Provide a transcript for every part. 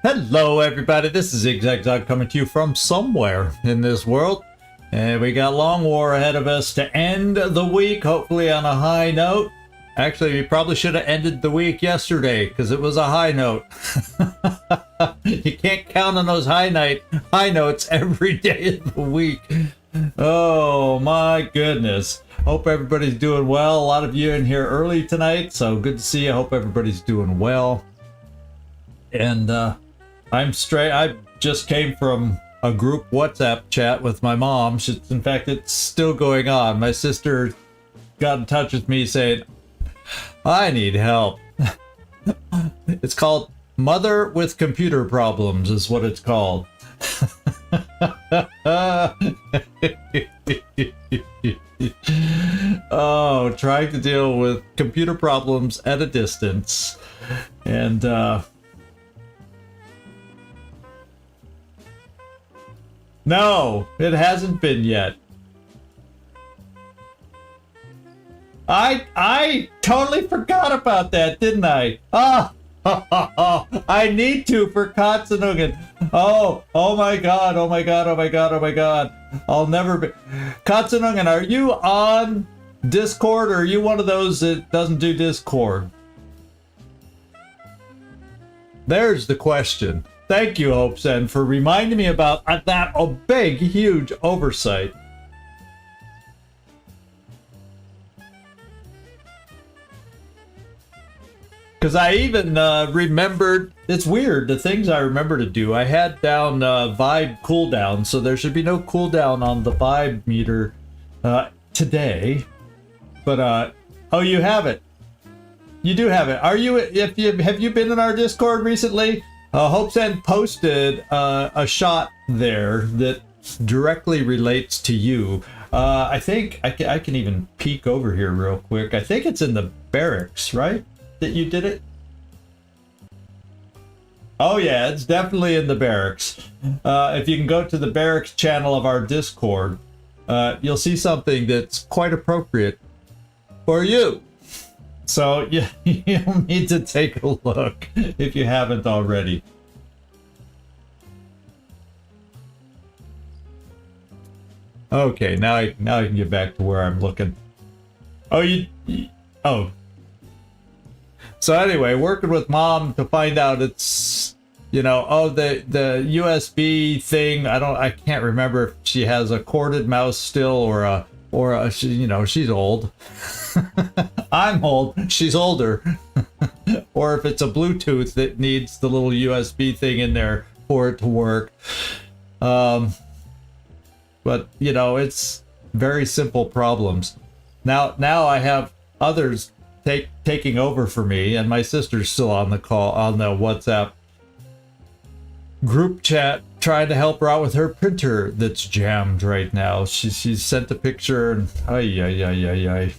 Hello everybody, this is Zigzag coming to you from somewhere in this world. And we got long war ahead of us to end the week, hopefully on a high note. Actually, we probably should have ended the week yesterday, because it was a high note. You can't count on those high notes every day of the week. Oh my goodness. Hope everybody's doing well. A lot of you in here early tonight, so good to see you. Hope everybody's doing well. And I'm straight. I just came from a group WhatsApp chat with my mom. In fact, it's still going on. My sister got in touch with me saying, I need help. It's called Mother with Computer Problems is what it's called. Oh, trying to deal with computer problems at a distance. And no, it hasn't been yet. I totally forgot about that, didn't I? I need to for Katsunugan. Oh my god, oh my god, oh my god, oh my god. I'll never be. Katsunugan, are you on Discord or are you one of those that doesn't do Discord? There's the question. Thank you, Hopesen, for reminding me about that big, huge oversight. Because I even remembered, it's weird, the things I remember to do. I had down vibe cooldown, so there should be no cooldown on the vibe meter today. But, oh, you have it. You do have it. Are you, have you been in our Discord recently? Hopesen posted a shot there that directly relates to you. I think, I can even peek over here real quick. I think it's in the barracks, right? That you did it? Oh yeah, it's definitely in the barracks. If you can go to the barracks channel of our Discord, you'll see something that's quite appropriate for you. So you'll need to take a look if you haven't already. Okay, now I can get back to where I'm looking. Oh, oh. So anyway, working with mom to find out it's, you know, oh, the USB thing. I can't remember if she has a corded mouse still or a you know, she's old. I'm old. She's older. Or if it's a Bluetooth that needs the little USB thing in there for it to work. But you know, it's very simple problems. Now I have others taking over for me, and my sister's still on the call on the WhatsApp group chat trying to help her out with her printer that's jammed right now. She's sent a picture and ay.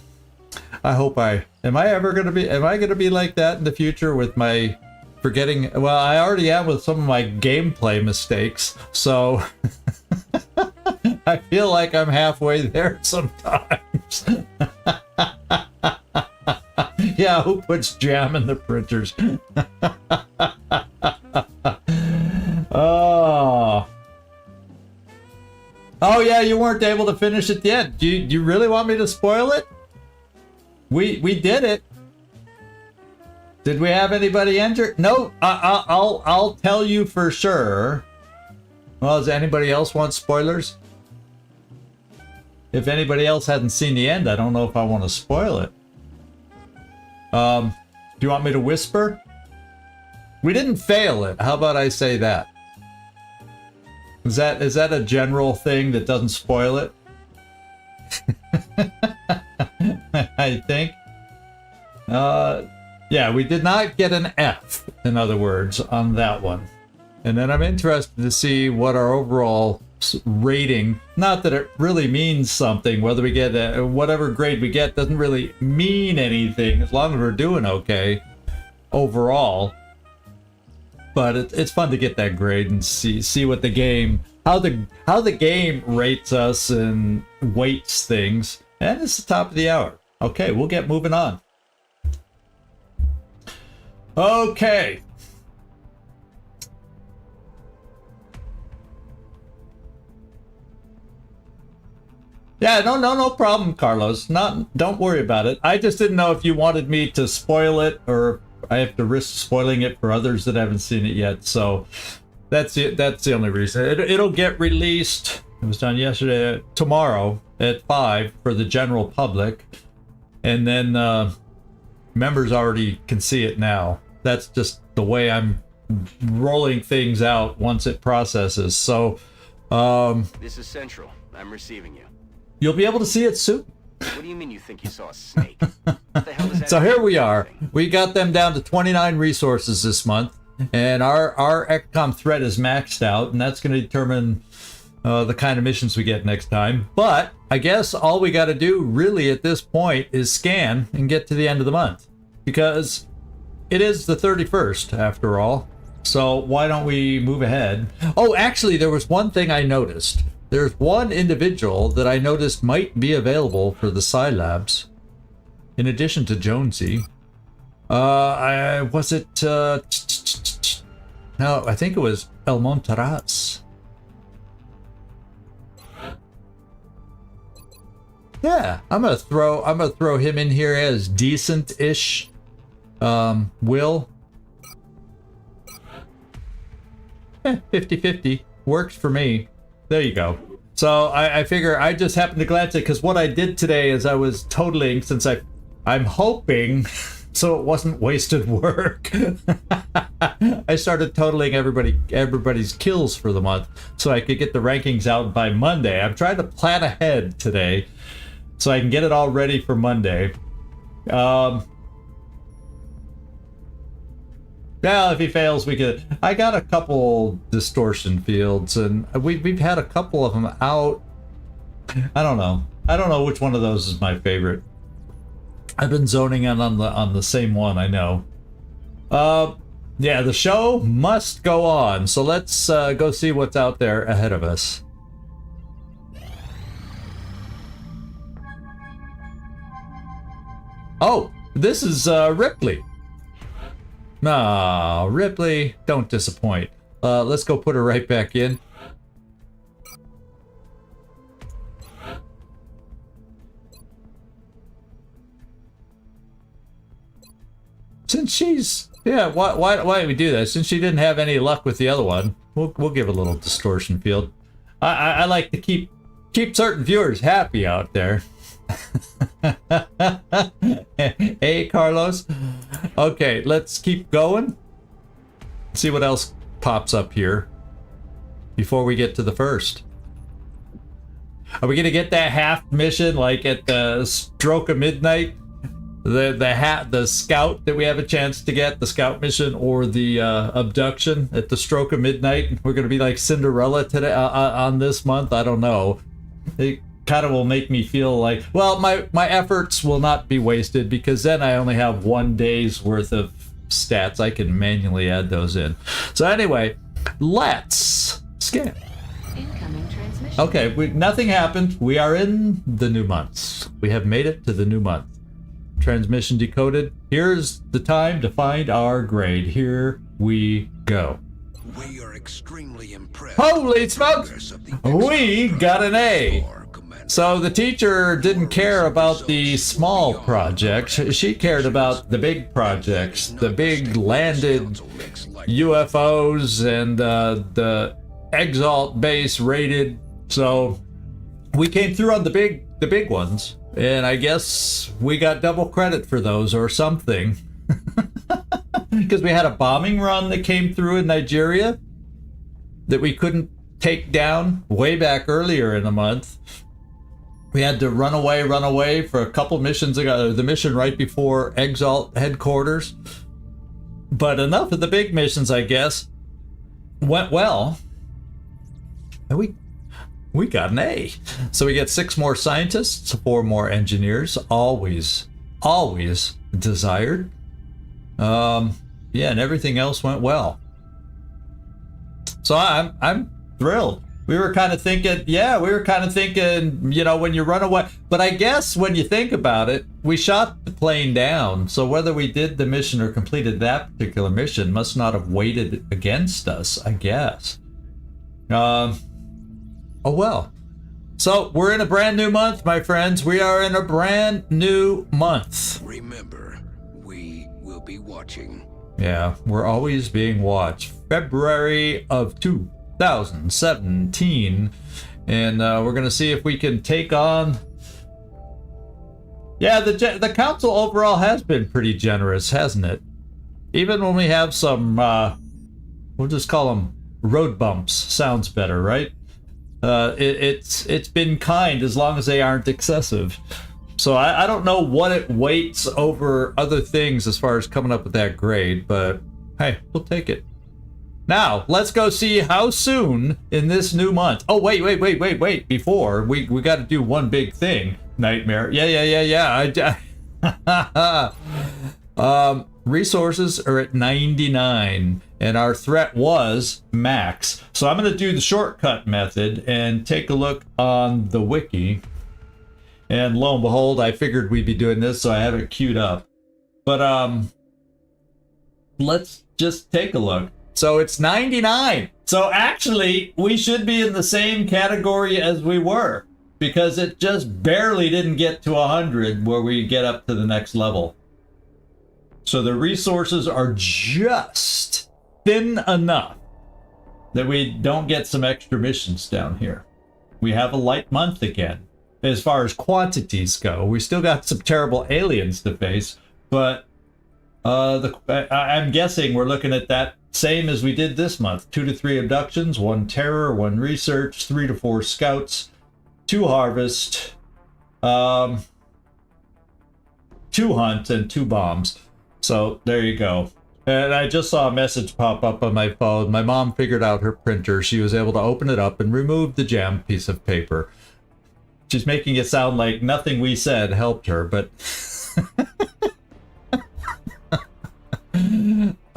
I hope am I gonna be like that in the future with my forgetting? Well, I already am with some of my gameplay mistakes, so I feel like I'm halfway there sometimes. Yeah, who puts jam in the printers? Oh yeah, you weren't able to finish it yet. Do you really want me to spoil it? We did it. Did we have anybody enter? No, I'll tell you for sure. Well, does anybody else want spoilers? If anybody else hasn't seen the end, I don't know if I want to spoil it. Do you want me to whisper? We didn't fail it. How about I say that? Is that a general thing that doesn't spoil it? I think. Yeah, we did not get an F, in other words, on that one. And then I'm interested to see what our overall rating, not that it really means something, whether we get whatever grade we get doesn't really mean anything as long as we're doing okay overall. But it's fun to get that grade and see what the game, how the game rates us and weights things. And it's the top of the hour. Okay, we'll get moving on. Okay. Yeah, no problem, Carlos. Don't worry about it. I just didn't know if you wanted me to spoil it or I have to risk spoiling it for others that haven't seen it yet. So that's it. That's the only reason. It'll get released. It was done yesterday. Tomorrow at 5 for the general public, and then members already can see it now. That's just the way I'm rolling things out once it processes. So this is Central. I'm receiving you. You'll be able to see it soon. What do you mean you think you saw a snake? What the hell is that? So here we are. We got them down to 29 resources this month, and our XCom threat is maxed out, and that's going to determine the kind of missions we get next time. But I guess all we got to do really at this point is scan and get to the end of the month, because it is the 31st after all. So why don't we move ahead? Oh, actually, there was one thing I noticed. There's one individual that I noticed might be available for the Psi Labs, in addition to Jonesy. Was it? No, I think it was El Montaraz. Yeah, I'm gonna throw him in here as decent-ish. Will. 50-50 works for me. There you go. So I figure I just happened to glance at it because what I did today is I was totaling, since I'm hoping so it wasn't wasted work. I started totaling everybody's kills for the month so I could get the rankings out by Monday. I'm trying to plan ahead today so I can get it all ready for Monday. Well, if he fails, we could. I got a couple distortion fields, and we've had a couple of them out. I don't know which one of those is my favorite. I've been zoning in on the same one. I know. Yeah, the show must go on. So let's go see what's out there ahead of us. Oh, this is Ripley. No, Ripley, don't disappoint. Let's go put her right back in. Since she's, yeah, why do we do that? Since she didn't have any luck with the other one, we'll give a little distortion field. I like to keep certain viewers happy out there. Hey, Carlos. Okay, let's keep going. See what else pops up here before we get to the first. Are we gonna get that half mission like at the stroke of midnight? The scout that we have a chance to get, the scout mission, or the abduction at the stroke of midnight? We're gonna be like Cinderella today on this month. I don't know. It kind of will make me feel like, well, my efforts will not be wasted because then I only have 1 day's worth of stats. I can manually add those in. So anyway, let's scan. Incoming transmission. Okay, nothing happened. We are in the new months. We have made it to the new month. Transmission decoded. Here's the time to find our grade. Here we go. We are extremely impressed. Holy smoke! We got an A. So the teacher didn't care about the small projects. She cared about the big projects, the big landed UFOs and the Exalt base rated. So we came through on the big ones, and I guess we got double credit for those or something. Because we had a bombing run that came through in Nigeria that we couldn't take down way back earlier in the month. We had to run away for a couple missions ago, the mission right before Exalt headquarters. But enough of the big missions, I guess, went well. And we got an A. So we get 6 more scientists, 4 more engineers, always desired. Yeah, and everything else went well. So I'm thrilled. We were kind of thinking, you know, when you run away. But I guess when you think about it, we shot the plane down. So whether we did the mission or completed that particular mission must not have weighted against us, I guess. Oh well. So we're in a brand new month, my friends. We are in a brand new month. Remember, we will be watching. Yeah, we're always being watched. February of 2017. And we're going to see if we can take on... Yeah, the council overall has been pretty generous, hasn't it? Even when we have some, we'll just call them road bumps. Sounds better, right? It's been kind as long as they aren't excessive. So I don't know what it weights over other things as far as coming up with that grade, but hey, we'll take it. Now, let's go see how soon in this new month. Oh, wait. Before, we got to do one big thing. Nightmare. Yeah. Resources are at 99, and our threat was max. So I'm going to do the shortcut method and take a look on the wiki. And lo and behold, I figured we'd be doing this, so I have it queued up. But let's just take a look. So it's 99. So actually, we should be in the same category as we were, because it just barely didn't get to 100 where we get up to the next level. So the resources are just thin enough that we don't get some extra missions down here. We have a light month again. As far as quantities go, we still got some terrible aliens to face, but I'm guessing we're looking at that same as we did this month. 2 to 3 abductions, 1 terror, 1 research, 3 to 4 scouts, 2 harvest, 2 hunt, and 2 bombs. So there you go. And I just saw a message pop up on my phone. My mom figured out her printer. She was able to open it up and remove the jammed piece of paper. She's making it sound like nothing we said helped her, but...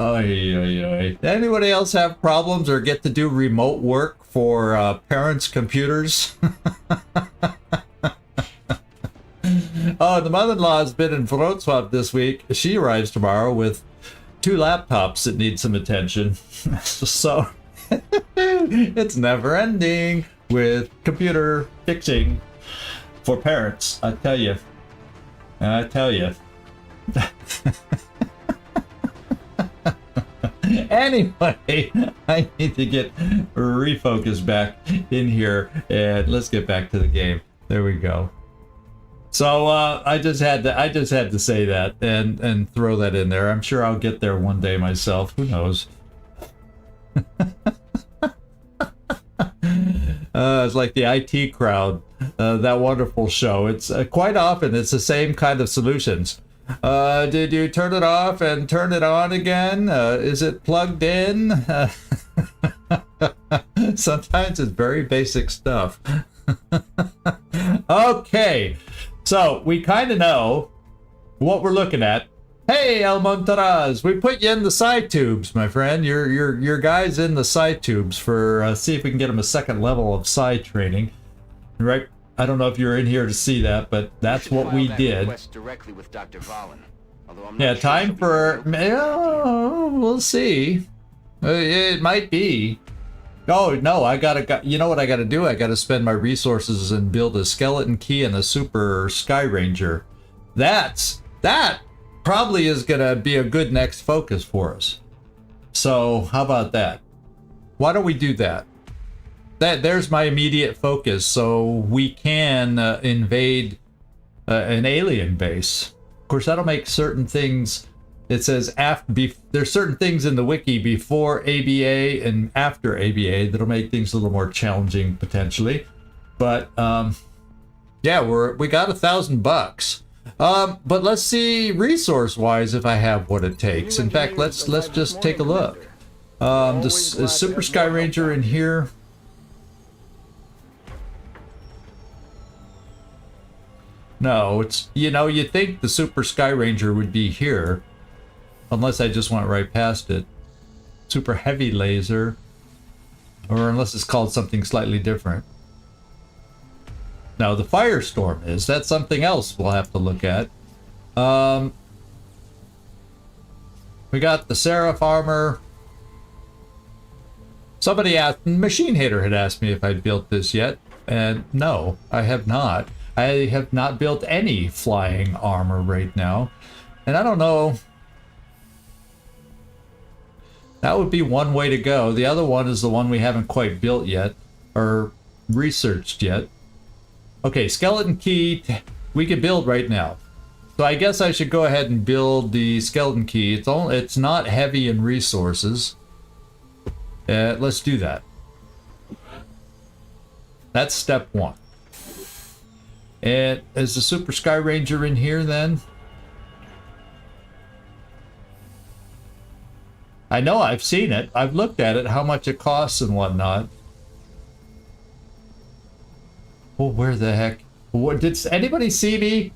Oy. Anybody else have problems or get to do remote work for parents' computers? Oh, the mother-in-law has been in Wrocław this week. She arrives tomorrow with 2 laptops that need some attention. So it's never ending with computer fixing for parents. I tell you. Anyway, I need to get refocused back in here, and let's get back to the game. There we go. So I just had to say that and throw that in there. I'm sure I'll get there one day myself. Who knows? It's like the IT crowd, that wonderful show. It's quite often it's the same kind of solutions. Did you turn it off and turn it on again? Is it plugged in? Sometimes it's very basic stuff. Okay, so we kind of know what we're looking at. Hey, El Montaraz, we put you in the side tubes, my friend. Your guy's in the side tubes for see if we can get him a second level of side training. Right? I don't know if you're in here to see that, but that's what we did. Directly with Dr. Valen, yeah, time for... we'll see. It might be. Oh, no, you know what I gotta do? I gotta spend my resources and build a skeleton key and a super Sky Ranger. That probably is gonna be a good next focus for us. So, how about that? Why don't we do that? There's my immediate focus, so we can invade an alien base. Of course, that'll make certain things. It says there's certain things in the wiki before ABA and after ABA that'll make things a little more challenging potentially. But yeah, we got $1,000. But let's see resource-wise if I have what it takes. In fact, let's just take a look. Is Super Sky Ranger in here? No, it's, you think the Super Sky Ranger would be here, unless I just went right past it. Super Heavy Laser, or unless it's called something slightly different. Now the Firestorm that's something else we'll have to look at. We got the Seraph Armor. Somebody asked, Machine Hater had asked me if I'd built this yet. And no, I have not. I have not built any flying armor right now. And I don't know. That would be one way to go. The other one is the one we haven't quite built yet, or researched yet. Okay, skeleton key we can build right now. So I guess I should go ahead and build the skeleton key. It's not heavy in resources. Let's do that. That's step one. And is the Super Sky Ranger in here then? I know I've seen it. I've looked at it, how much it costs and whatnot. Oh, where the heck? What, did anybody see me?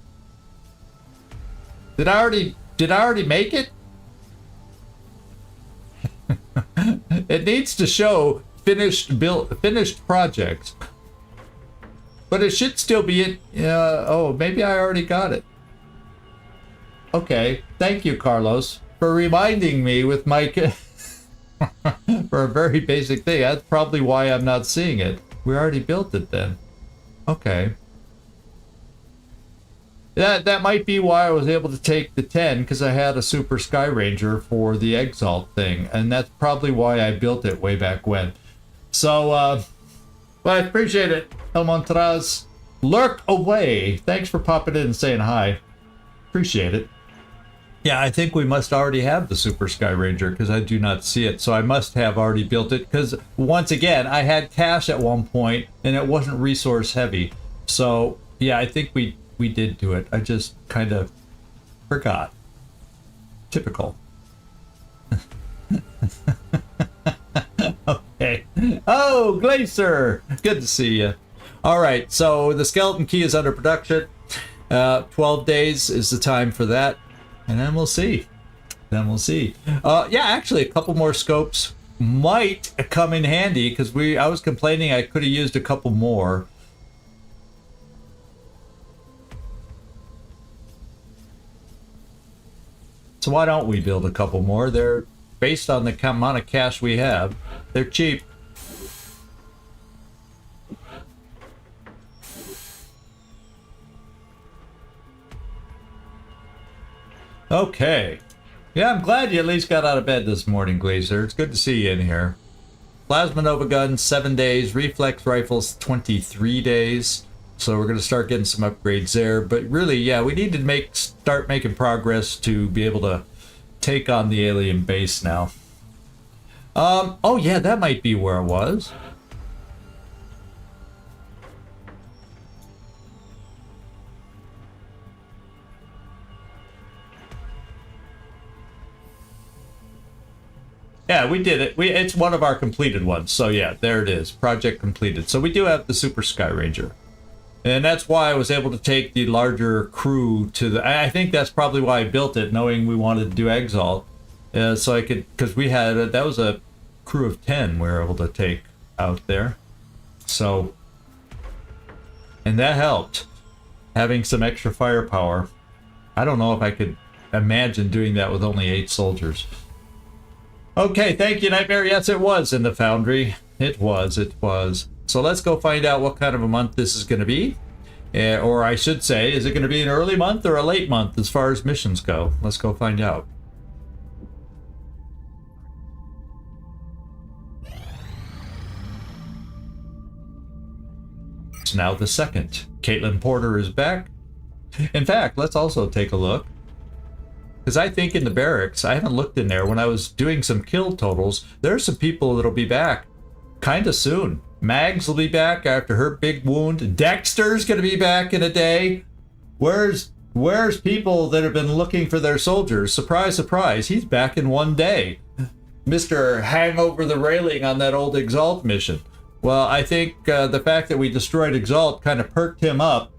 Did I already make it? It needs to show finished projects. But it should still be in, oh, maybe I already got it. Okay, thank you, Carlos, for reminding me with my for a very basic thing. That's probably why I'm not seeing it. We already built it then. Okay. That might be why I was able to take the 10, because I had a Super Sky Ranger for the Exalt thing, and that's probably why I built it way back when. So, well, I appreciate it, El Montraz. Lurk away. Thanks for popping in and saying hi. Appreciate it. Yeah, I think we must already have the Super Sky Ranger, because I do not see it. So I must have already built it, because once again, I had cash at one point, and it wasn't resource heavy. So, yeah, I think we did do it. I just kind of forgot. Typical. Okay. Oh, Glacier! Good to see you. All right, so the skeleton key is under production. 12 days is the time for that. And then we'll see. Yeah, actually, a couple more scopes might come in handy, because I was complaining I could have used a couple more. So why don't we build a couple more? They're based on the amount of cash we have. They're cheap. Okay. Yeah, I'm glad you at least got out of bed this morning, Glazer. It's good to see you in here. Plasma Nova Guns, 7 days. Reflex Rifles, 23 days. So we're going to start getting some upgrades there. But really, yeah, we need to start making progress to be able to take on the alien base now. Oh yeah, that might be where it was. Yeah, we did it. It's one of our completed ones. So yeah, there it is. Project completed. So we do have the Super Sky Ranger. And that's why I was able to take the larger crew to the... I think that's probably why I built it, knowing we wanted to do Exalt. So I could... Because we had... that was a crew of 10 we were able to take out there. So... And that helped. Having some extra firepower. I don't know if I could imagine doing that with only 8 soldiers. Okay, thank you, Nightmare. Yes, it was in the Foundry. It was. So let's go find out what kind of a month this is going to be. Or I should say, is it going to be an early month or a late month as far as missions go? Let's go find out. It's now the 2nd. Caitlin Porter is back. In fact, let's also take a look. Because I think in the barracks, I haven't looked in there, when I was doing some kill totals, there are some people that'll be back kind of soon. Mags will be back after her big wound. Dexter's going to be back in a day. Where's people that have been looking for their soldiers? Surprise, surprise, he's back in 1 day. Mr. Hang over the railing on that old Exalt mission. Well, I think the fact that we destroyed Exalt kind of perked him up.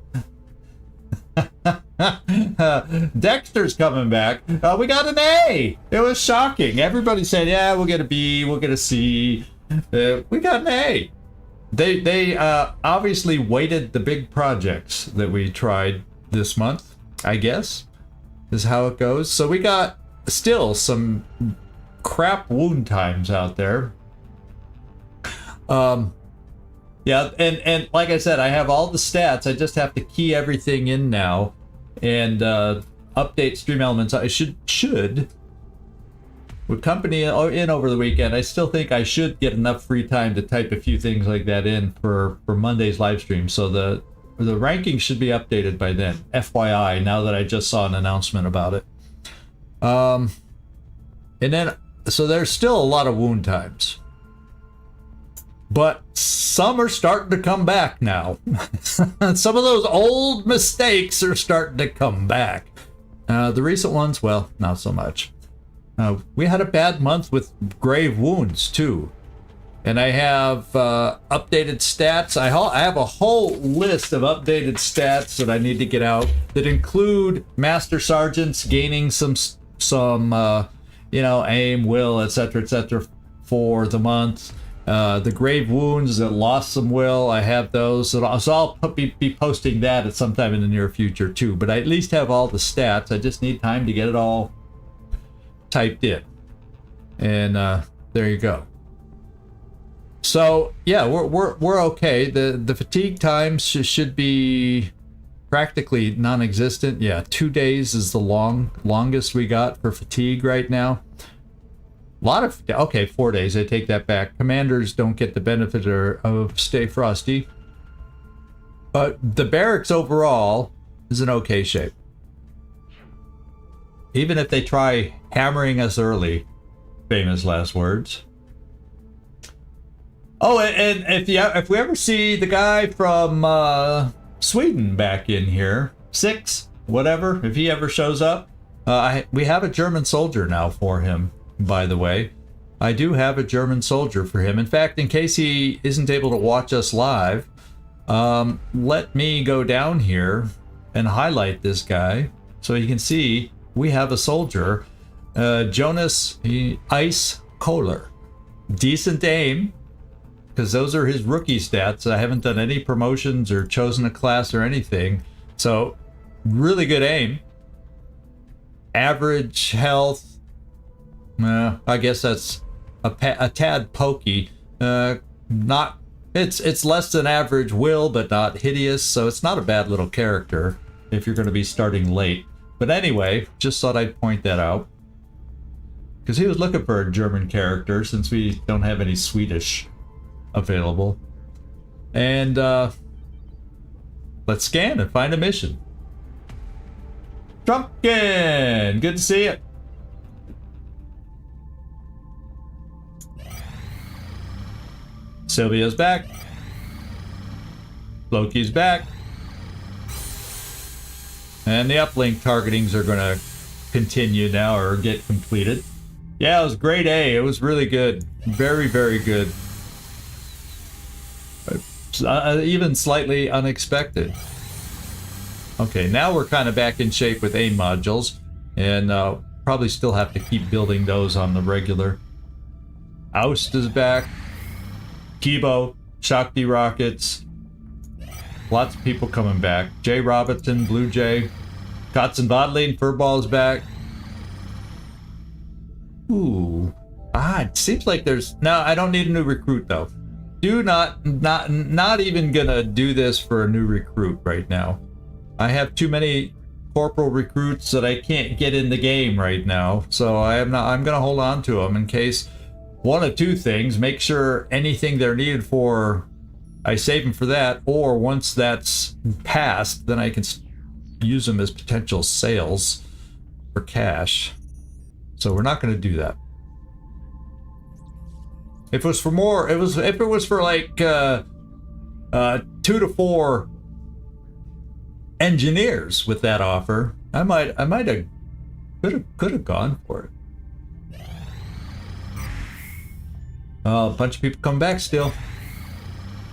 Dexter's coming back. We got an A. It was shocking. Everybody said, yeah, we'll get a B, we'll get a C. We got an A. They obviously weighted the big projects that we tried this month, I guess, is how it goes. So we got still some crap wound times out there. Yeah, and like I said, I have all the stats. I just have to key everything in now and update stream elements. I should with company in over the weekend. I still think I should get enough free time to type a few things like that in for Monday's live stream. So the ranking should be updated by then. FYI, now that I just saw an announcement about it. And then so there's still a lot of wound times. But some are starting to come back now. Some of those old mistakes are starting to come back. The recent ones, well, not so much. We had a bad month with grave wounds, too. And I have updated stats. I have a whole list of updated stats that I need to get out that include Master Sergeants gaining some aim, will, etc., for the month. The grave wounds that lost some will, I have those. So I'll be posting that at some time in the near future too. But I at least have all the stats. I just need time to get it all typed in. And there you go. So yeah, we're okay. The fatigue times should be practically non-existent. Yeah, 2 days is the longest we got for fatigue right now. Okay, 4 days, I take that back. Commanders don't get the benefit of Stay Frosty. But the barracks overall is in okay shape. Even if they try hammering us early. Famous last words. Oh, and if we ever see the guy from Sweden back in here, Six, whatever, if he ever shows up, we have a German soldier now for him. By the way, I do have a German soldier for him. In fact, in case he isn't able to watch us live, let me go down here and highlight this guy so you can see we have a soldier, Jonas Ice Kohler. Decent aim, because those are his rookie stats. I haven't done any promotions or chosen a class or anything, so really good aim. Average health. I guess that's a tad pokey. It's less than average will, but not hideous. So it's not a bad little character if you're going to be starting late. But anyway, just thought I'd point that out because he was looking for a German character since we don't have any Swedish available. And let's scan and find a mission. Trumpkin, good to see you. Sylvia's back. Loki's back. And the uplink targetings are going to continue now or get completed. Yeah, it was grade A. It was really good. Very, very good. Even slightly unexpected. Okay, now we're kind of back in shape with aim modules. And probably still have to keep building those on the regular. Oust is back. Kibo, Shakti rockets, lots of people coming back. Jay Robinson, Blue Jay, Kotzen Bodley, Furball's back. Ooh, it seems like there's no. I don't need a new recruit though. Not even gonna do this for a new recruit right now. I have too many corporal recruits that I can't get in the game right now, so I'm gonna hold on to them in case. One of two things, make sure anything they're needed for, I save them for that, or once that's passed, then I can use them as potential sales for cash. So we're not going to do that. If it was for more, if it was for like 2 to 4 engineers with that offer, I might have could have gone for it. A bunch of people come back still.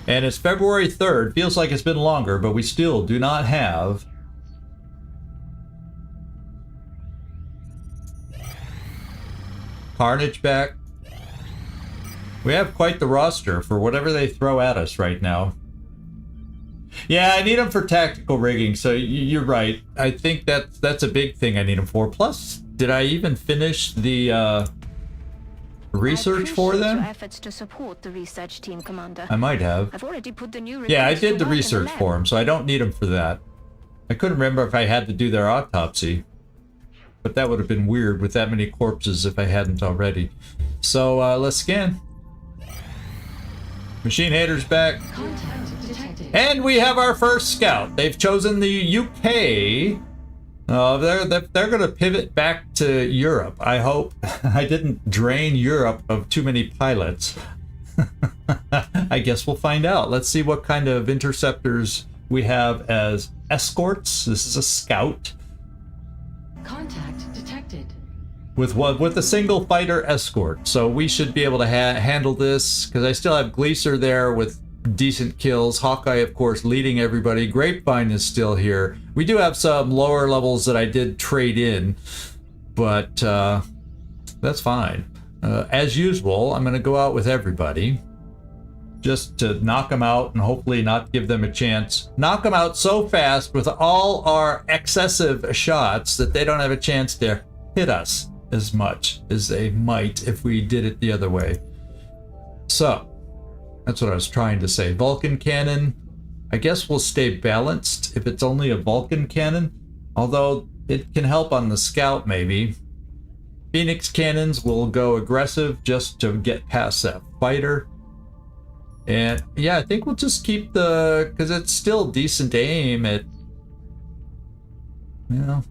And it's February 3rd. Feels like it's been longer, but we still do not have Carnage back. We have quite the roster for whatever they throw at us right now. Yeah, I need them for tactical rigging, so you're right. I think that's a big thing I need them for. Plus, did I even finish the research for Your them? efforts to support the research team, Commander. I might have. I've already put the new Yeah, I recruits did to the work in research lab. for them, so I don't need them for that. I couldn't remember if I had to do their autopsy. But that would have been weird with that many corpses if I hadn't already. So, let's scan. Machine Hater's back. Contact detected. And we have our first scout. They've chosen the UK. They're going to pivot back to Europe, I hope. I didn't drain Europe of too many pilots. I guess we'll find out. Let's see what kind of interceptors we have as escorts. This is a scout. Contact detected. With a single fighter escort. So we should be able to handle this, because I still have Gleaser there with decent kills. Hawkeye, of course, leading everybody. Grapevine is still here. We do have some lower levels that I did trade in, but that's fine. As usual, I'm going to go out with everybody just to knock them out and hopefully not give them a chance. Knock them out so fast with all our excessive shots that they don't have a chance to hit us as much as they might if we did it the other way. So, that's what I was trying to say. Vulcan cannon, I guess we'll stay balanced if it's only a Vulcan cannon, although it can help on the scout maybe. Phoenix cannons will go aggressive just to get past that fighter. And yeah, I think we'll just keep because it's still decent aim at, you know.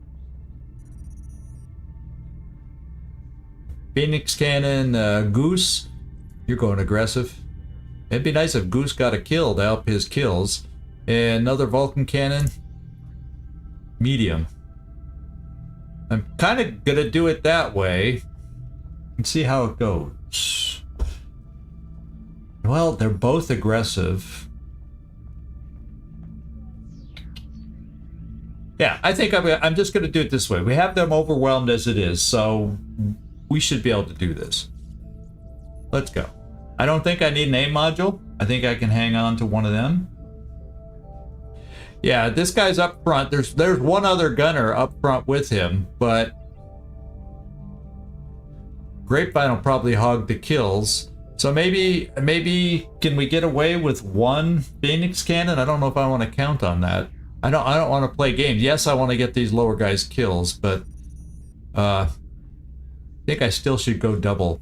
Phoenix cannon, Goose, you're going aggressive. It'd be nice if Goose got a kill to help his kills. And another Vulcan cannon, medium. I'm kind of gonna do it that way and see how it goes. Well, they're both aggressive. Yeah, I think I'm just gonna do it this way. We have them overwhelmed as it is, so we should be able to do this. Let's go. I don't think I need an aim module. I think I can hang on to one of them. Yeah, this guy's up front. There's one other gunner up front with him, but Grapevine will probably hog the kills. So maybe can we get away with one Phoenix cannon? I don't know if I want to count on that. I don't want to play games. Yes, I want to get these lower guys kills, but I think I still should go double.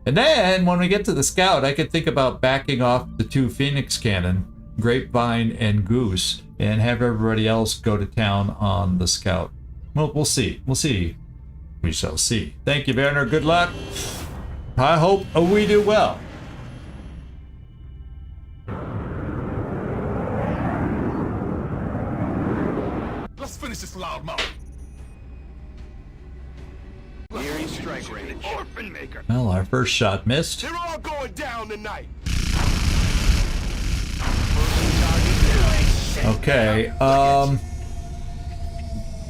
And then when we get to the scout, I could think about backing off the two Phoenix cannon, Grapevine and Goose, and have everybody else go to town on the scout. Well, we'll see. We'll see. We shall see. Thank you, Werner. Good luck. I hope we do well. Let's finish this loudmouth. Nearing strike range. Orphan maker. Well, our first shot missed. They're all going down tonight. Okay,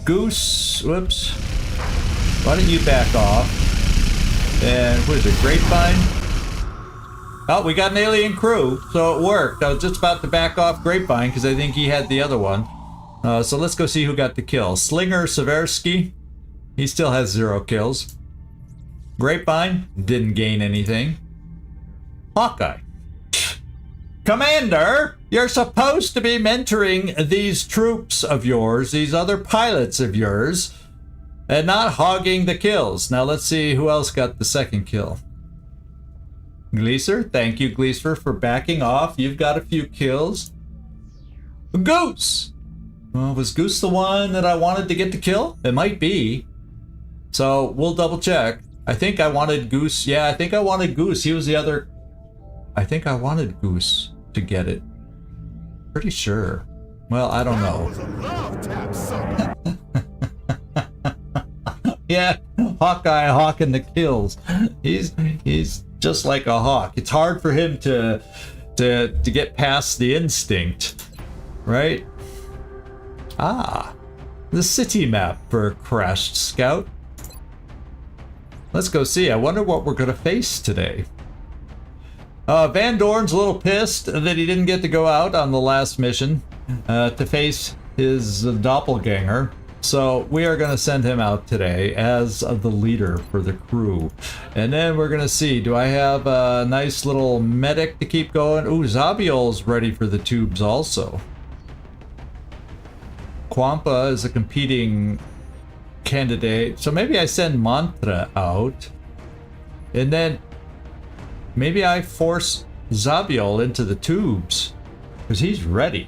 Goose, whoops. Why don't you back off? And what is it, Grapevine? Oh, we got an alien crew, so it worked. I was just about to back off Grapevine because I think he had the other one. So let's go see who got the kill. Slinger Seversky, he still has 0 kills. Grapevine didn't gain anything. Hawkeye. Commander, you're supposed to be mentoring these troops of yours, these other pilots of yours, and not hogging the kills. Now let's see who else got the second kill. Gleaser, thank you, Gleaser, for backing off. You've got a few kills. Goose! Well, was Goose the one that I wanted to get the kill? It might be. So we'll double check. I think I wanted Goose. Yeah, I think I wanted Goose. He was the other. I think I wanted Goose to get it. Pretty sure. Well, I don't know. That was a love tap, son. Yeah, Hawkeye hawking the kills. He's just like a hawk. It's hard for him to get past the instinct, right? Ah, the city map for a crashed scout. Let's go see. I wonder what we're gonna face today. Van Dorn's a little pissed that he didn't get to go out on the last mission to face his doppelganger. So we are going to send him out today as the leader for the crew. And then we're going to see, do I have a nice little medic to keep going? Ooh, Zabiol's ready for the tubes also. Quampa is a competing candidate. So maybe I send Mantra out. And then maybe I force Zabiol into the tubes. Because he's ready.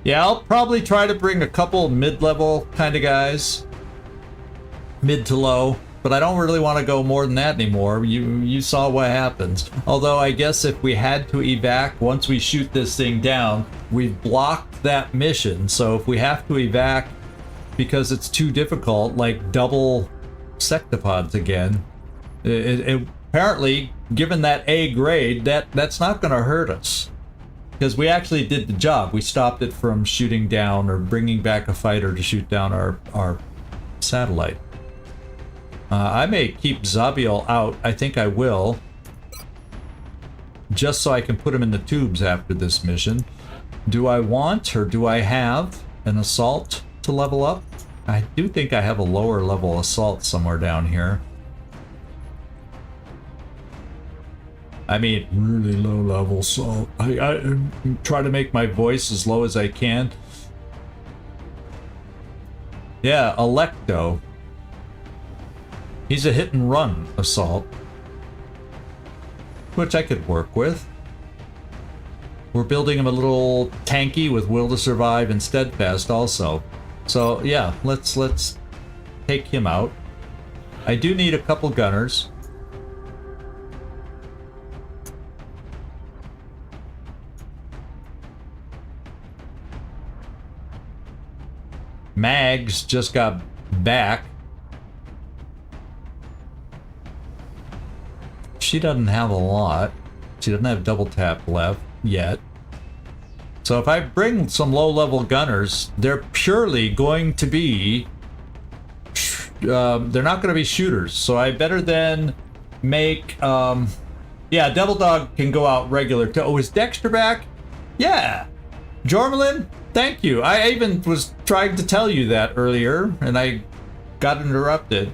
Yeah, I'll probably try to bring a couple mid-level kind of guys. Mid to low. But I don't really want to go more than that anymore. You saw what happens. Although I guess if we had to evac, once we shoot this thing down, we've blocked that mission. So if we have to evac because it's too difficult, like double sectopods again, apparently, given that A grade, that's not going to hurt us. Because we actually did the job. We stopped it from shooting down or bringing back a fighter to shoot down our satellite. I may keep Zabiel out. I think I will. Just so I can put him in the tubes after this mission. Do I want or do I have an assault to level up? I do think I have a lower level assault somewhere down here. I mean, really low level, so I try to make my voice as low as I can. Yeah, Electo. He's a hit and run assault, which I could work with. We're building him a little tanky with will to survive and steadfast also. So yeah, let's take him out. I do need a couple gunners. Mags just got back. She doesn't have a lot. She doesn't have double tap left yet. So if I bring some low-level gunners, they're purely going to be... they're not going to be shooters. So I better then make... yeah, Devil Dog can go out regular. Oh, is Dexter back? Yeah. Jormalin? Thank you. I even was trying to tell you that earlier, and I got interrupted.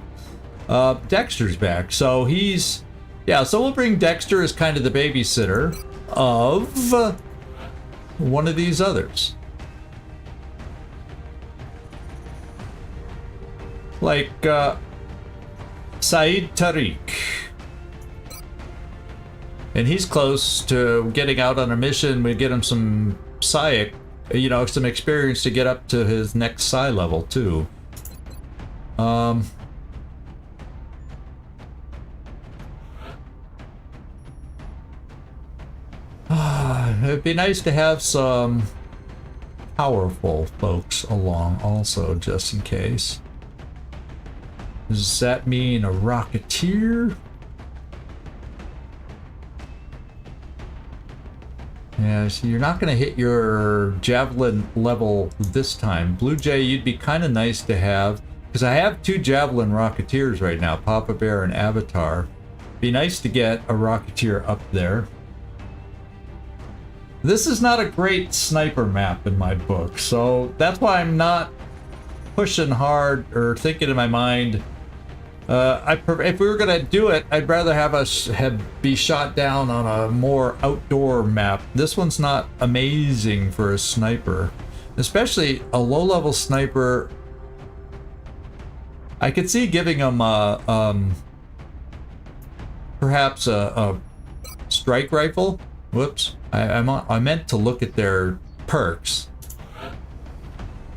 Dexter's back, so he's... Yeah, so we'll bring Dexter as kind of the babysitter of one of these others. Like, Saeed Tariq. And he's close to getting out on a mission. We get him some Psi, you know, some experience to get up to his next Psi level, too. It'd be nice to have some powerful folks along also, just in case. Does that mean a Rocketeer? Yeah, so you're not going to hit your Javelin level this time. Blue Jay, you'd be kind of nice to have, because I have 2 Javelin Rocketeers right now, Papa Bear and Avatar. Be nice to get a Rocketeer up there. This is not a great sniper map in my book, so that's why I'm not pushing hard or thinking in my mind. If we were going to do it, I'd rather have us be shot down on a more outdoor map. This one's not amazing for a sniper, especially a low-level sniper. I could see giving them perhaps a strike rifle. Whoops. I meant to look at their perks.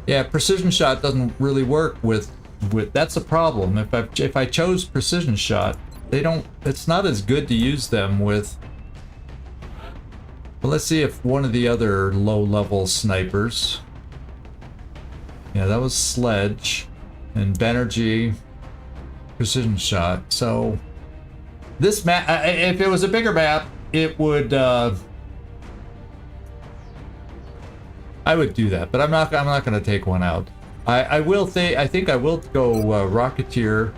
Yeah, precision shot doesn't really work with that's a problem. If I chose precision shot, it's not as good to use them with. Well, let's see if one of the other low-level snipers. Yeah, that was Sledge and Banerjee, precision shot. So this map, if it was a bigger map, it would I would do that, but I'm not going to take one out. I think I will go Rocketeer,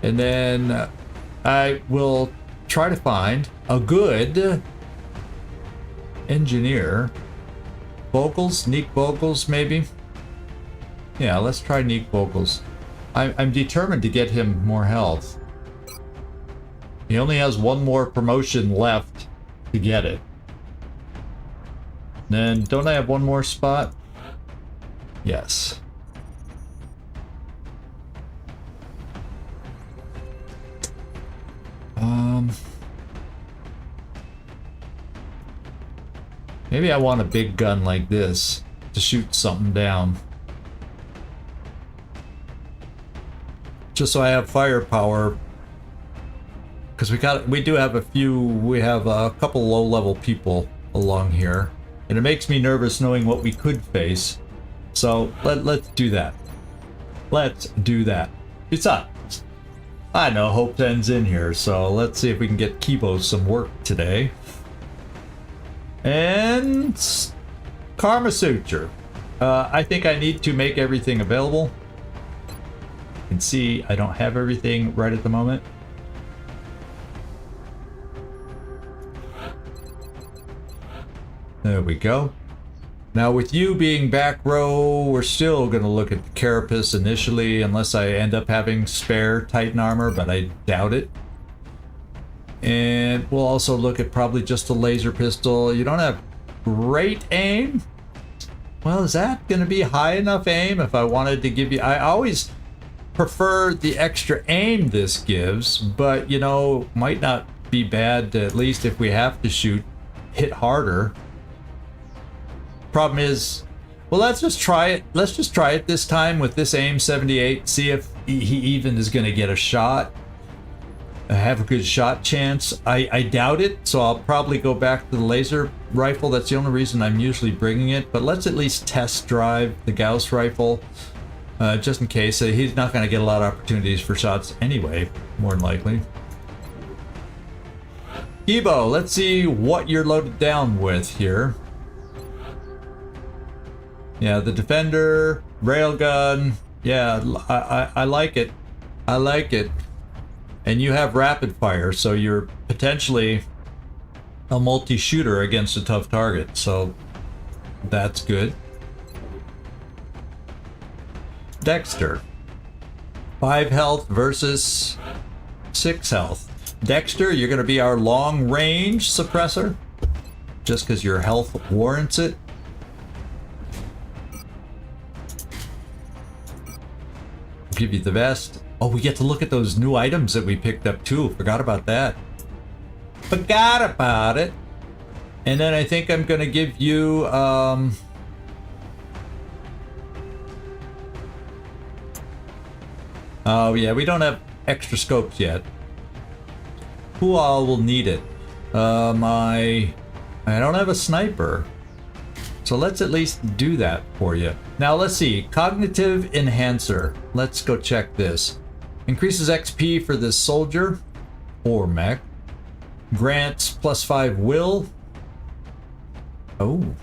and then I will try to find a good engineer. Nick Vogels maybe. Yeah, let's try Neek Vocals. I'm determined to get him more health. He only has one more promotion left to get it. Then, don't I have one more spot? Yes. Maybe I want a big gun like this to shoot something down. Just so I have firepower. Because we do have a couple low-level people along here. And it makes me nervous knowing what we could face. So let's do that. Let's do that. Besides, I know Hope ends in here, so let's see if we can get Kibo some work today. And Karma Suture. I think I need to make everything available. You can see I don't have everything right at the moment. There we go. Now with you being back row, we're still going to look at the Carapace initially, unless I end up having spare Titan armor, but I doubt it. And we'll also look at probably just a laser pistol. You don't have great aim? Well, is that going to be high enough aim if I wanted to give you... I always prefer the extra aim this gives, but, you know, might not be bad to, at least if we have to shoot, hit harder. Problem is, well, let's just try it. Let's just try it this time with this aim 78. See if he even is going to get a shot. Have a good shot chance. I doubt it, so I'll probably go back to the laser rifle. That's the only reason I'm usually bringing it. But let's at least test drive the Gauss rifle, just in case. He's not going to get a lot of opportunities for shots anyway, more than likely. Ebo, let's see what you're loaded down with here. Yeah, the Defender, Railgun. Yeah, I like it. I like it. And you have rapid fire, so you're potentially a multi-shooter against a tough target, so that's good. Dexter. 5 health versus 6 health. Dexter, you're going to be our long-range suppressor, just because your health warrants it. Give you the vest. Oh, we get to look at those new items that we picked up too. Forgot about that. Forgot about it. And then I think I'm gonna give you oh yeah, we don't have extra scopes yet. Who all will need it? I don't have a sniper. So let's at least do that for you. Now let's see, Cognitive Enhancer. Let's go check this. Increases XP for this soldier or mech. Grants +5 will. Oh.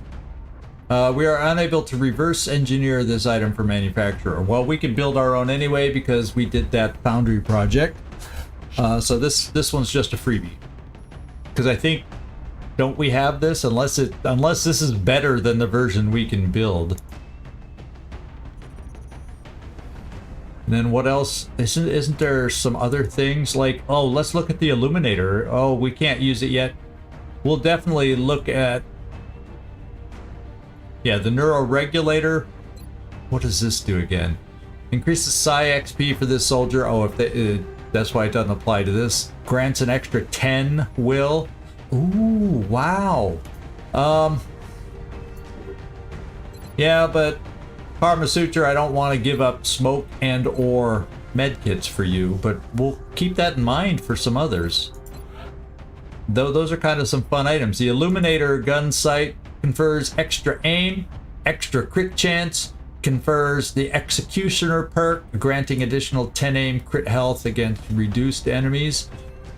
We are unable to reverse engineer this item for manufacturer. Well, we can build our own anyway because we did that Foundry project. So this one's just a freebie. Because I think, don't we have this? Unless this is better than the version we can build. And then what else? Isn't there some other things like, oh, let's look at the Illuminator. Oh, we can't use it yet. We'll definitely look at, yeah, the Neuroregulator. What does this do again? Increases Psi XP for this soldier. Oh, if they, that's why it doesn't apply to this. Grants an extra 10 will. Ooh, wow. Yeah, but Karma Suture, I don't want to give up smoke and or medkits for you, but we'll keep that in mind for some others. Though those are kind of some fun items. The Illuminator gun sight confers extra aim, extra crit chance, confers the Executioner perk, granting additional 10 aim crit health against reduced enemies.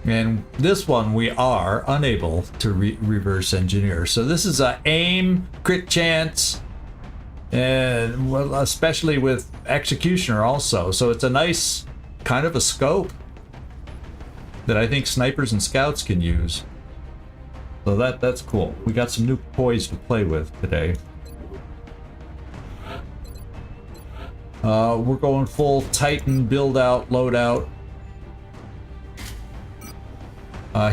And this one we are unable to reverse engineer. So this is a aim, crit chance, and well, especially with Executioner also. So it's a nice kind of a scope that I think snipers and scouts can use. So that's cool. We got some new toys to play with today. We're going full Titan build out, loadout.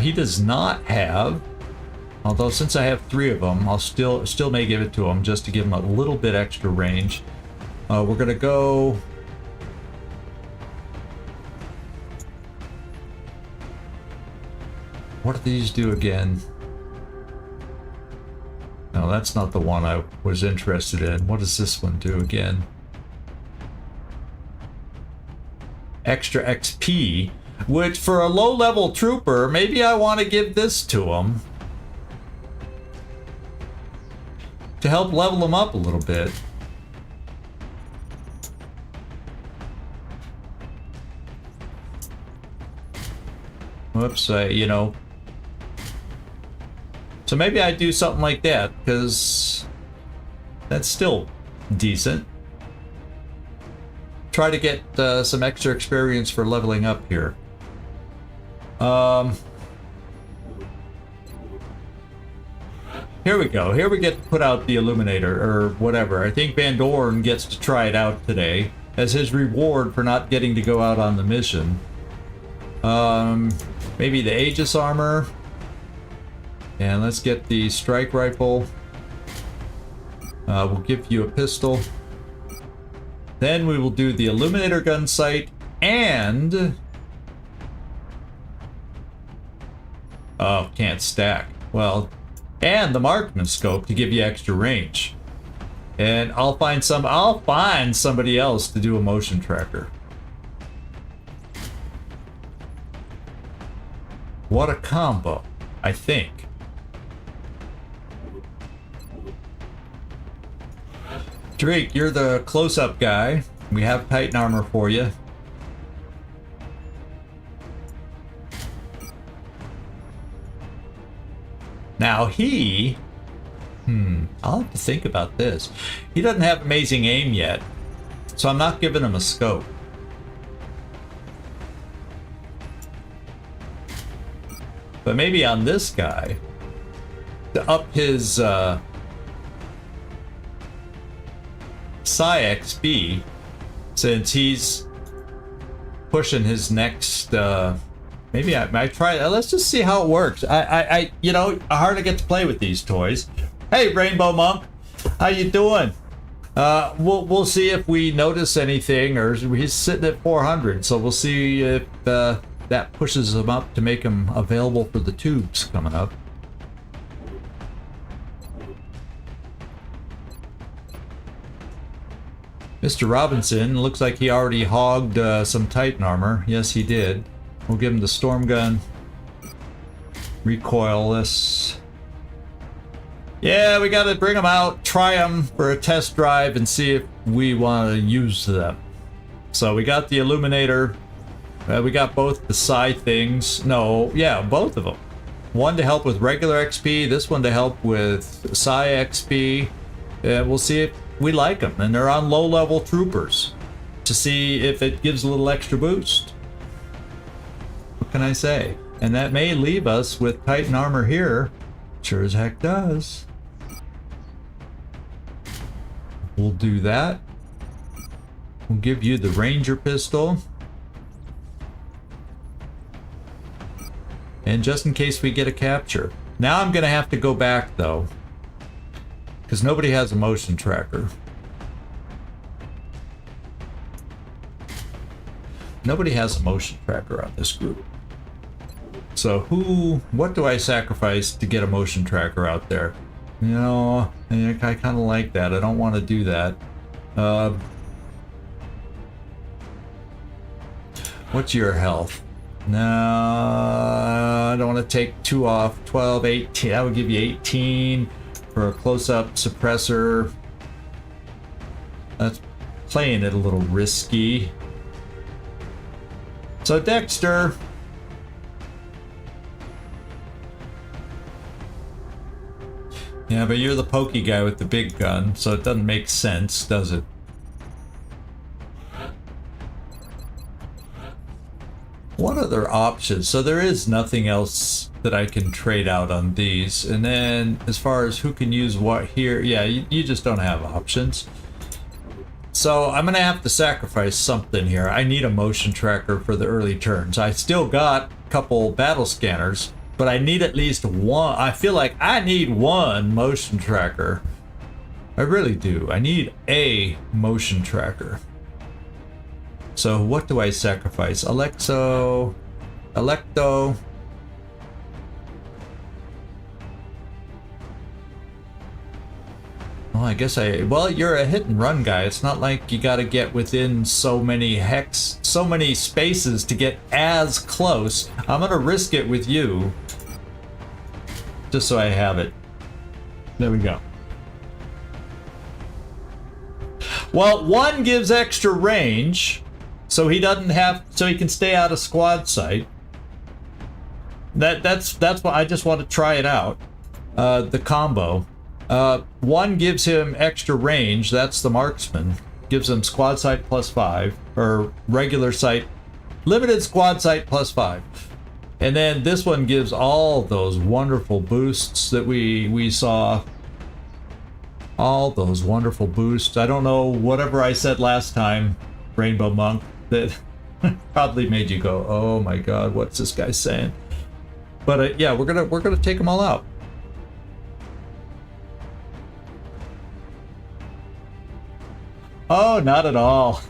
He does not have, although since I have 3 of them, I'll still may give it to him just to give him a little bit extra range. We're gonna go. What do these do again? No, that's not the one I was interested in. What does this one do again? Extra XP, which for a low-level trooper, maybe I want to give this to him to help level him up a little bit. Whoops, you know. So maybe I do something like that, because that's still decent. Try to get some extra experience for leveling up here. Here we go. Here we get to put out the Illuminator, or whatever. I think Van Dorn gets to try it out today as his reward for not getting to go out on the mission. Maybe the Aegis armor. And let's get the strike rifle. We'll give you a pistol. Then we will do the Illuminator gun sight and... Oh, can't stack. Well, and the marksman scope to give you extra range. And I'll find somebody else to do a motion tracker. What a combo, I think. Drake, you're the close-up guy. We have Titan armor for you. Now he... I'll have to think about this. He doesn't have amazing aim yet, so I'm not giving him a scope. But maybe on this guy, to up his Psi XP, since he's pushing his next, maybe I try, let's just see how it works. You know, hard to get to play with these toys. Hey, Rainbow Monk, how you doing? We'll see if we notice anything, or he's sitting at 400, so we'll see if that pushes him up to make him available for the tubes coming up. Mr. Robinson, looks like he already hogged some Titan armor. Yes, he did. We'll give him the storm gun. Recoilless. Yeah, we gotta bring them out, try them for a test drive, and see if we want to use them. So we got the Illuminator. We got both the Psi things. No, yeah, both of them. One to help with regular XP, this one to help with Psi XP. We'll see if we like them, and they're on low-level troopers to see if it gives a little extra boost. What can I say? And that may leave us with Titan armor here. Sure as heck does. We'll do that. We'll give you the Ranger pistol. And just in case we get a capture. Now I'm gonna have to go back though, because nobody has a motion tracker. Nobody has a motion tracker on this group. So what do I sacrifice to get a motion tracker out there? You know, I kind of like that. I don't want to do that. What's your health? No, I don't want to take 2 off. 12, 18. That would give you 18 for a close-up suppressor. That's playing it a little risky. So Dexter. Yeah, but you're the pokey guy with the big gun, so it doesn't make sense, does it? What other options? So there is nothing else that I can trade out on these. And then as far as who can use what here, yeah, you just don't have options. So I'm gonna have to sacrifice something here. I need a motion tracker for the early turns. I still got a couple battle scanners, but I need at least one. I feel like I need one motion tracker. I really do. I need a motion tracker. So what do I sacrifice? Electo. Well, I guess well, you're a hit and run guy. It's not like you gotta get within so many spaces to get as close. I'm gonna risk it with you. Just so I have it. There we go. Well, one gives extra range, so he can stay out of squad sight. That's what I just want to try it out. The combo. One gives him extra range, that's the marksman. Gives him squad sight +5, or regular sight, limited squad sight +5. And then this one gives all those wonderful boosts that we saw. All those wonderful boosts. I don't know, whatever I said last time, Rainbow Monk, that probably made you go, oh my god, what's this guy saying? But yeah, we're gonna take them all out. Oh, not at all.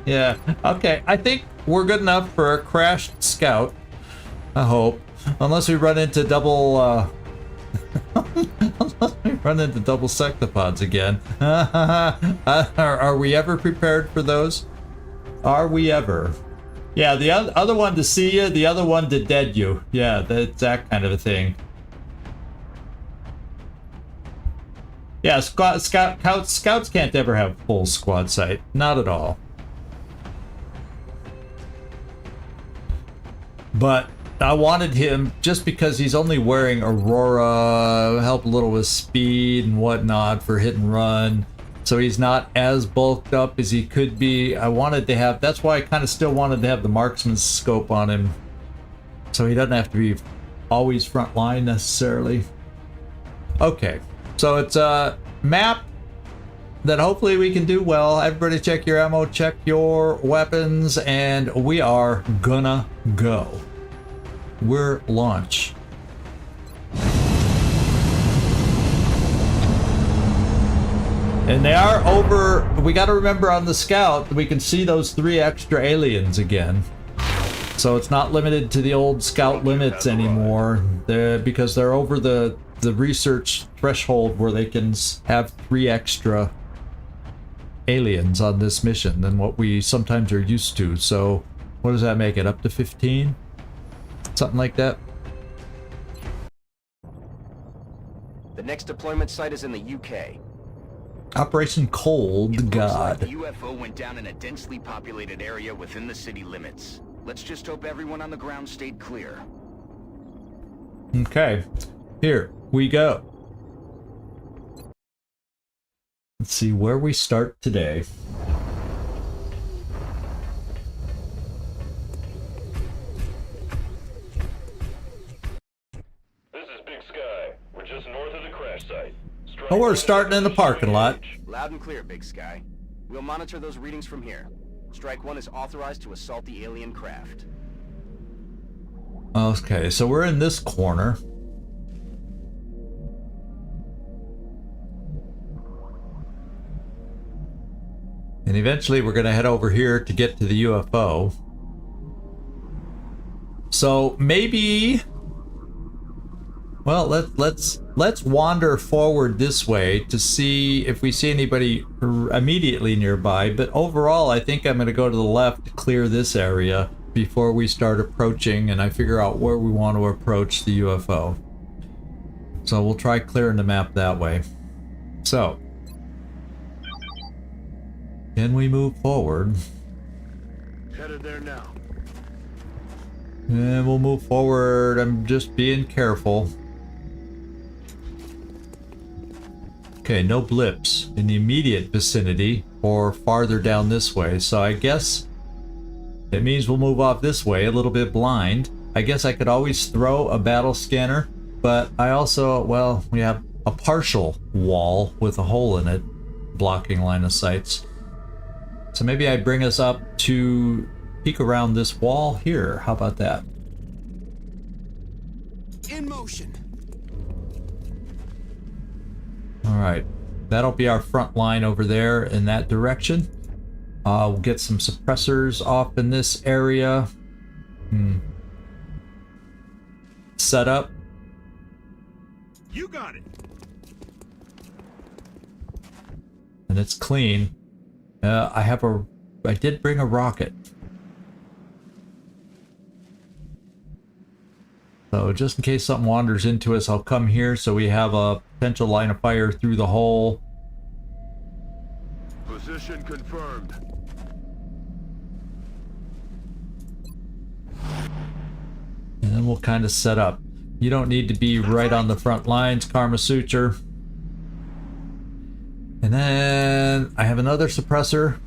Yeah, okay. I think we're good enough for a crashed scout. I hope. Unless we run into double, unless we run into double sectopods again. Are we ever prepared for those? Are we ever? Yeah, the other one to see you, the other one to dead you. Yeah, that's that kind of a thing. Yeah, scouts can't ever have full squad sight. Not at all. But I wanted him, just because he's only wearing Aurora, help a little with speed and whatnot for hit and run. So he's not as bulked up as he could be. I wanted to have, that's why I kind of still wanted to have the marksman's scope on him. So he doesn't have to be always front line necessarily. Okay. So it's a map that hopefully we can do well. Everybody check your ammo, check your weapons, and we are gonna go. We're launch. And they are over, we gotta remember on the scout, we can see those 3 extra aliens again. So it's not limited to the old scout limits anymore, because they're over the research threshold where they can have 3 extra aliens on this mission than what we sometimes are used to. So what does that make it, up to 15? Something like that. The next deployment site is in the UK. Operation Cold It looks God. like the UFO went down in a densely populated area within the city limits. Let's just hope everyone on the ground stayed clear. Okay, here we go. Let's see where we start today. This is Big Sky. We're just north of the crash site. Oh, we're starting in the parking lot. Loud and clear, Big Sky. We'll monitor those readings from here. Strike 1 is authorized to assault the alien craft. Okay, so we're in this corner. And eventually we're going to head over here to get to the UFO. So maybe, well, let's wander forward this way to see if we see anybody immediately nearby. But overall, I think I'm going to go to the left to clear this area before we start approaching, and I figure out where we want to approach the UFO. So we'll try clearing the map that way. So, can we move forward? Headed there now. And we'll move forward. I'm just being careful. Okay, no blips in the immediate vicinity or farther down this way. So I guess it means we'll move off this way, a little bit blind. I guess I could always throw a battle scanner, but I also, well, we have a partial wall with a hole in it. blocking line of sights. So maybe I bring us up to peek around this wall here. How about that? In motion. Alright, that'll be our front line over there in that direction. We'll get some suppressors off in this area. Set up. You got it. And it's clean. I did bring a rocket. So just in case something wanders into us, I'll come here so we have a potential line of fire through the hole. Position confirmed. And then we'll kind of set up. You don't need to be right on the front lines, Karma Suture. And then I have another suppressor.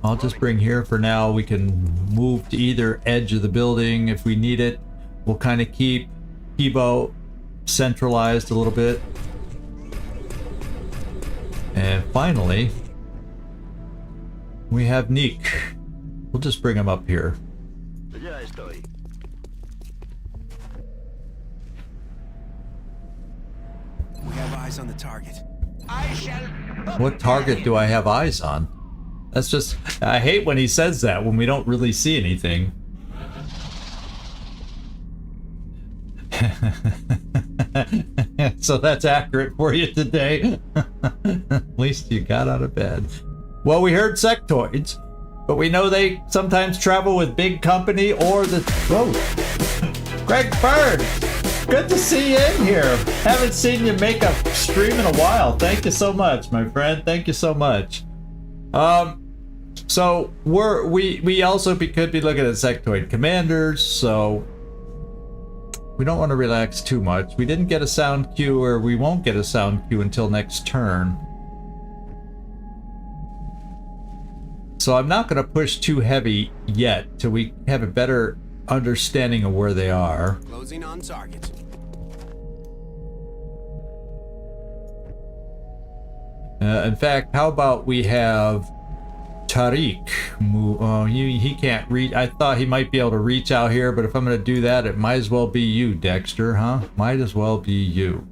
I'll just bring here for now. We can move to either edge of the building if we need it. We'll kind of keep Kibo centralized a little bit. And finally, we have Neek. We'll just bring him up here. Ya estoy. We have eyes on the target. What target do I have eyes on? That's just... I hate when he says that when we don't really see anything. So that's accurate for you today. At least you got out of bed. Well, we heard sectoids, but we know they sometimes travel with big company or the... Whoa! Greg Bird! Good to see you in here. Haven't seen you make a stream in a while. Thank you so much, my friend. Thank you so much. So we also could be looking at sectoid commanders, so we don't want to relax too much. We didn't get a sound cue, or we won't get a sound cue until next turn. So I'm not going to push too heavy yet till we have a better understanding of where they are. Closing on target. In fact, how about we have Tariq move? Oh, he can't reach. I thought he might be able to reach out here, but if I'm going to do that, it might as well be you, Dexter, huh? Might as well be you.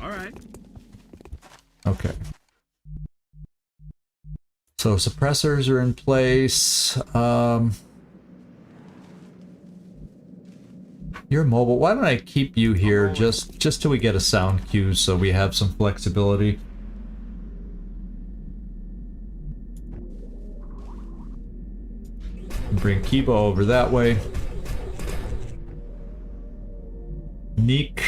All right. Okay. So suppressors are in place. You're mobile. Why don't I keep you here just till we get a sound cue so we have some flexibility? Bring Kibo over that way. Neek.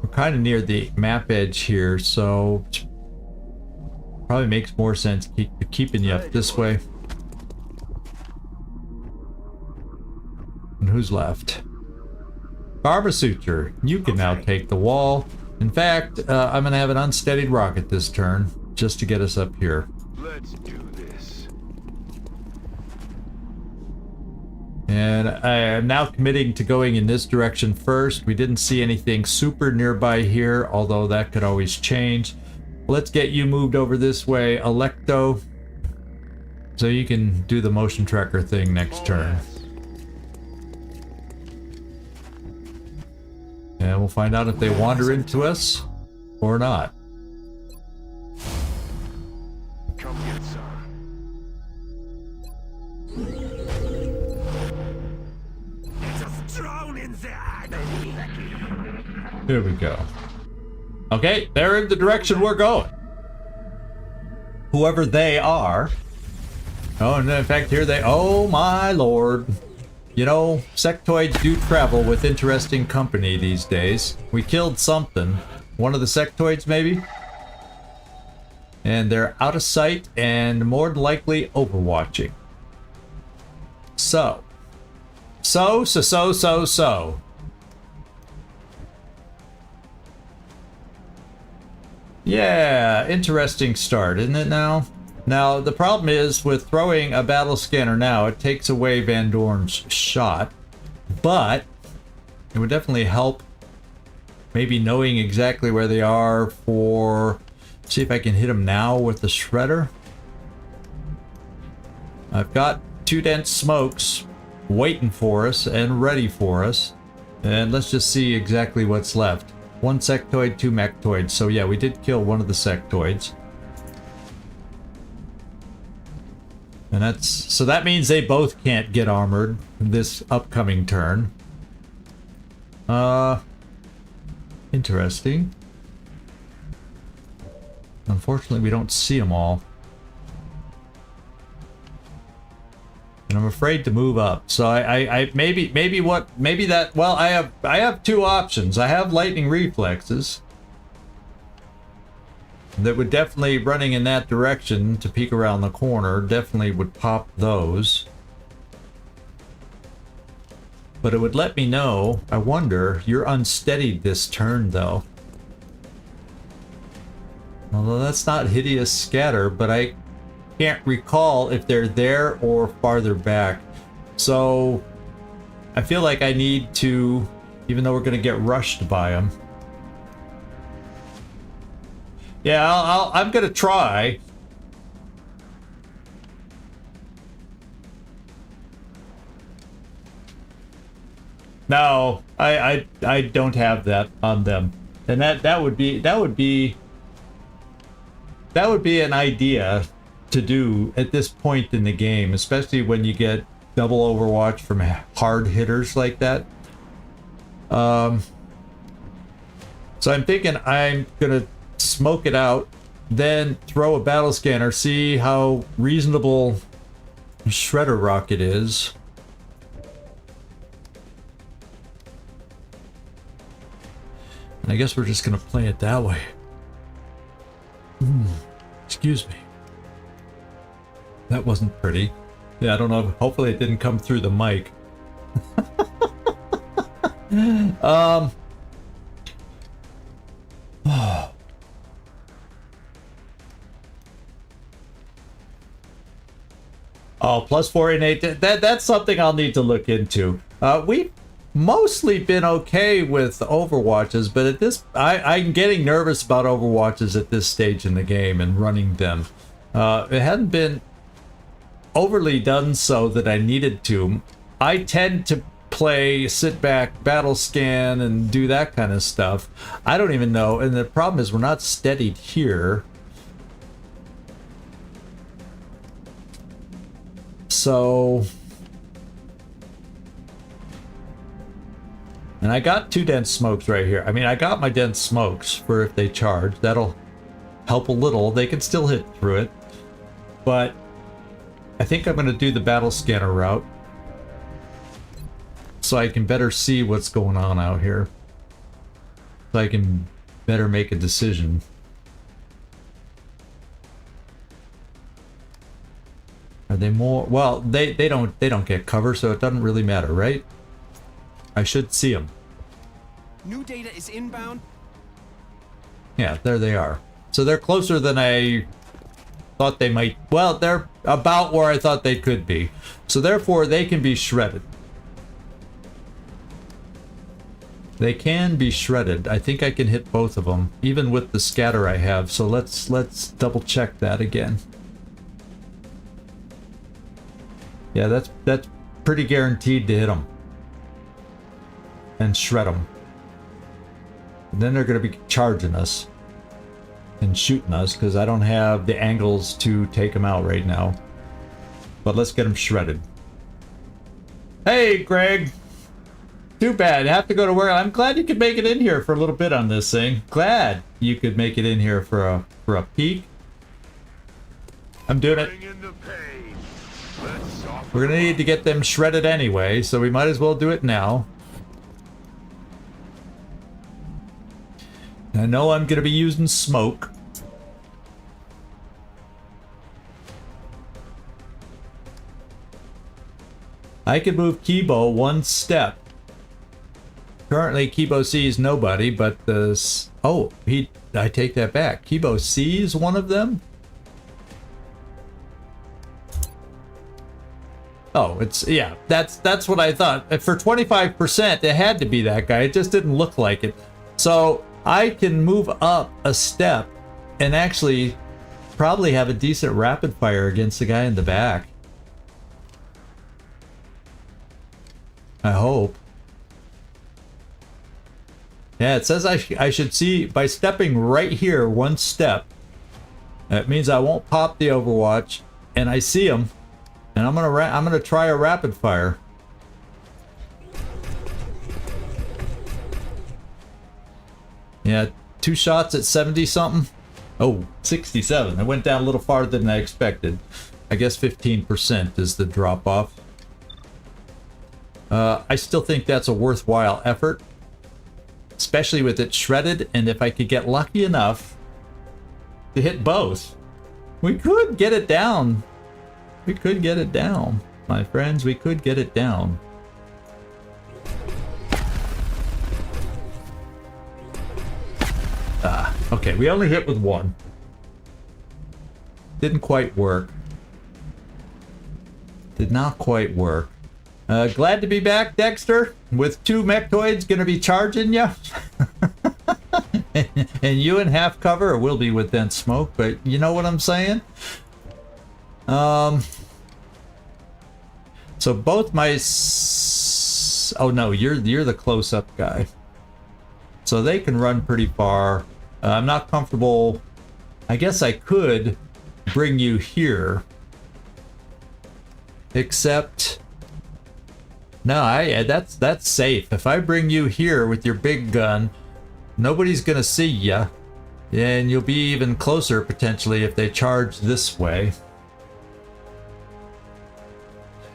We're kind of near the map edge here, so probably makes more sense keeping you up this way. And who's left? Karma Suture, you can now take the wall. In fact, I'm going to have an unsteadied rocket this turn, just to get us up here. Let's do this. And I am now committing to going in this direction first. We didn't see anything super nearby here, although that could always change. Let's get you moved over this way, Electo, so you can do the motion tracker thing next turn. And we'll find out if they wander into us or not. Come get some. Just drown in there, baby. Here we go. Okay, they're in the direction we're going. Whoever they are. Oh, and in fact, here they... Oh, my lord. You know, sectoids do travel with interesting company these days. We killed something. One of the sectoids, maybe? And they're out of sight and more than likely overwatching. So. Yeah, interesting start, isn't it now? Now, the problem is with throwing a battle scanner now, it takes away Van Dorn's shot, but it would definitely help maybe knowing exactly where they are for... See if I can hit them now with the shredder. I've got 2 dense smokes waiting for us and ready for us. And let's just see exactly what's left. 1 sectoid, 2 mechtoids. So yeah, we did kill one of the sectoids. And that's... So that means they both can't get armored this upcoming turn. Interesting. Unfortunately, we don't see them all. And I'm afraid to move up. So maybe that, well, I have 2 options. I have lightning reflexes that would definitely, running in that direction to peek around the corner, definitely would pop those. But it would let me know. I wonder, you're unsteadied this turn though. Although that's not hideous scatter, but I can't recall if they're there or farther back. So I feel like I need to, even though we're going to get rushed by them. Yeah, I'm going to try. No, I don't have that on them. And that would be an idea to do at this point in the game, especially when you get double Overwatch from hard hitters like that. So I'm thinking I'm gonna smoke it out, then throw a battle scanner, see how reasonable shredder rocket is. And I guess we're just gonna play it that way. Excuse me. That wasn't pretty. Yeah, I don't know. Hopefully it didn't come through the mic. Oh, +4 innate. That's something I'll need to look into. We've mostly been okay with Overwatches, but at this, I'm getting nervous about Overwatches at this stage in the game and running them. It hadn't been overly done so that I needed to. I tend to play, sit back, battle scan, and do that kind of stuff. I don't even know, and the problem is we're not steadied here. So... And I got 2 dense smokes right here. I mean, I got my dense smokes for if they charge. That'll help a little. They can still hit through it. But I think I'm going to do the battle scanner route so I can better see what's going on out here. So I can better make a decision. Are they more... Well, they don't get cover, so it doesn't really matter, right? I should see them. New data is inbound. Yeah, there they are. So they're closer than I thought they might. Well, they're about where I thought they could be. So therefore, they can be shredded. They can be shredded. I think I can hit both of them, even with the scatter I have. So let's double check that again. Yeah, that's pretty guaranteed to hit them. And shred them. And then they're going to be charging us and shooting us because I don't have the angles to take them out right now. But let's get them shredded. Hey, Greg. Too bad. I have to go to work. I'm glad you could make it in here for a little bit on this thing. Glad you could make it in here for a peek. I'm doing it. We're going to need to get them shredded anyway, so we might as well do it now. I know I'm going to be using smoke. I can move Kibo 1 step. Currently, Kibo sees nobody, but the... Oh, I take that back. Kibo sees one of them? Oh, it's... Yeah, that's what I thought. For 25%, it had to be that guy. It just didn't look like it. So I can move up a step and actually probably have a decent rapid fire against the guy in the back. I hope. Yeah, it says I should see by stepping right here one step. That means I won't pop the Overwatch, and I see him, and I'm gonna try a rapid fire. Yeah, 2 shots at 70 something. Oh, 67. I went down a little farther than I expected. I guess 15% is the drop off. I still think that's a worthwhile effort, especially with it shredded, and if I could get lucky enough to hit both, we could get it down. We could get it down, my friends. We could get it down. Okay, we only hit with 1. Didn't quite work. Did not quite work. Glad to be back, Dexter, with 2 mechtoids gonna be charging you. And you in half cover, or will be with dense smoke, but you know what I'm saying? So both my... Oh no, you're the close-up guy. So they can run pretty far. I'm not comfortable. I guess I could bring you here. Except... No, that's safe. If I bring you here with your big gun, nobody's gonna see ya. And you'll be even closer, potentially, if they charge this way.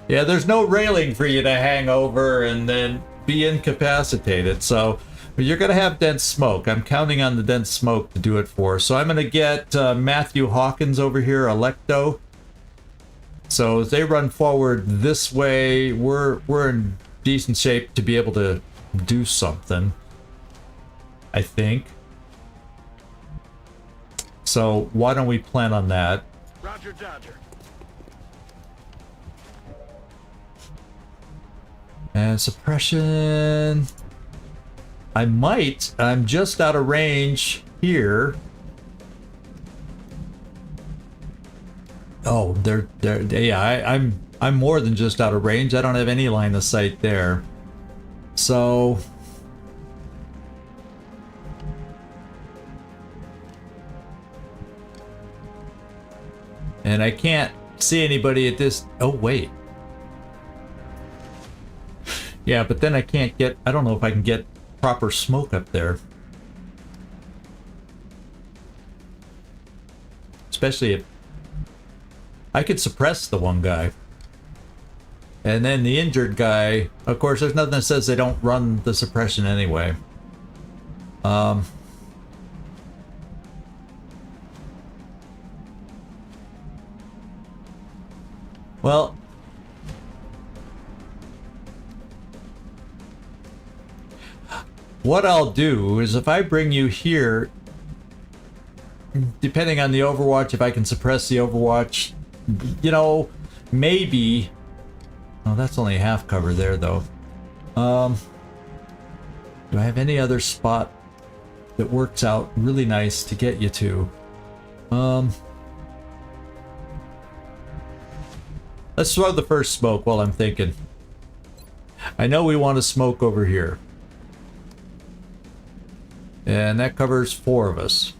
Yeah, there's no railing for you to hang over and then be incapacitated, so... You're going to have dense smoke. I'm counting on the dense smoke to do it for. So I'm going to get Matthew Hawkins over here, Electo. So as they run forward this way, we're in decent shape to be able to do something, I think. So why don't we plan on that? Roger, Dodger. And suppression... I'm just out of range here. Oh, yeah, I'm more than just out of range. I don't have any line of sight there. So... And I can't see anybody at this... Oh, wait. Yeah, but then I can't get... I don't know if I can get proper smoke up there. Especially if... I could suppress the one guy. And then the injured guy... Of course, there's nothing that says they don't run the suppression anyway. Well... What I'll do is if I bring you here, depending on the Overwatch, if I can suppress the Overwatch, you know, maybe... Oh, that's only half cover there, though. Do I have any other spot that works out really nice to get you to? Let's throw the first smoke while I'm thinking. I know we want to smoke over here. And that covers 4 of us.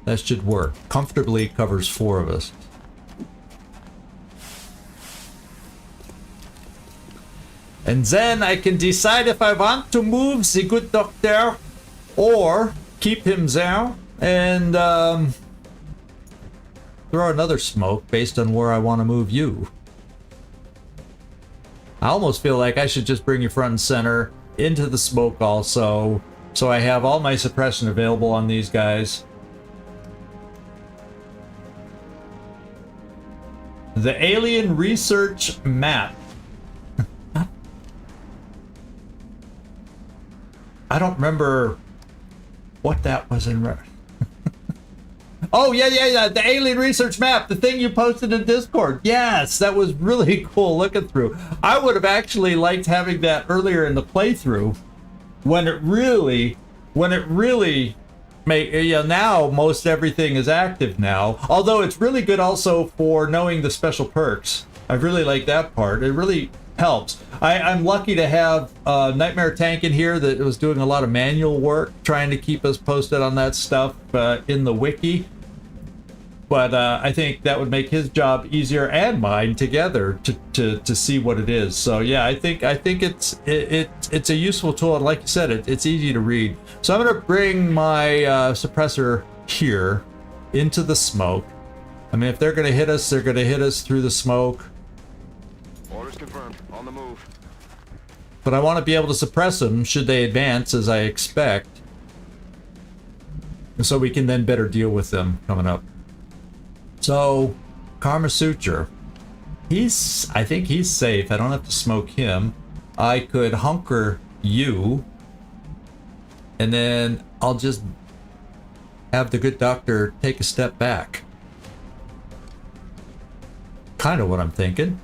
That should work. Comfortably covers 4 of us. And then I can decide if I want to move the good doctor or keep him there and throw another smoke based on where I want to move you. I almost feel like I should just bring you front and center into the smoke also, so I have all my suppression available on these guys. The Alien Research Map. I don't remember what that was in. Oh, yeah. The alien research map, the thing you posted in Discord. Yes, that was really cool looking through. I would have actually liked having that earlier in the playthrough when it really now most everything is active now. Although it's really good also for knowing the special perks. I really like that part. It really helps. I'm lucky to have Nightmare Tank in here that was doing a lot of manual work trying to keep us posted on that stuff in the wiki. But I think that would make his job easier and mine together to see what it is. So yeah, I think it's a useful tool, and like you said, it's easy to read. So I'm gonna bring my suppressor here into the smoke. I mean, if they're gonna hit us, they're gonna hit us through the smoke. Orders confirmed. On the move. But I want to be able to suppress them should they advance, as I expect, so we can then better deal with them coming up. So, Karma Suture. I think he's safe. I don't have to smoke him. I could hunker you, and then I'll just have the good doctor take a step back. Kind of what I'm thinking.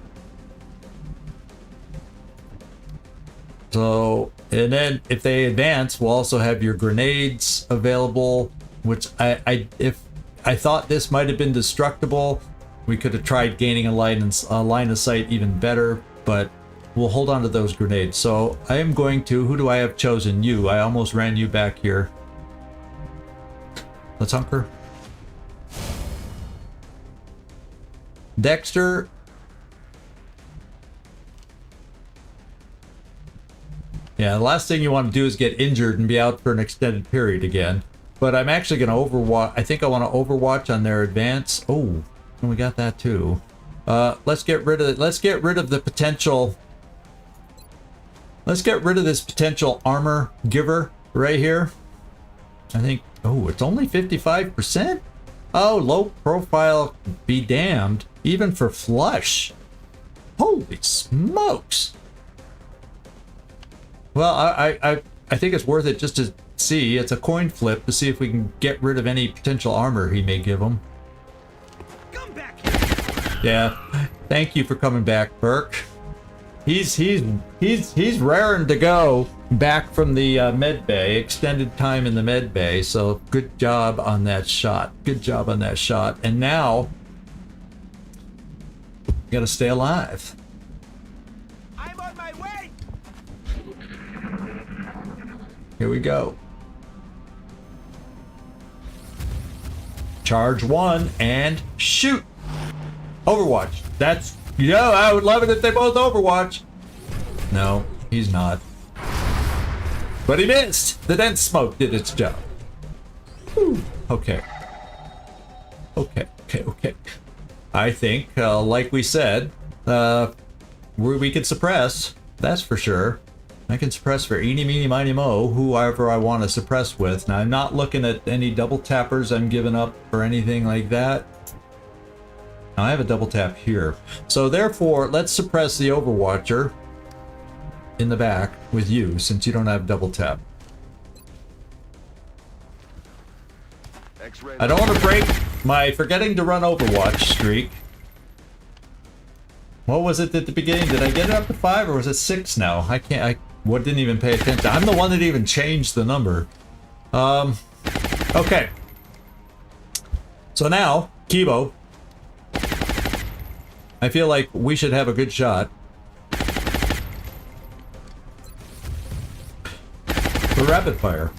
So, and then if they advance, we'll also have your grenades available, which if I thought this might have been destructible, we could have tried gaining a line of sight even better, but we'll hold on to those grenades. So I am going to, who do I have chosen? You. I almost ran you back here. Let's hunker. Dexter. Yeah, the last thing you want to do is get injured and be out for an extended period again. But I'm actually going to overwatch. I think I want to overwatch on their advance. Oh, and we got that too. Let's get rid of it. Let's get rid of the potential. Let's get rid of this potential armor giver right here. I think. Oh, it's only 55%. Oh, low profile be damned. Even for flush. Holy smokes. Well, I think it's worth it just to see. It's a coin flip to see if we can get rid of any potential armor he may give him. Come back. Yeah, thank you for coming back, Burke. He's raring to go back from the med bay, extended time in the med bay. So good job on that shot. Good job on that shot. And now, you gotta stay alive. I'm on my way. Here we go. Charge one and shoot. Overwatch. That's, I would love it if they both Overwatch. No, he's not. But he missed. The dense smoke did its job. Whew. Okay. Okay. I think, like we said, we can suppress. That's for sure. I can suppress for eeny, meeny, miny, mo, whoever I want to suppress with. Now, I'm not looking at any double tappers I'm giving up or anything like that. Now, I have a double tap here. So, therefore, let's suppress the Overwatcher in the back with you, since you don't have double tap. I don't want to break my forgetting to run Overwatch streak. What was it at the beginning? Did I get it up to 5 or was it 6 now? I didn't even pay attention. I'm the one that even changed the number. Okay. So now, Kibo. I feel like we should have a good shot. For rapid fire.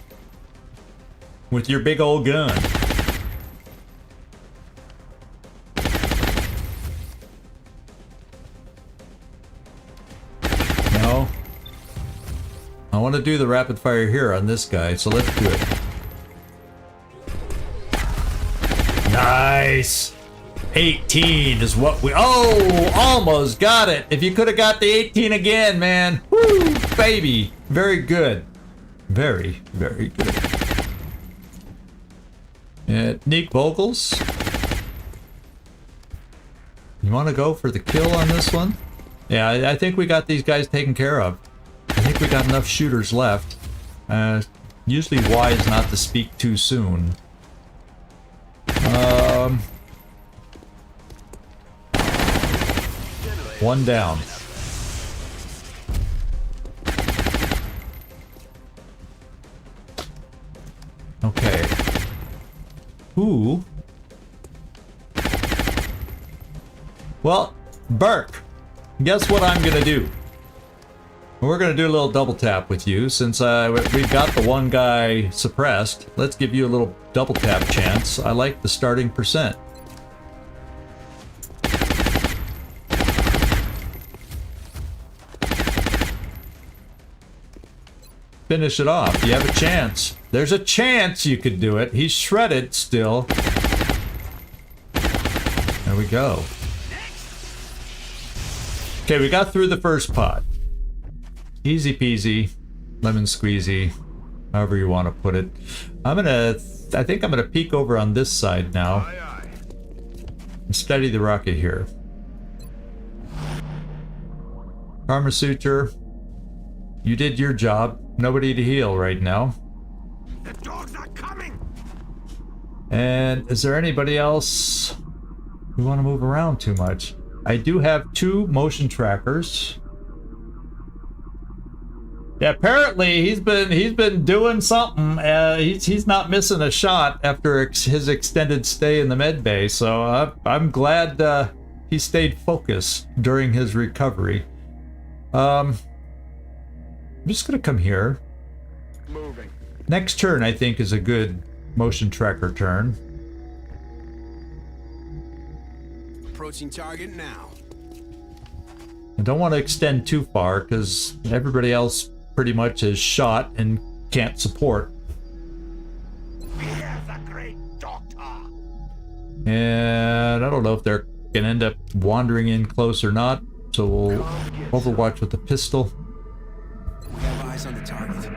With your big old gun. No. I want to do the rapid fire here on this guy, so let's do it. Nice! 18 is what we... Oh! Almost got it! If you could have got the 18 again, man! Woo! Baby! Very good. Very, very good. Nick Vogels. You want to go for the kill on this one? Yeah, I think we got these guys taken care of. I think we got enough shooters left. Usually wise not to speak too soon. One down. Okay. Ooh. Well, Burke, guess what I'm gonna do? We're gonna do a little double tap with you since we've got the one guy suppressed. Let's give you a little double tap chance. I like the starting percent. Finish it off. You have a chance. There's a chance you could do it. He's shredded still. There we go. Okay, we got through the first pod. Easy peasy, lemon squeezy, however you want to put it. I think I'm gonna peek over on this side now. And steady the rocket here. Karma Suture, you did your job. Nobody to heal right now. The dogs are coming. And is there anybody else who want to move around too much? I do have 2 motion trackers. Yeah, apparently he's been doing something. He's not missing a shot after his extended stay in the med bay. So I'm glad he stayed focused during his recovery. I'm just gonna come here. Moving. Next turn, I think, is a good motion tracker turn. Approaching target now. I don't want to extend too far because everybody else pretty much is shot and can't support. Here's a great doctor. And I don't know if they're gonna end up wandering in close or not. So we'll Overwatch with the pistol. We have eyes on the target.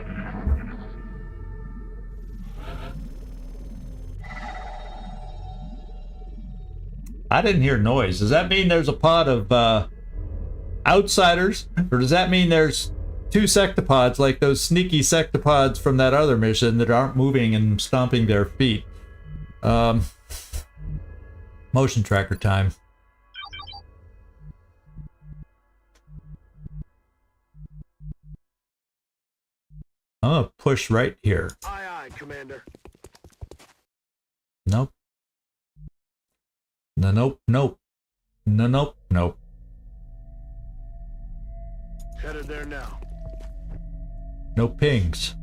I didn't hear noise. Does that mean there's a pod of outsiders? Or does that mean there's 2 sectopods like those sneaky sectopods from that other mission that aren't moving and stomping their feet? Motion tracker time. I'm gonna push right here. Aye, aye, Commander. Nope. No, nope, nope. No, nope, nope. Headed there now. No pings.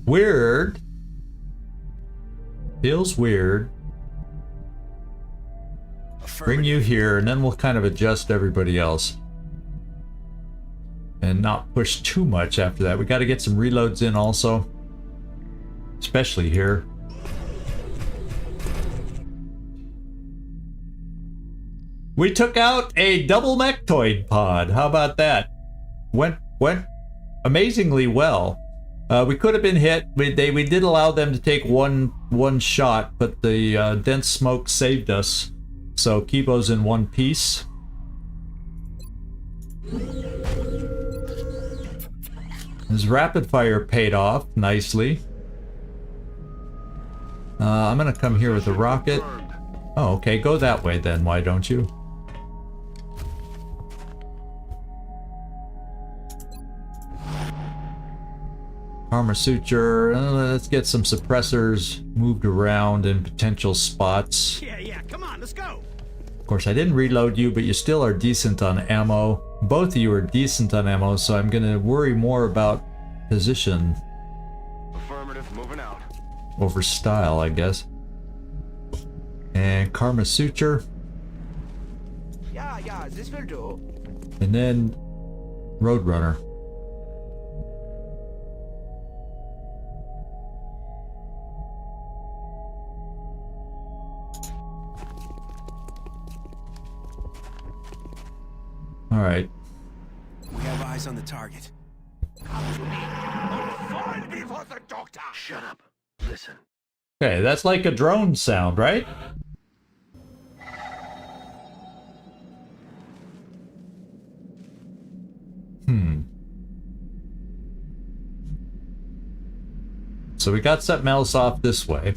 Weird. Feels weird. Bring you here, and then we'll kind of adjust everybody else. And not push too much after that. We got to get some reloads in also. Especially here. We took out a double mechtoid pod. How about that? Went amazingly well. We could have been hit. We did allow them to take one shot, but the dense smoke saved us. So Kibo's in one piece. His rapid fire paid off nicely. I'm gonna come here with the rocket. Oh, okay, go that way then, why don't you? Armor suture, let's get some suppressors moved around in potential spots. Yeah, come on, let's go. Of course, I didn't reload you, but you still are decent on ammo. Both of you are decent on ammo, so I'm gonna worry more about position Affirmative, moving out. over style, I guess. And Karma Suture. Yeah, this will do. And then Roadrunner. All right. We have eyes on the target. Find me for the doctor. Shut up. Listen. Okay, that's like a drone sound, right? So we got something else off this way.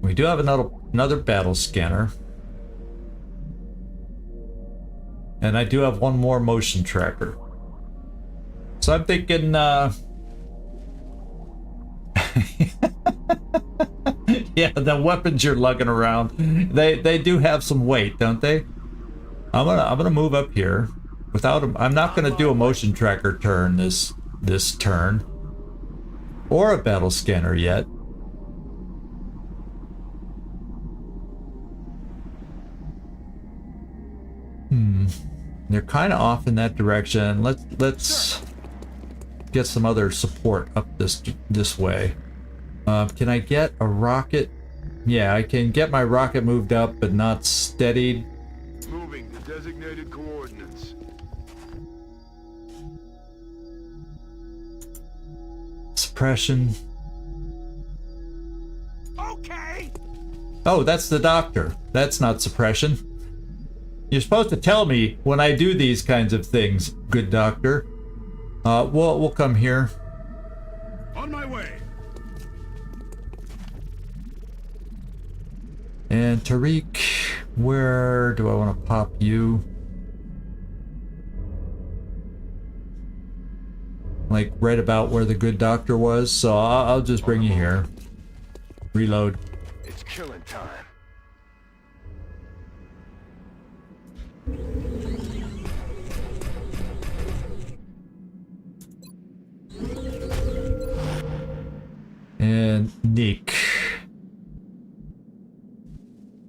We do have another battle scanner. And I do have one more motion tracker. So I'm thinking, yeah, the weapons you're lugging around, they do have some weight, don't they? I'm gonna move up here without I'm not gonna do a motion tracker turn this turn, or a battle scanner yet. They're kind of off in that direction. Let's get some other support up this way. Can I get a rocket? Yeah, I can get my rocket moved up, but not steadied. Moving to designated coordinates. Suppression. Okay. Oh, that's the doctor. That's not suppression. You're supposed to tell me when I do these kinds of things, good doctor. We'll come here. On my way. And Tariq, where do I want to pop you? Like right about where the good doctor was, so I'll just bring you here. Reload. It's killing time. And Nick.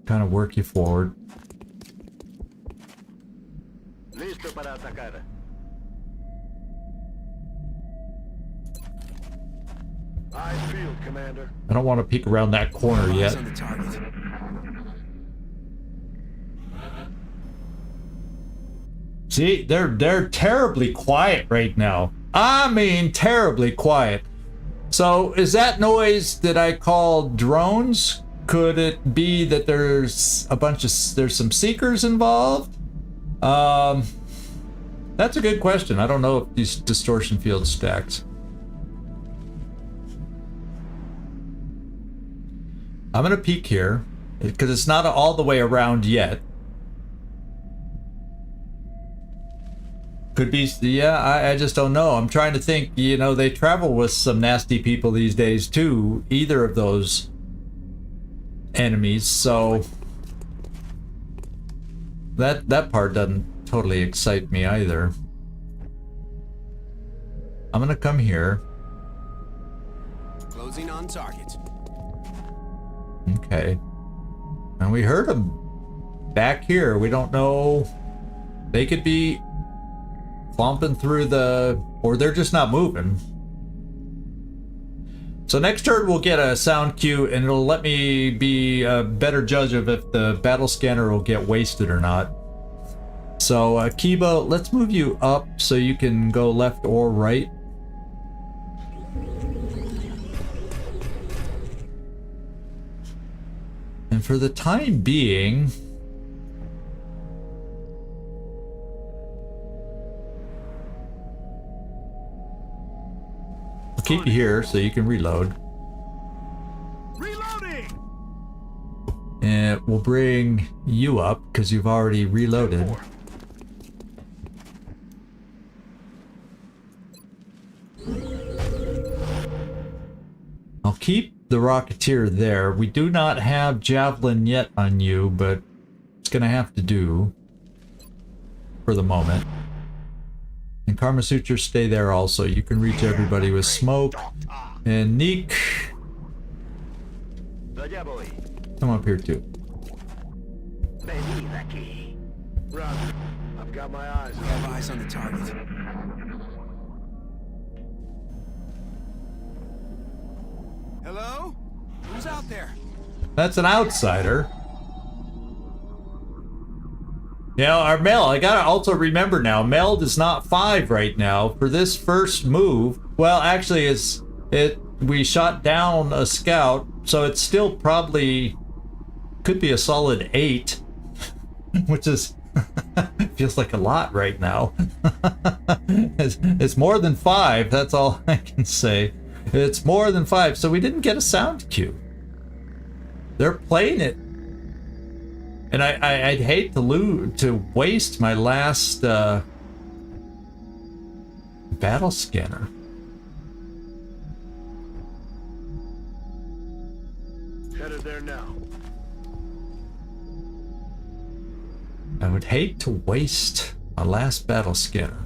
Kind of work you forward. Listo para atacar. Eyes peeled, Commander. I don't want to peek around that corner Eyes yet. on the target. See, they're terribly quiet right now. I mean, terribly quiet. So, is that noise that I call drones? Could it be that there's some seekers involved? That's a good question. I don't know if these distortion field stacks. I'm gonna peek here because it's not all the way around yet. Could be, yeah, I just don't know. I'm trying to think, you know, they travel with some nasty people these days too, either of those enemies, so that part doesn't totally excite me either. I'm gonna come here. Closing on target. Okay. And we heard them back here. We don't know. They could be clomping through or they're just not moving. So next turn we'll get a sound cue and it'll let me be a better judge of if the battle scanner will get wasted or not. So Kibo, let's move you up so you can go left or right. And for the time being, I'll keep you here so you can reload. Reloading. And we'll bring you up because you've already reloaded. I'll keep the Rocketeer there. We do not have Javelin yet on you, but it's gonna have to do for the moment. And Karma Suture, stay there also. You can reach everybody with smoke. And Neek, come up here too. Roger. I've got my eyes We have eyes on the target. Hello? Who's out there? That's an outsider. You know, our Mel, I gotta also remember now, Meld is not 5 right now. For this first move, well, actually, we shot down a scout, so it's still probably, could be a solid 8, which is feels like a lot right now. It's more than 5, that's all I can say. It's more than 5, so we didn't get a sound cue. They're playing it. And I'd hate to waste my last battle scanner. Headed there now. I would hate to waste my last battle scanner.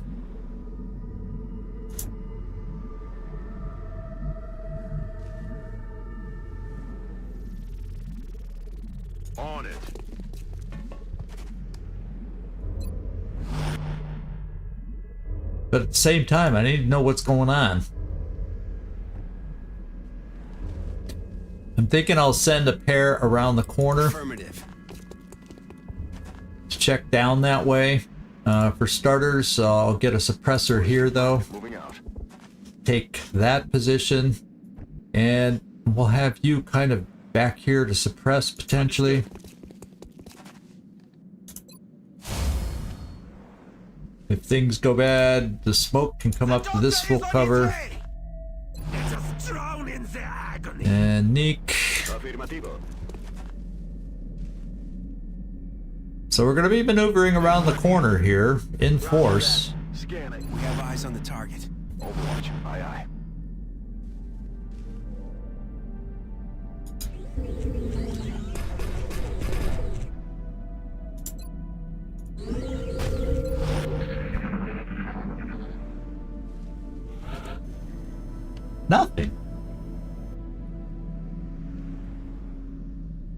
On it. But at the same time, I need to know what's going on. I'm thinking I'll send a pair around the corner. Affirmative. Check down that way. For starters, I'll get a suppressor here though. Moving out. Take that position, and we'll have you kind of back here to suppress potentially. If things go bad, the smoke can come up to this full cover. Let us drown in the agony. And Neek. Afirmativo. So we're going to be maneuvering around the corner here in force. Scanning. We have eyes on the target. Overwatch. Aye, aye. Nothing.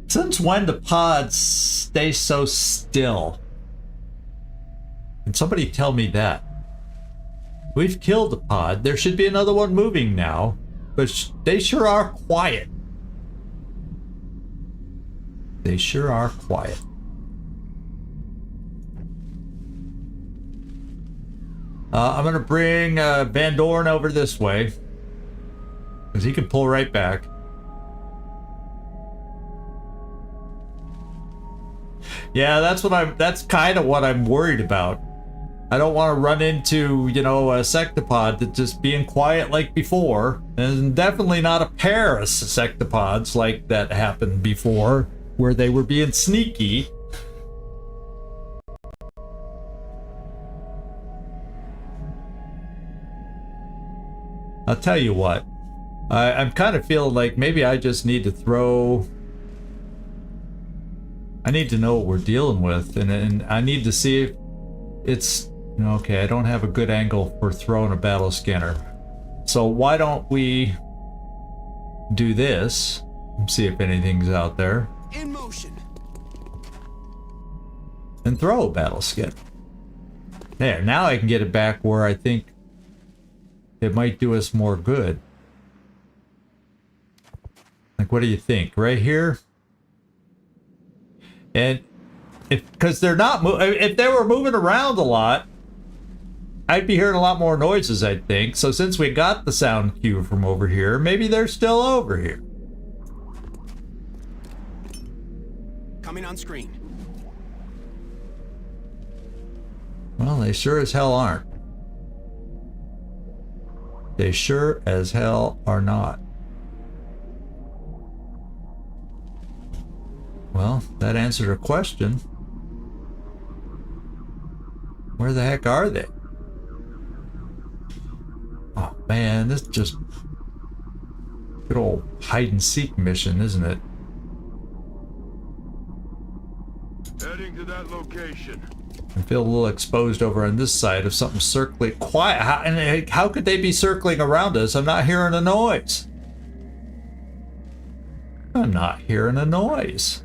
Since when do pods stay so still? Can somebody tell me that? We've killed the pod. There should be another one moving now, but they sure are quiet. They sure are quiet. I'm gonna bring Van Dorn over this way, because he can pull right back. Yeah, that's kind of what I'm worried about. I don't want to run into, you know, a sectopod that's just being quiet like before, and definitely not a pair of sectopods like that happened before, where they were being sneaky. I'll tell you what, I'm kind of feeling like maybe I just need to throw... I need to know what we're dealing with, and I need to see if it's... Okay, I don't have a good angle for throwing a battle scanner. So why don't we do this and see if anything's out there. In motion. And throw a battle scanner. There, now I can get it back where I think it might do us more good. Like, what do you think? Right here? And because they're not if they were moving around a lot, I'd be hearing a lot more noises, I think. So since we got the sound cue from over here, maybe they're still over here. Coming on screen. Well, they sure as hell aren't. They sure as hell are not. Well, that answered a question. Where the heck are they? Oh man, this is just good old hide and seek mission, isn't it? Heading to that location. I feel a little exposed over on this side of something circling. Quiet. How could they be circling around us? I'm not hearing a noise. I'm not hearing a noise.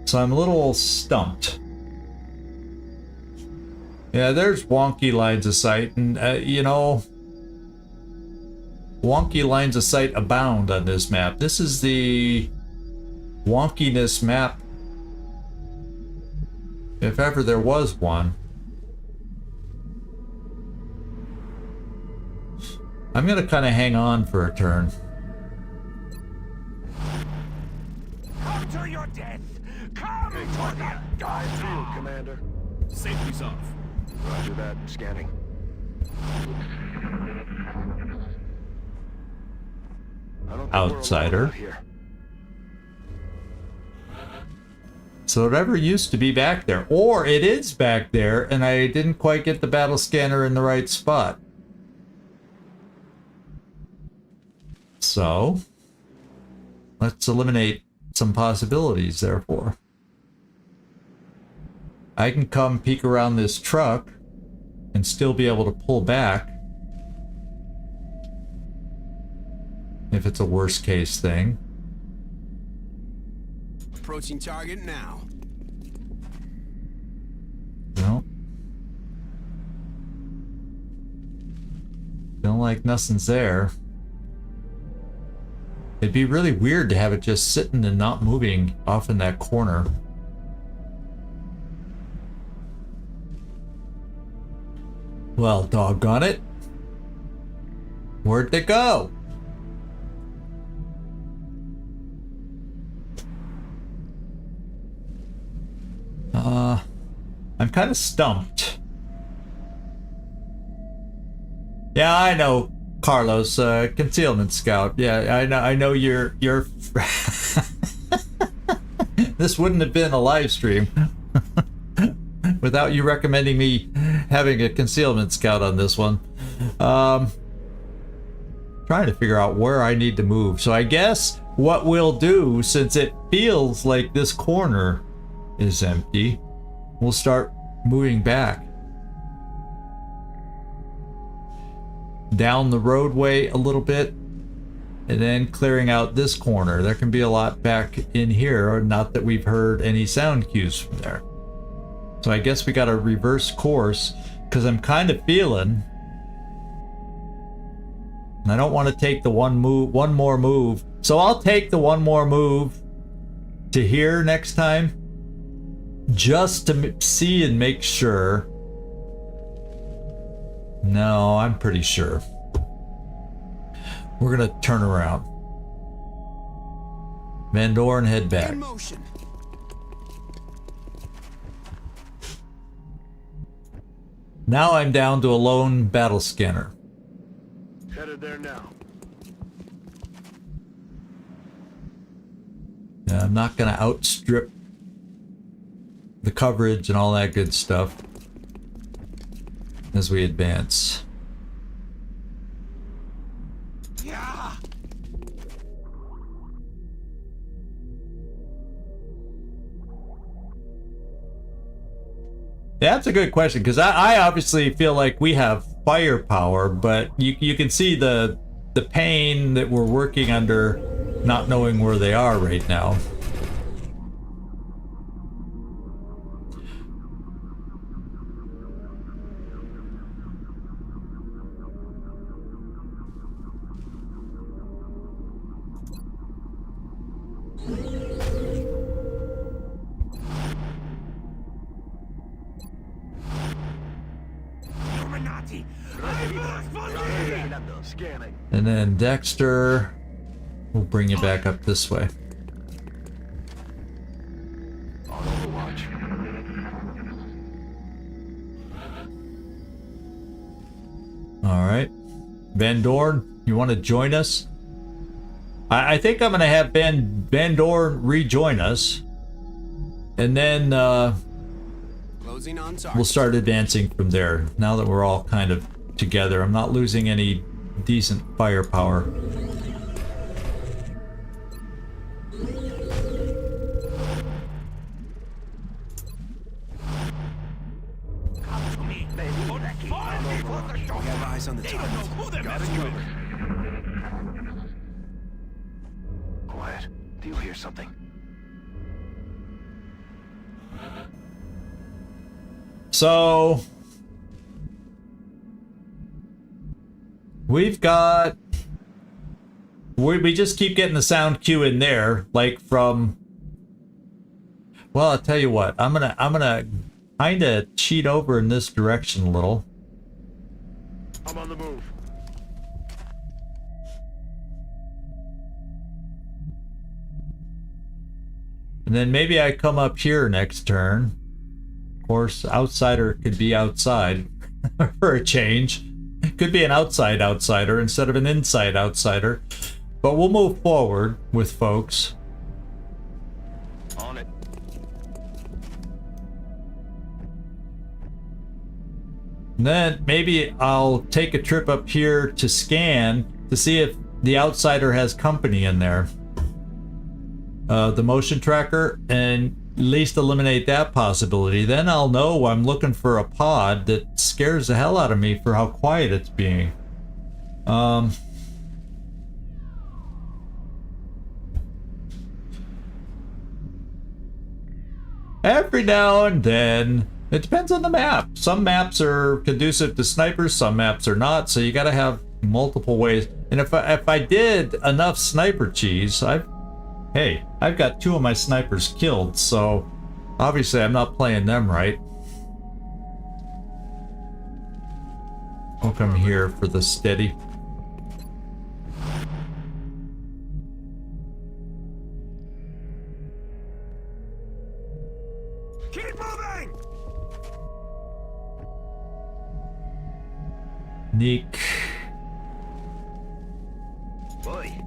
So I'm a little stumped. Yeah, there's wonky lines of sight, and you know, wonky lines of sight abound on this map. This is the wonkiness map, if ever there was one. I'm gonna kind of hang on for a turn. Come to your death! Come Field, Commander. Safety's off. Roger that. Scanning. I don't think we're alone Outsider. out here. So whatever used to be back there, or it is back there, and I didn't quite get the battle scanner in the right spot. So let's eliminate some possibilities, therefore. I can come peek around this truck and still be able to pull back if it's a worst case thing. Approaching target now. No. Don't like nothing's there. It'd be really weird to have it just sitting and not moving off in that corner. Well, doggone it. Where'd it go? I'm kind of stumped. Yeah, I know, Carlos, concealment scout. Yeah, I know you're This wouldn't have been a live stream without you recommending me having a concealment scout on this one. Trying to figure out where I need to move. So I guess what we'll do, since it feels like this corner is empty, we'll start moving back down the roadway a little bit and then clearing out this corner. There can be a lot back in here, not that we've heard any sound cues from there. So I guess we got to reverse course, because I'm kind of feeling, and I don't want to take the one more move. So I'll take the one more move to here next time, just to see and make sure. No, I'm pretty sure. We're gonna turn around. Van Doren, head back. In motion. Now I'm down to a lone battle scanner. Headed there now. Now, I'm not gonna outstrip the coverage and all that good stuff as we advance. Yeah. Yeah, that's a good question, because I obviously feel like we have firepower, but you can see the pain that we're working under, not knowing where they are right now. Illuminati! I must believe! Scanning. And then Dexter, we'll bring you back up this way. On Overwatch. All right, Van Doren, you want to join us? I think I'm gonna have Van Doren rejoin us, and then Closing on target. we'll start advancing from there. Now that we're all kind of together, I'm not losing any decent firepower. Come to me, baby. Fall before the We have eyes on the They don't know target. who they're Got it messing with. covered. Quiet. Do you hear something? So we've got, we just keep getting the sound cue in there, like from, well, I'll tell you what, I'm gonna kind of cheat over in this direction a little. I'm on the move. And And then maybe I come up here next turn. Of course, outsider could be outside for a change. Could be an outside outsider instead of an inside outsider. But we'll move forward with folks. On it. And then maybe I'll take a trip up here to scan to see if the outsider has company in there. The motion tracker, and at least eliminate that possibility. Then I'll know I'm looking for a pod that scares the hell out of me for how quiet it's being. Every now and then, it depends on the map. Some maps are conducive to snipers, some maps are not, so you gotta have multiple ways. And if I did enough sniper cheese, I've got 2 of my snipers killed, so obviously I'm not playing them right. I'll come here for the steady. Keep moving! Neek. Boy.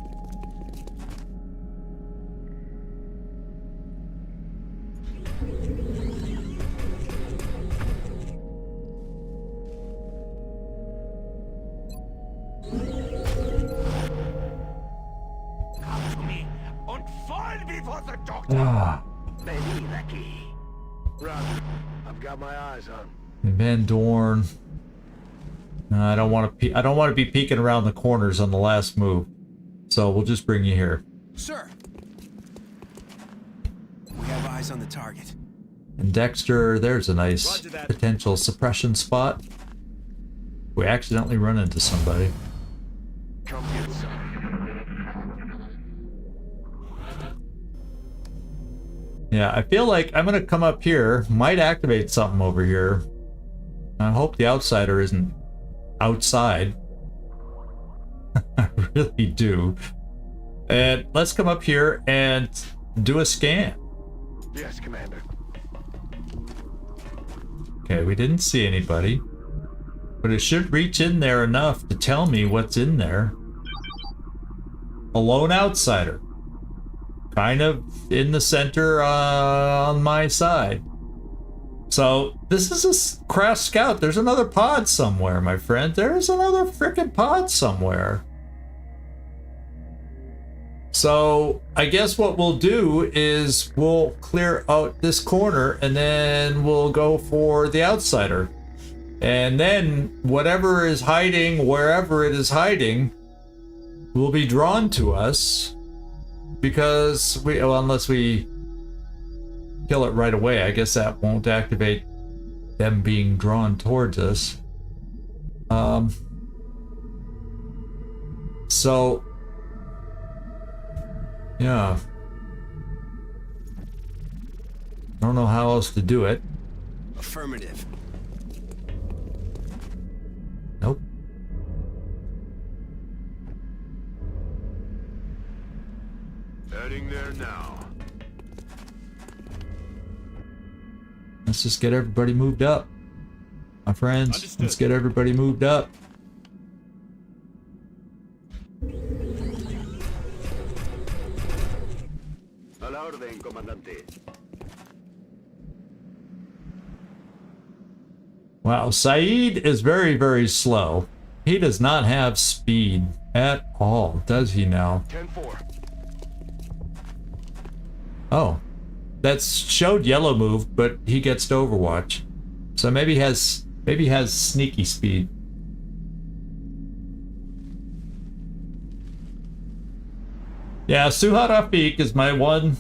Come to me and fall before the doctor! Ah, Baby, the key. Run. I've got my eyes on. Van Dorn. No, I don't want to be peeking around the corners on the last move. So we'll just bring you here. Sir. We have eyes on the target. And Dexter, there's a nice Roger that. potential suppression spot. We accidentally run into somebody. Come get some. Yeah, I feel like I'm gonna come up here, might activate something over here. I hope the outsider isn't outside. I really do. And let's come up here and do a scan. Yes, Commander. Okay, we didn't see anybody. But it should reach in there enough to tell me what's in there. A lone outsider. Kind of in the center on my side. So, this is a crash scout. There's another pod somewhere, my friend. There's another freaking pod somewhere. So, I guess what we'll do is we'll clear out this corner and then we'll go for the outsider. And then whatever is hiding, wherever it is hiding, will be drawn to us. Because unless we kill it right away, I guess that won't activate them being drawn towards us. So yeah, I don't know how else to do it. Affirmative. Nope. Heading there now. Let's just get everybody moved up. My friends, Understood. Let's get everybody moved up. A la orden, comandante. Wow, Saeed is very, very slow. He does not have speed at all, does he now? 10-4. Oh, that showed yellow move, but he gets to Overwatch. So maybe he has sneaky speed. Yeah, Suhat Afik is my one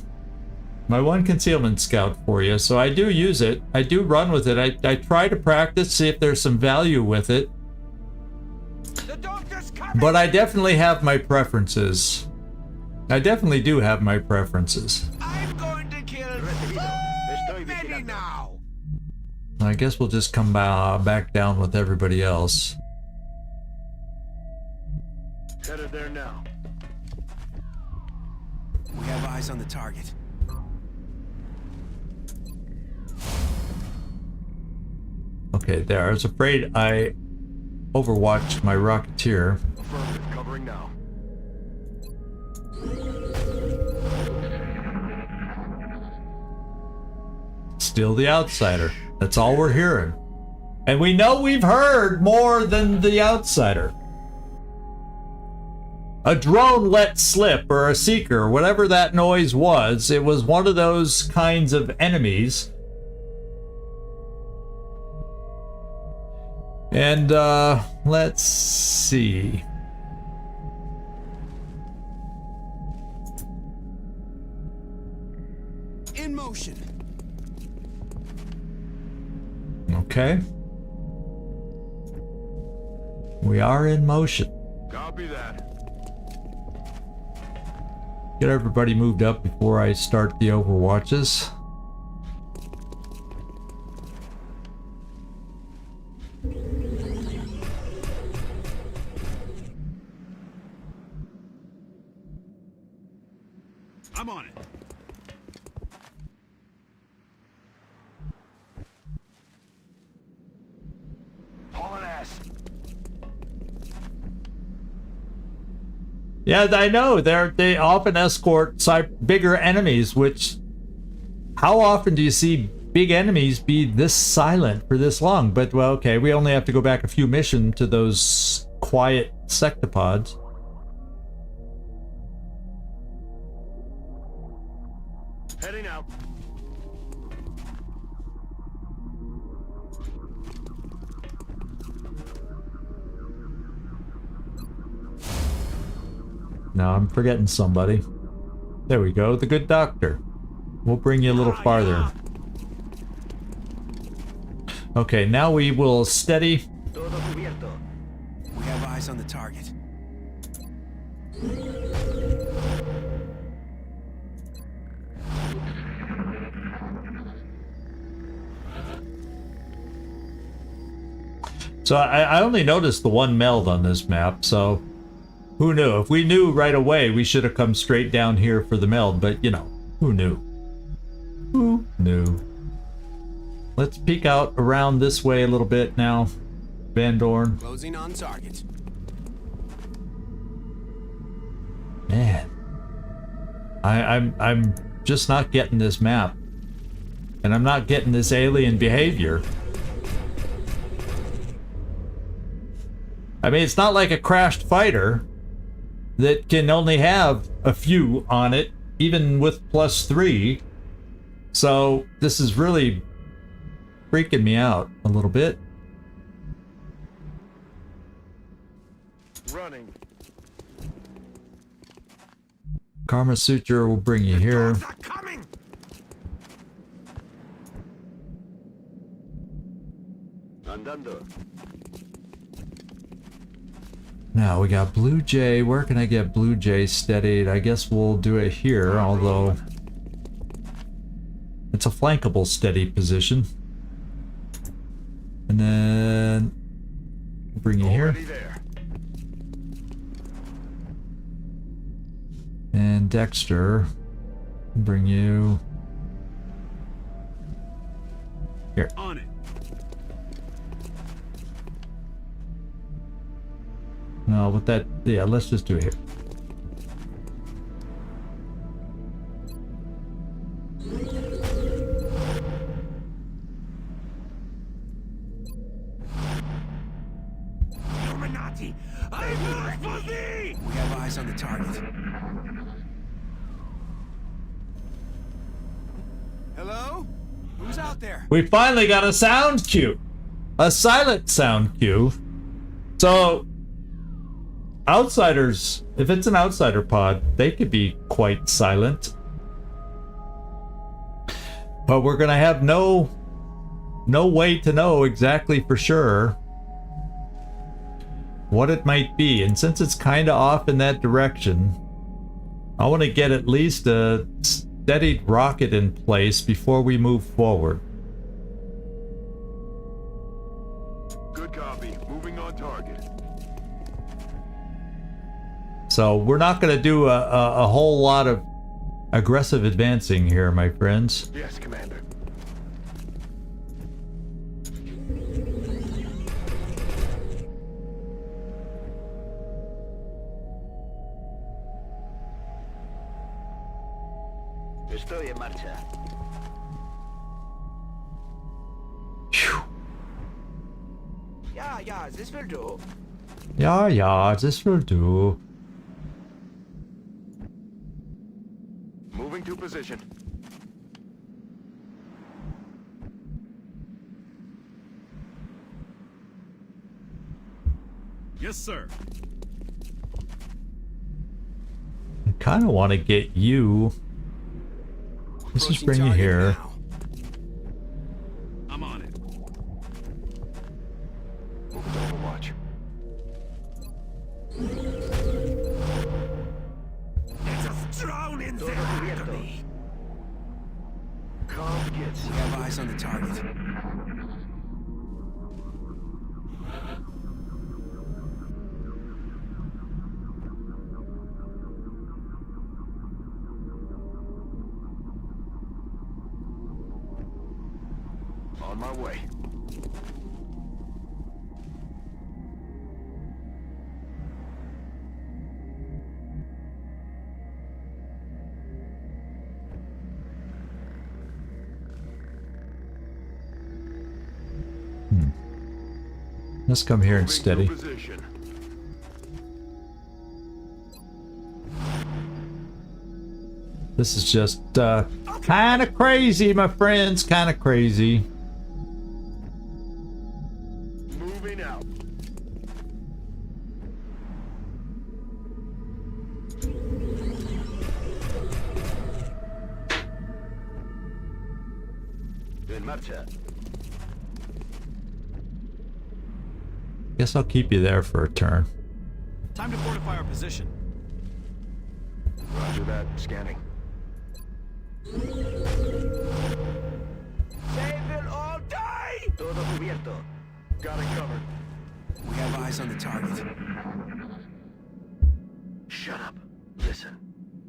concealment scout for you. So I do use it. I do run with it. I try to practice, see if there's some value with it. The doctor's coming! But I definitely have my preferences. I definitely do have my preferences. I'm going to kill Estoy many vigilando. now! I guess we'll just come back down with everybody else. Headed there now. We have eyes on the target. Okay, there. I was afraid I overwatched my Rocketeer. Affirmative, covering now. Still the outsider. That's all we're hearing. And we know we've heard more than the outsider. A drone let slip, or a seeker, whatever that noise was, it was one of those kinds of enemies. And, let's see. In motion. Okay. We are in motion. Copy that. Get everybody moved up before I start the Overwatches. I'm on it. Hauling ass. Yeah, I know. They often escort bigger enemies, which... How often do you see big enemies be this silent for this long? But, well, okay, we only have to go back a few missions to those quiet sectopods. Heading out. No, I'm forgetting somebody. There we go, the good doctor. We'll bring you a little farther. Okay, now we will steady. Todo cubierto. We have eyes on the target. So I only noticed the one meld on this map, so who knew? If we knew right away, we should have come straight down here for the meld, but you know, who knew? Who knew? Let's peek out around this way a little bit now, Van Dorn. Closing on target. Man, I'm just not getting this map, and I'm not getting this alien behavior. I mean, it's not like a crashed fighter that can only have a few on it, even with +3. So this is really freaking me out a little bit. Running. Karma Suture will bring you here. Dogs are coming. Andando. Now we got Blue Jay. Where can I get Blue Jay steadied? I guess we'll do it here, although it's a flankable steady position. And then bring you here. Already there. And Dexter, bring you here. On it. No, with that, yeah, let's just do it here. Illuminati, I will for thee! We have eyes on the target. Hello? Who's out there? We finally got a sound cue. A silent sound cue. So, outsiders, if it's an outsider pod, they could be quite silent. But we're gonna have no way to know exactly for sure what it might be. And since it's kind of off in that direction, I want to get at least a steadied rocket in place before we move forward. Good copy. Moving on target. So we're not going to do a whole lot of aggressive advancing here, my friends. Yes, Commander. Estoy en marcha. Phew. Yeah, this will do. Yeah, this will do. Moving to position. Yes, sir. I kind of want to get you. Let's just bring you Approaching here. target now. I'm on it. Moving to Overwatch. Let us drown in the agony. Calm gets. We have eyes on the target. On my way. Let's come here and Moving to steady. position. This is just kind of crazy, my friends. Kind of crazy. Moving out. En marcha. Guess I'll keep you there for a turn. Time to fortify our position. Roger that. Scanning. They will all die! Todo cubierto. Got it covered. We have eyes on the target. Shut up. Listen.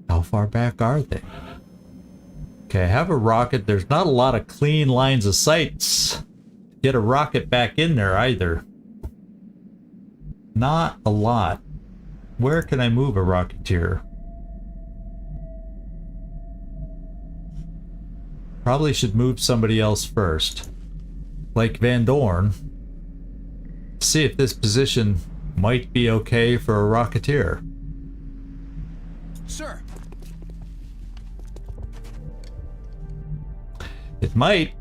How far back are they? Okay, I have a rocket. There's not a lot of clean lines of sight. Get a rocket back in there either. Not a lot. Where can I move a rocketeer? Probably should move somebody else first. Like Van Dorn. See if this position might be okay for a rocketeer. Sir, It might.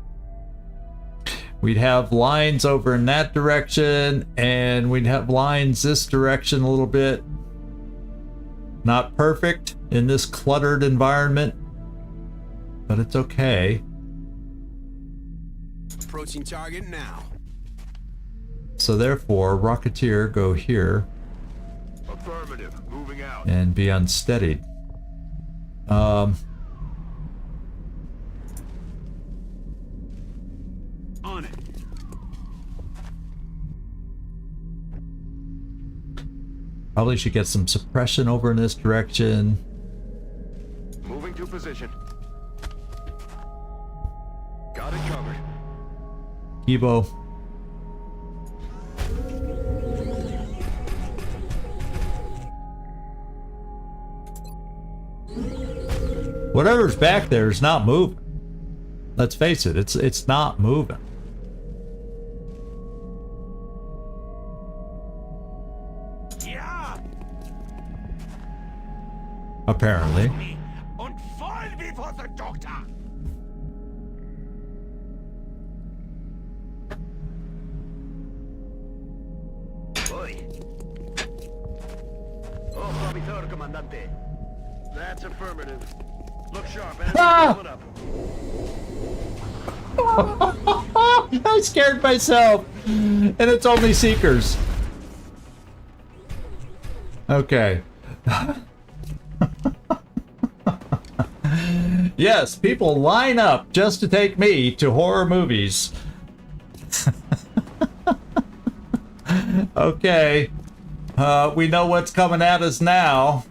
We'd have lines over in that direction, and we'd have lines this direction a little bit. Not perfect in this cluttered environment, but it's okay. approaching target now. So therefore, Rocketeer go here Affirmative. Moving out. and be unsteadied. On it. Probably should get some suppression over in this direction. Moving to position. Got it covered. Kibo. Whatever's back there is not moving. Let's face it, it's not moving. Yeah. Apparently. Me und fall before the doctor. Voy. Ojo avisor, comandante. That's affirmative. Look sharp, enemy pulling up. I scared myself. And it's only Seekers. Okay. Yes, people line up just to take me to horror movies. Okay. We know what's coming at us now.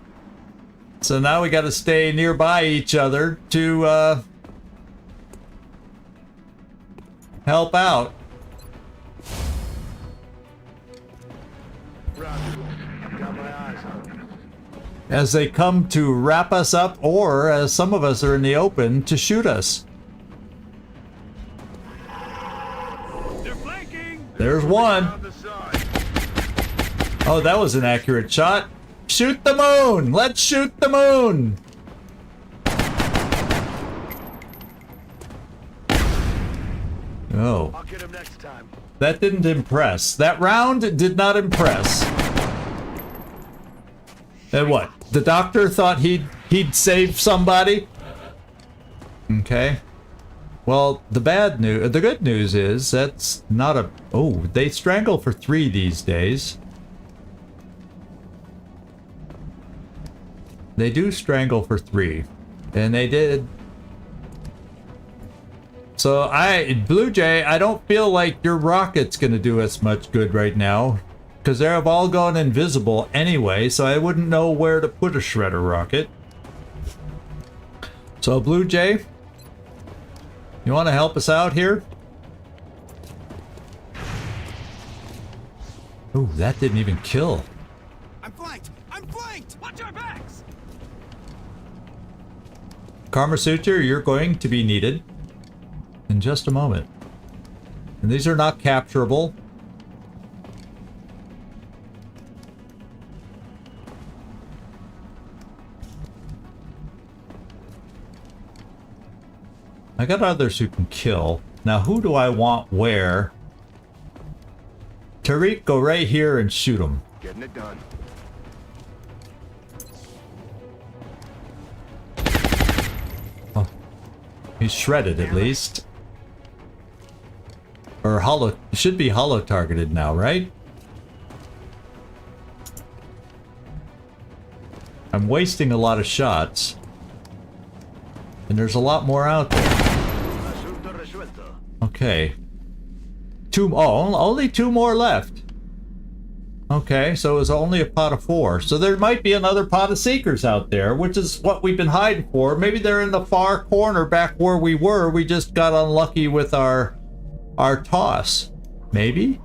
So now we got to stay nearby each other to help out. Roger. Got my eyes on him. as they come to wrap us up, or as some of us are in the open to shoot us. They're flanking. There's one. On the side. Oh, that was an accurate shot. Shoot the moon! Let's shoot the moon! Oh. I'll get him next time. That didn't impress. That round did not impress. And what? The doctor thought he'd save somebody? Okay. Well, the good news is that's not a... Oh, they strangle for 3 these days. They do strangle for 3. And they did. So Blue Jay, I don't feel like your rocket's gonna do us much good right now, because they have all gone invisible anyway, so I wouldn't know where to put a shredder rocket. So Blue Jay, you want to help us out here? Ooh, that didn't even kill. I'm flanked! I'm flanked! Watch our backs. Karma Suture, you're going to be needed in just a moment. And these are not capturable. I got others who can kill. Now, who do I want where? Tariq, go right here and shoot him. Getting it done. Oh, he's shredded at least. Or hollow, should be hollow targeted now, right? I'm wasting a lot of shots. And there's a lot more out there. Okay. Only 2 more left. Okay, so it was only a pot of 4. So there might be another pot of Seekers out there, which is what we've been hiding for. Maybe they're in the far corner back where we were. We just got unlucky with our toss. Maybe?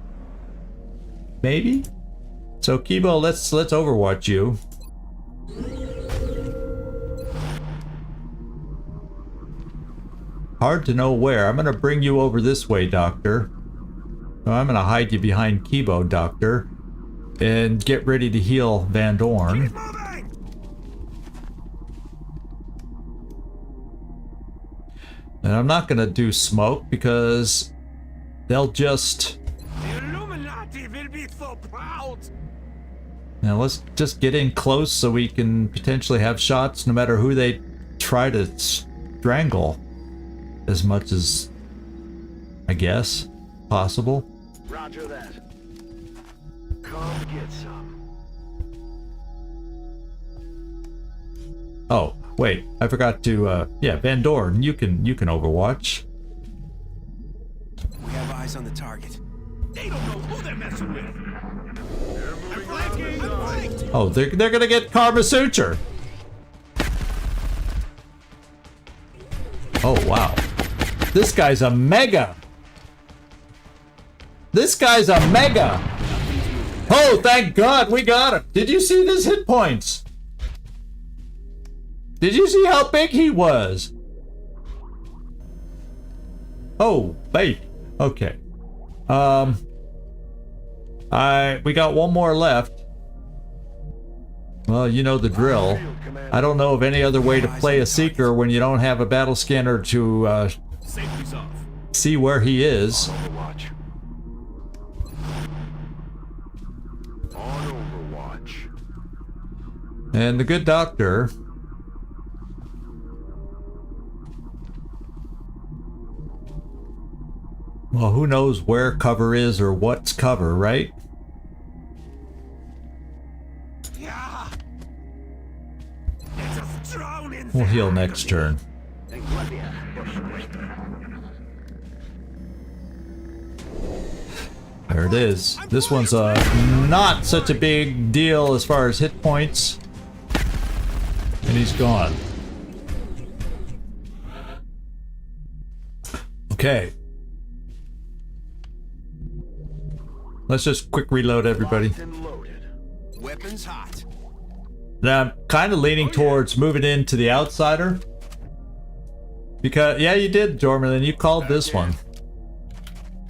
Maybe? So Kibo, let's Overwatch you. Hard to know where. I'm gonna bring you over this way, Doctor. I'm gonna hide you behind Kibo, Doctor. And get ready to heal Van Dorn. And I'm not gonna do smoke because they'll just... The Illuminati will be so proud. Now let's just get in close so we can potentially have shots no matter who they try to strangle. As much as, I guess, possible. Roger that. Come get some. Oh, wait, I forgot to, yeah, Van Dorn, you can Overwatch. We have eyes on the target. They don't know who they're messing with. I'm flanking. I'm flanked! Oh, they're gonna get Karma Suture. Oh, wow. This guy's a mega. This guy's a mega. Oh, thank God we got him. Did you see his hit points? Did you see how big he was? Oh, babe. Okay. We got 1 more left. Well, you know the drill. I don't know of any other way to play a Seeker when you don't have a battle scanner to Safety's off. see where he is. Overwatch. On Overwatch. And the good doctor... Well, who knows where cover is or what's cover, right? Yeah. Let us drown in We'll the heal next turn. There it is. This one's not such a big deal as far as hit points. And he's gone. Okay. Let's just quick reload everybody. Weapons hot. Now I'm kind of leaning towards moving into the Outsider. Because, yeah, you did, Jorman, you called this one.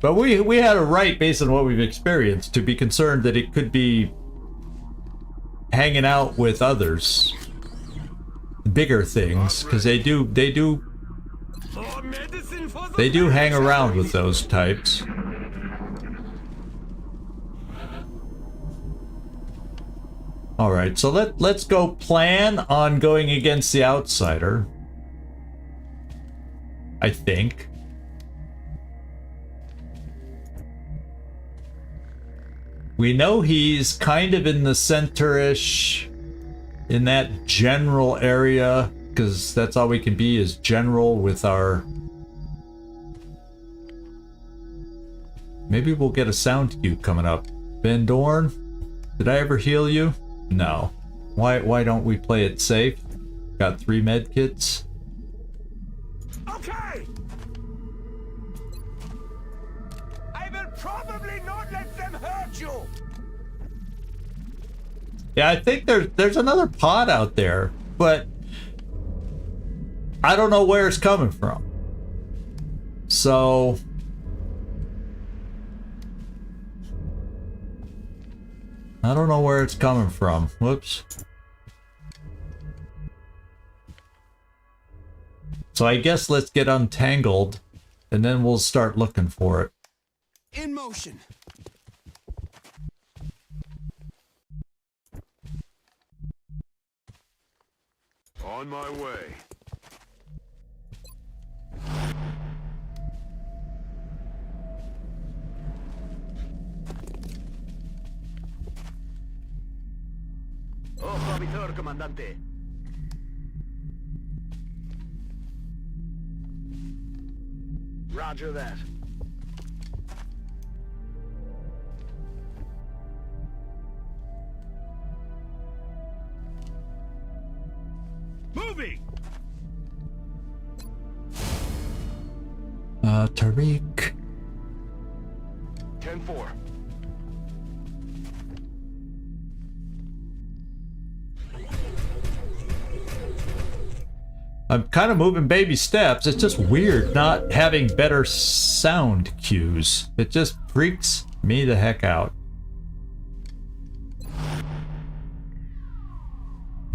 But we had a right, based on what we've experienced, to be concerned that it could be hanging out with others. Bigger things, because they do hang around with those types. Alright, so let's go plan on going against the Outsider. I think. We know he's kind of in the center-ish, in that general area, because that's all we can be is general with our... Maybe we'll get a sound cue coming up. Ben Dorn, did I ever heal you? No. Why don't we play it safe? Got 3 med kits. Okay! I will probably not let them hurt you! Yeah, I think there's another pod out there, but I don't know where it's coming from. So I don't know where it's coming from. Whoops. So I guess let's get untangled and then we'll start looking for it. In motion. On my way. Ojo, Víctor, comandante. Roger that. Moving! Tariq. 10-4. I'm kind of moving baby steps. It's just weird not having better sound cues. It just freaks me the heck out.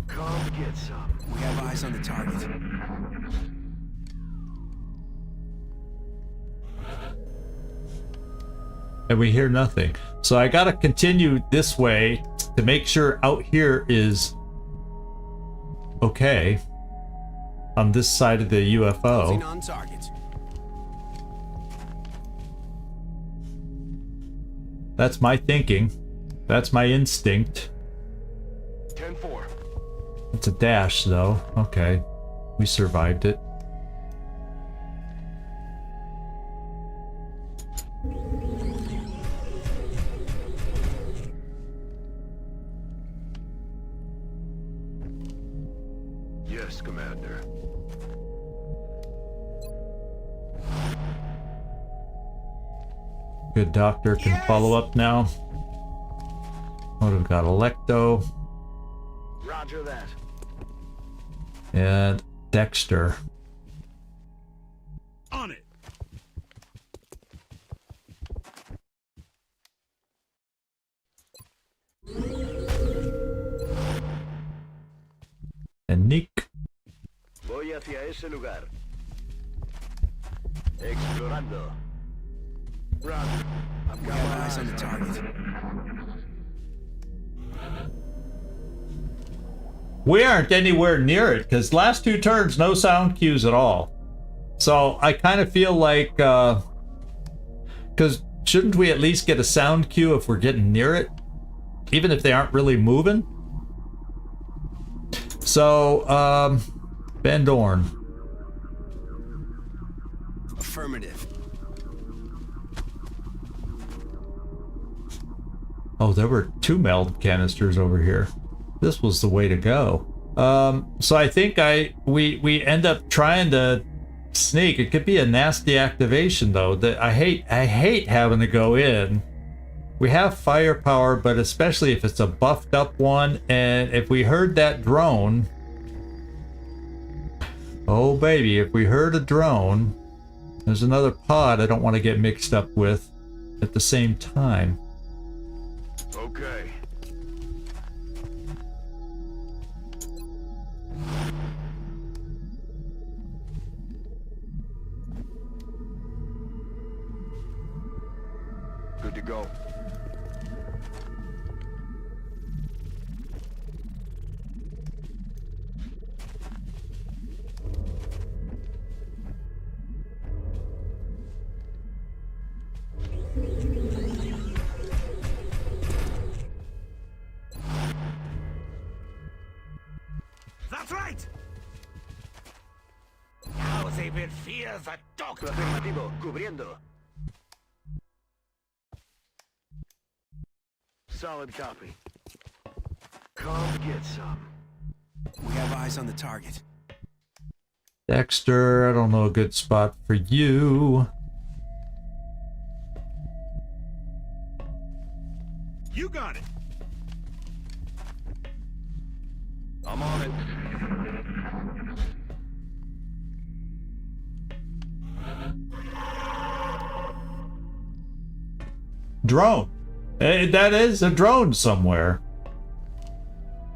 Come get some. We have eyes on the target. And we hear nothing. So I gotta continue this way to make sure out here is okay. On this side of the UFO. On target. That's my thinking. That's my instinct. 10-4. It's a dash though. Okay. We survived it. Yes, Commander. Good doctor can follow up now. What have we got? Electo Roger that. and Dexter. On it! And Nick. Voy hacia ese lugar. Explorando. Roger. I've We got have my eyes on the target. We aren't anywhere near it because last 2 turns, no sound cues at all. So I kind of feel like, because shouldn't we at least get a sound cue if we're getting near it? Even if they aren't really moving? So, Ben Dorn. Affirmative. Oh, there were 2 meld canisters over here. This was the way to go. So I think we end up trying to sneak. It could be a nasty activation though. That I hate having to go in We have firepower, but especially if it's a buffed up one, and if we heard that drone, oh baby, if we heard a drone, there's another pod I don't want to get mixed up with at the same time. Okay. Good to go. That's right! Now they will fear the doctor. Afirmativo, cubriendo. Solid copy. Come get some. We have eyes on the target. Dexter, I don't know a good spot for you. You got it. I'm on it. Drone. That is a drone somewhere.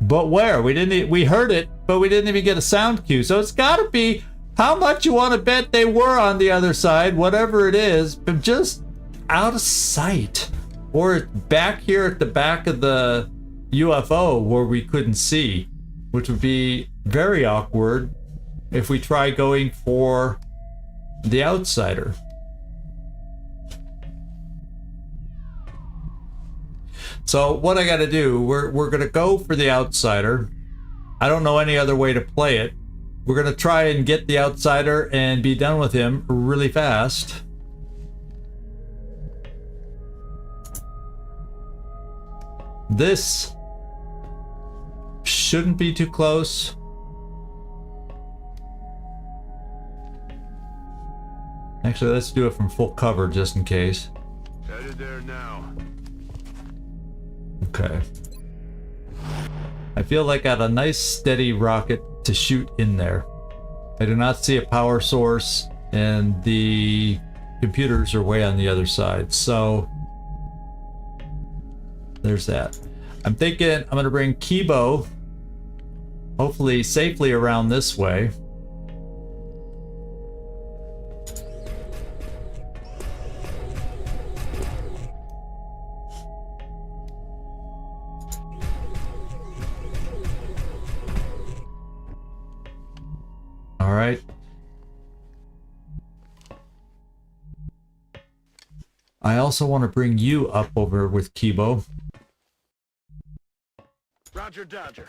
But where? We heard it, but we didn't even get a sound cue. So it's gotta be how much you want to bet they were on the other side, whatever it is, but just out of sight. Or back here at the back of the UFO where we couldn't see, which would be very awkward if we try going for the outsider. So what I got to do, we're going to go for the outsider. I don't know any other way to play it. We're going to try and get the outsider and be done with him really fast. This shouldn't be too close. Actually, let's do it from full cover just in case. Headed there now. Okay. I feel like I got a nice steady rocket to shoot in there. I do not see a power source, and the computers are way on the other side, so there's that. I'm thinking I'm going to bring Kibo hopefully safely around this way. All right. I also want to bring you up over with Kibo. Roger, Dodger.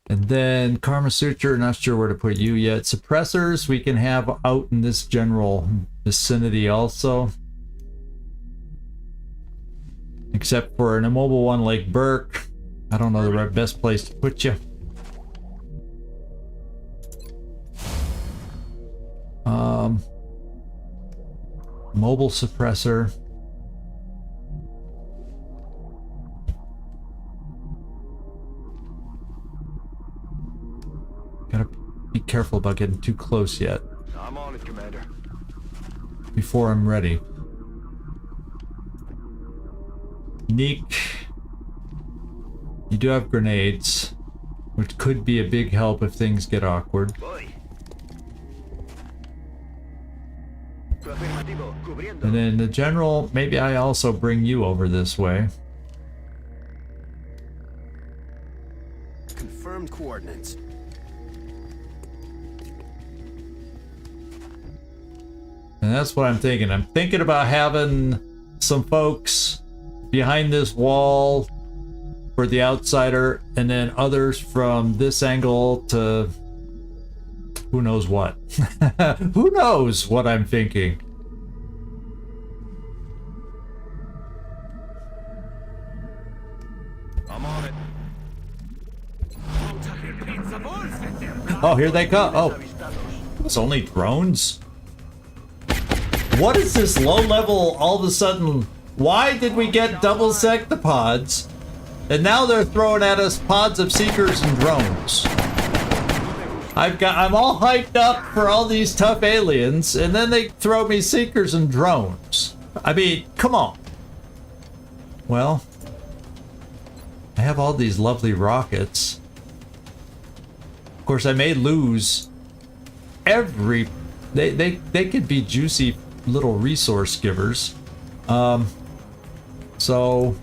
And then Karma Suture, not sure where to put you yet. Suppressors we can have out in this general vicinity also. Except for an immobile one like Burke. I don't know the best place to put you. Mobile suppressor. Gotta be careful about getting too close yet. I'm on it, Commander. Before I'm ready. Neek. You do have grenades, which could be a big help if things get awkward. Boy. And then the general, maybe I also bring you over this way. Confirmed coordinates. And that's what I'm thinking. I'm thinking about having some folks behind this wall for the outsider, and then others from this angle to who knows what. Who knows what I'm thinking. I'm on it. Oh, here they come. Oh, it's only drones? What is this low level, all of a sudden Why did we get double sectopods? And now they're throwing at us pods of seekers and drones. I'm all hyped up for all these tough aliens, and then they throw me seekers and drones. I mean, come on. Well, I have all these lovely rockets. Of course, I may lose every... They could be juicy little resource givers. So...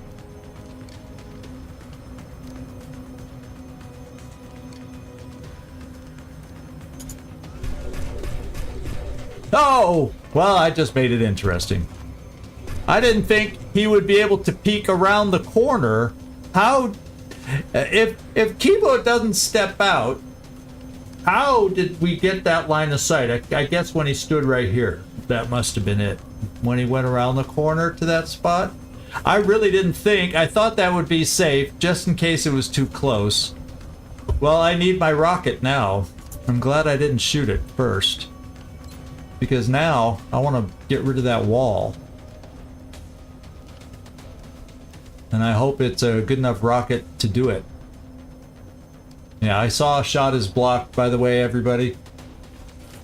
Oh! Well, I just made it interesting. I didn't think he would be able to peek around the corner. How... If Kibo doesn't step out, how did we get that line of sight? I guess when he stood right here. That must have been it. When he went around the corner to that spot. I really didn't think. I thought that would be safe, just in case it was too close. Well, I need my rocket now. I'm glad I didn't shoot it first. Because now, I want to get rid of that wall. And I hope it's a good enough rocket to do it. Yeah, I saw a shot is blocked, by the way, everybody.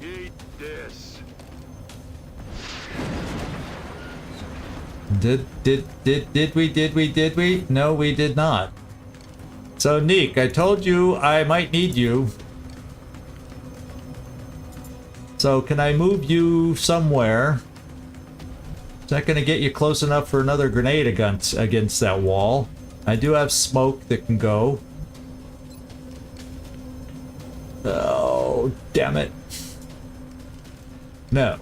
Eat this. Did we? No, we did not. So, Neek, I told you I might need you. So, can I move you somewhere? Is that going to get you close enough for another grenade against that wall? I do have smoke that can go. Oh, damn it. No.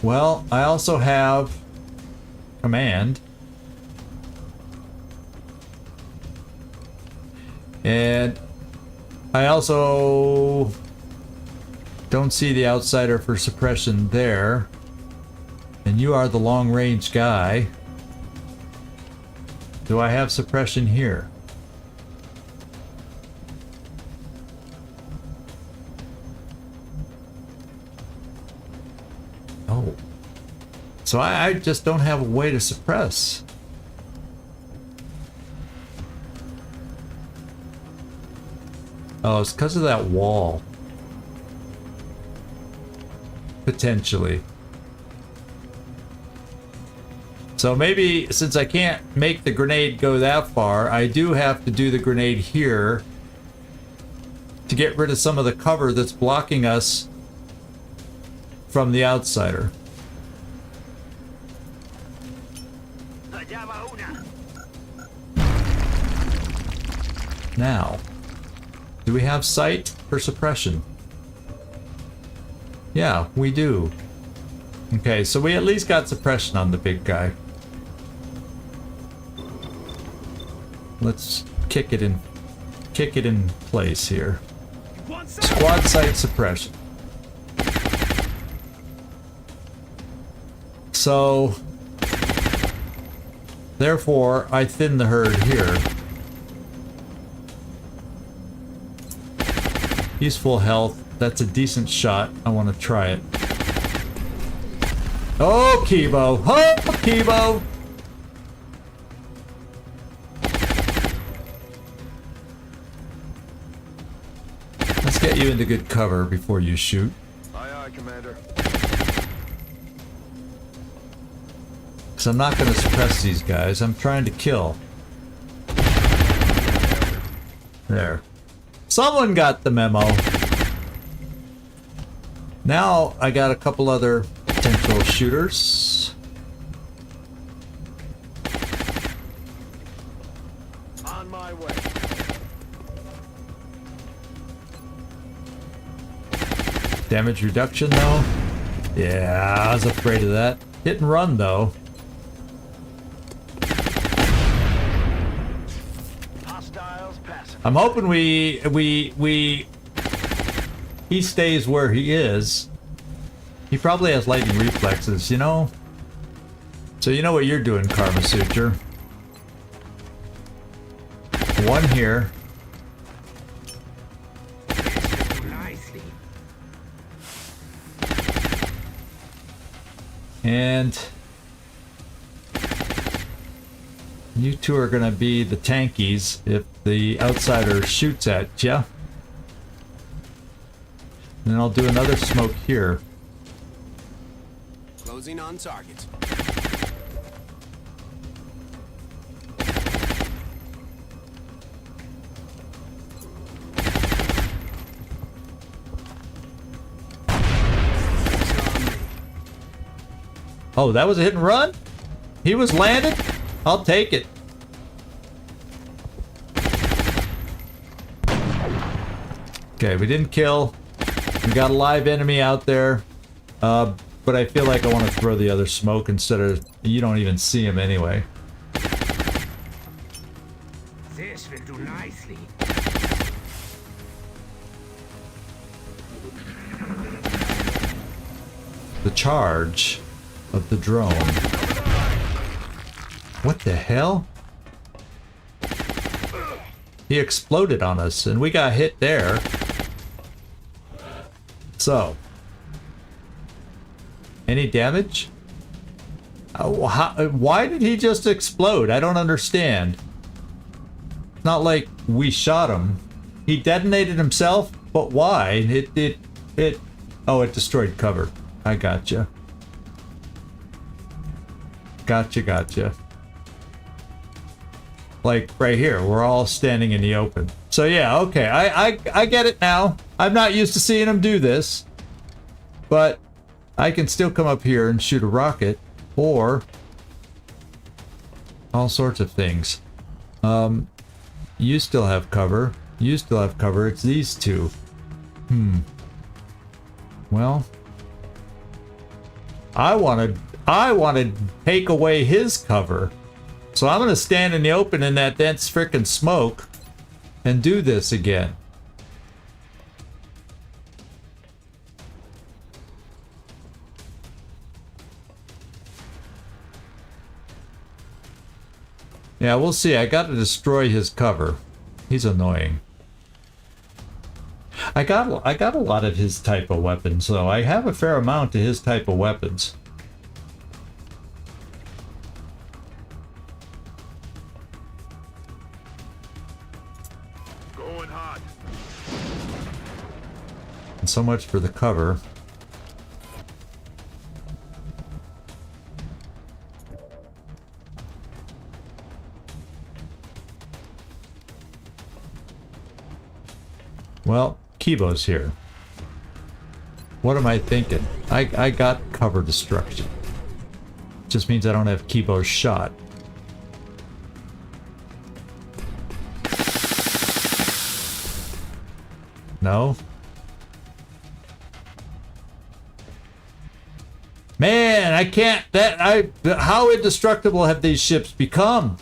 Well, I also have command. And I also don't see the outsider for suppression there. And you are the long-range guy. Do I have suppression here? Oh. So I just don't have a way to suppress. Oh, it's because of that wall. Potentially. So maybe, since I can't make the grenade go that far, I do have to do the grenade here to get rid of some of the cover that's blocking us from the outsider. Now, do we have sight for suppression? Yeah, we do. Okay, so we at least got suppression on the big guy. Let's kick it in place here. Squad sight suppression. So, therefore, I thin the herd here. He's full health. That's a decent shot. I want to try it. Oh, Kibo! Oh, Kibo! Let's get you into good cover before you shoot. Aye, aye, Commander. Because I'm not going to suppress these guys. I'm trying to kill. There. Someone got the memo. Now I got a couple other potential shooters. On my way. Damage reduction though? Yeah, I was afraid of that. Hit and run though. Hostiles passing. I'm hoping he stays where he is. He probably has lightning reflexes, you know? So you know what you're doing, Karma Suture. One here. And You two are gonna be the tankies if the outsider shoots at ya. Then I'll do another smoke here. Closing on target. Oh, that was a hit and run? He was landed? I'll take it. Okay, we didn't kill. We got a live enemy out there. But I feel like I want to throw the other smoke instead of... You don't even see him anyway. This will do nicely. The charge of the drone. What the hell? He exploded on us and we got hit there. So, any damage? Why did he just explode? I don't understand. It's not like we shot him. He detonated himself, but why? Oh, it destroyed cover. I gotcha. Gotcha. Like right here, we're all standing in the open. So yeah, okay, I get it now. I'm not used to seeing him do this, but I can still come up here and shoot a rocket, or all sorts of things. You still have cover. You still have cover. It's these two. Well, I want to take away his cover. So I'm going to stand in the open in that dense frickin' smoke and do this again. Yeah, we'll see. I got to destroy his cover. He's annoying. I got a lot of his type of weapons, though. I have a fair amount of his type of weapons. Going hot. And so much for the cover. Well, Kibo's here. What am I thinking? I got cover destruction. Just means I don't have Kibo's shot. No? Man, I can't... How indestructible have these ships become?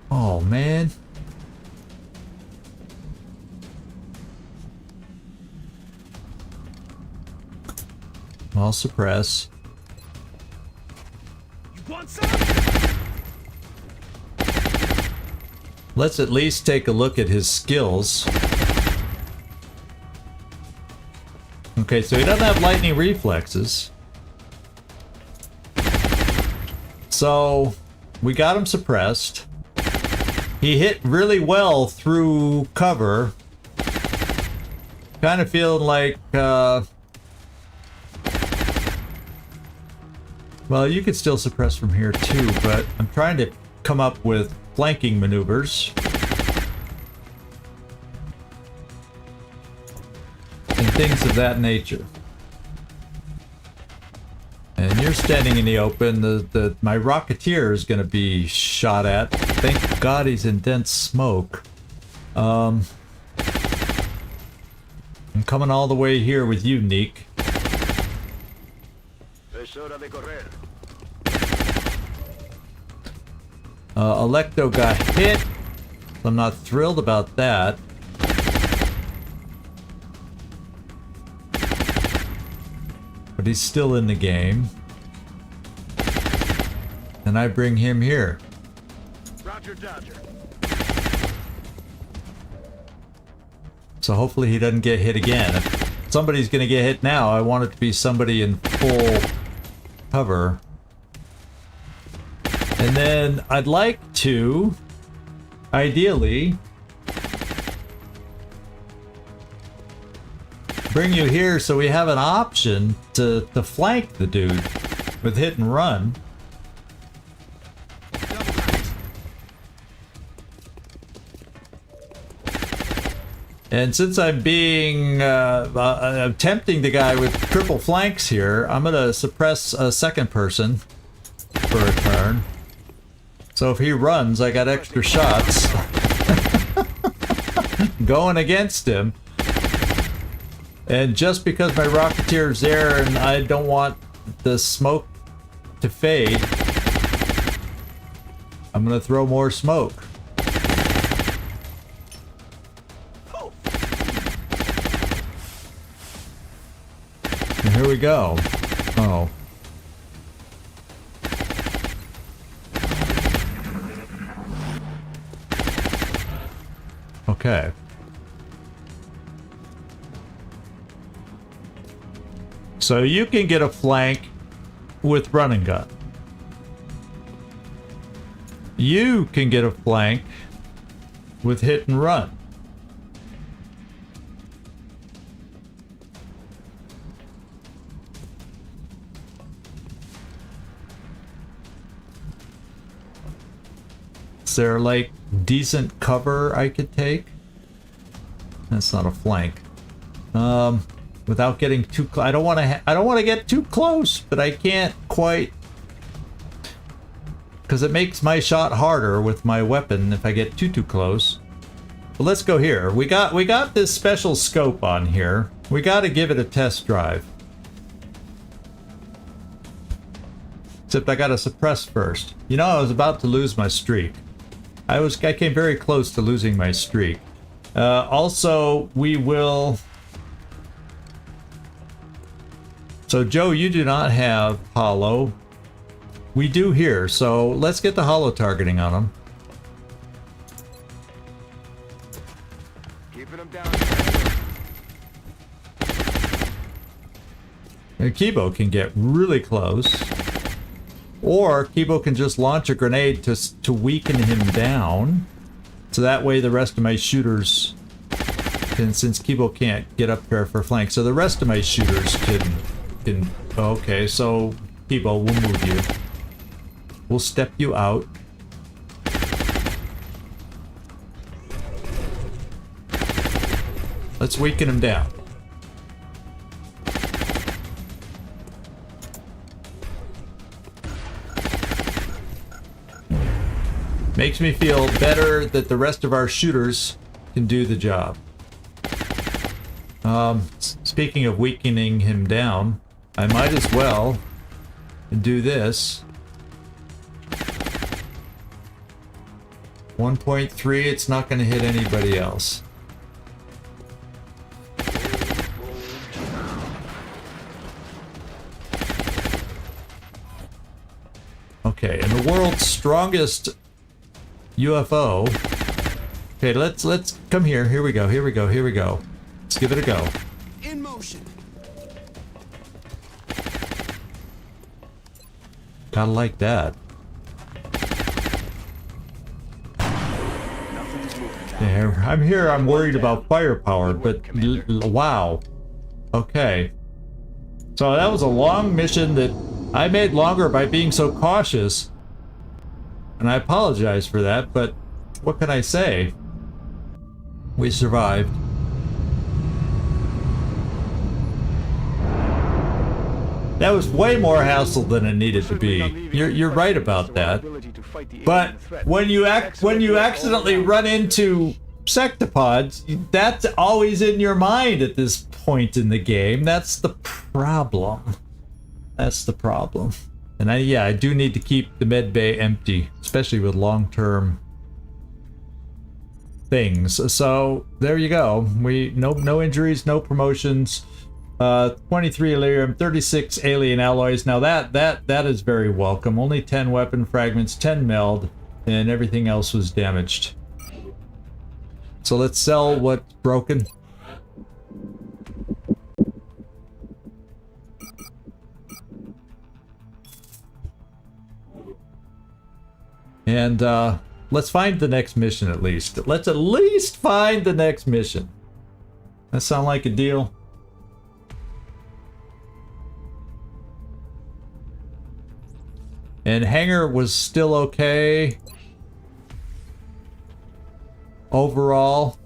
Oh, man. I'll suppress. You want some? Let's at least take a look at his skills. Okay, so he doesn't have lightning reflexes. So, we got him suppressed. He hit really well through cover. Kind of feeling like, well, you could still suppress from here too, but I'm trying to come up with flanking maneuvers. And things of that nature. And you're standing in the open. My Rocketeer is going to be shot at. Thank God he's in dense smoke. I'm coming all the way here with you, Neek. Electo got hit. I'm not thrilled about that. But he's still in the game. And I bring him here. Roger, Dodger. So hopefully he doesn't get hit again. If somebody's gonna get hit now, I want it to be somebody in full cover. And then I'd like to, ideally, bring you here so we have an option to flank the dude with hit and run. And since I'm being I'm tempting the guy with triple flanks here, I'm gonna suppress a second person for a turn. So if he runs, I got extra shots going against him. And just because my Rocketeer's there and I don't want the smoke to fade, I'm gonna throw more smoke. And here we go. Oh. Okay. So you can get a flank with run and gun. You can get a flank with hit and run. Is there like decent cover I could take? That's not a flank. Without getting too close. I don't want to get too close, but I can't quite, because it makes my shot harder with my weapon if I get too close. But let's go here. We got this special scope on here. We got to give it a test drive. Except I got to suppress first. You know, I was about to lose my streak. I came very close to losing my streak. Also, we will. So Joe, you do not have holo. We do here, so let's get the holo targeting on him. Keeping him down. And Kibo can get really close. Or Kibo can just launch a grenade to weaken him down. So that way the rest of my shooters can, since Kibo can't get up there for flank, so the rest of my shooters can okay, so Kibo, we'll move you. We'll step you out. Let's weaken him down. Makes me feel better that the rest of our shooters can do the job. Speaking of weakening him down, I might as well do this. 1.3, it's not going to hit anybody else. Okay, and the world's strongest UFO. Okay, let's come here. Here we go. Here we go. Here we go. Let's give it a go. In motion. Gotta like that. Yeah, I'm here. I'm worried about firepower, but wow. Okay. So that was a long mission that I made longer by being so cautious. And I apologize for that, but what can I say? We survived. That was way more hassle than it needed to be. You're right about that. But when you accidentally run into sectopods, that's always in your mind at this point in the game. That's the problem. That's the problem. And I do need to keep the med bay empty, especially with long-term things. So there you go. No injuries, no promotions. 23 Illyrium, 36 alien alloys. Now that is very welcome. Only 10 weapon fragments, 10 meld, and everything else was damaged. So let's sell what's broken. And let's find the next mission at least. Let's at least find the next mission. That sound like a deal? And hangar was still okay. Overall,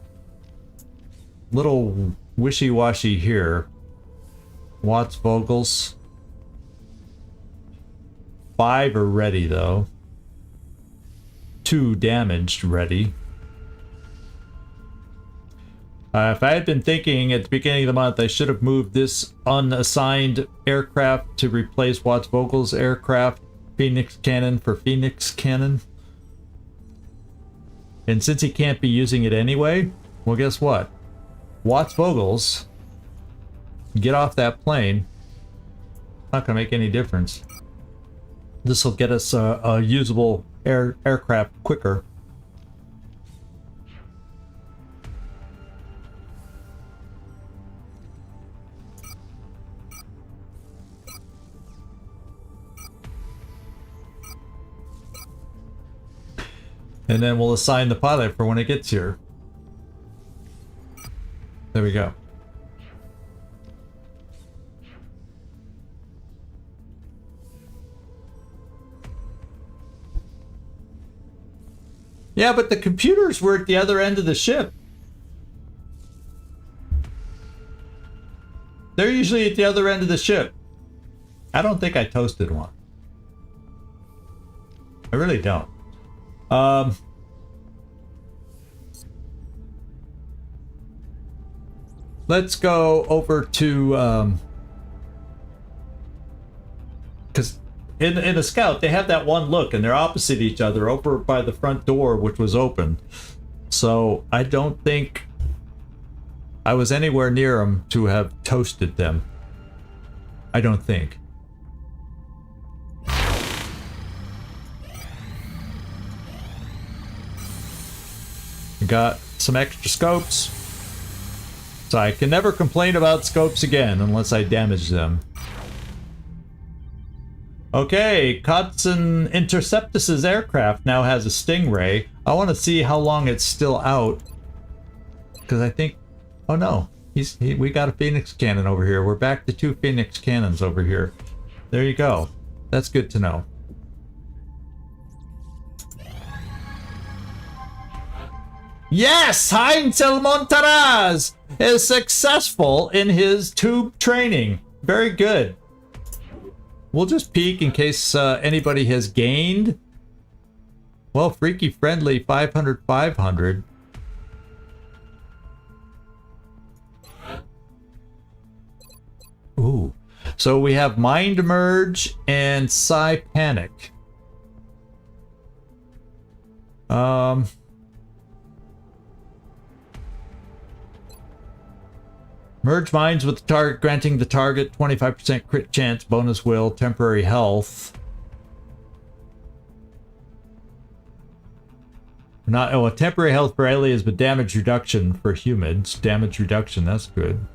little wishy-washy here. Watts Vogels. 5 are ready though. 2 damaged ready. If I had been thinking at the beginning of the month, I should have moved this unassigned aircraft to replace Watts Vogel's aircraft. Phoenix Cannon for Phoenix Cannon. And since he can't be using it anyway, well, guess what? Watts Vogels, get off that plane. Not gonna make any difference. This will get us a usable aircraft quicker. And then we'll assign the pilot for when it gets here. There we go. Yeah, but the computers were at the other end of the ship. They're usually at the other end of the ship. I don't think I toasted one. I really don't. Let's go over to because in a scout they have that one look and they're opposite each other over by the front door, which was open. So I don't think I was anywhere near them to have toasted them. I don't think. Got some extra scopes. So I can never complain about scopes again unless I damage them. Okay, Kotson Interceptus's aircraft now has a Stingray. I want to see how long it's still out. Because I think... Oh no, we got a Phoenix Cannon over here. We're back to 2 Phoenix Cannons over here. There you go. That's good to know. Yes! Heinzel Montaraz is successful in his tube training. Very good. We'll just peek in case anybody has gained. Well, Freaky Friendly 500. Ooh. So we have Mind Merge and Psi Panic. Merge minds with the target, granting the target 25% crit chance, bonus will, temporary health. Not a temporary health for aliens, but damage reduction for humans. Damage reduction, that's good.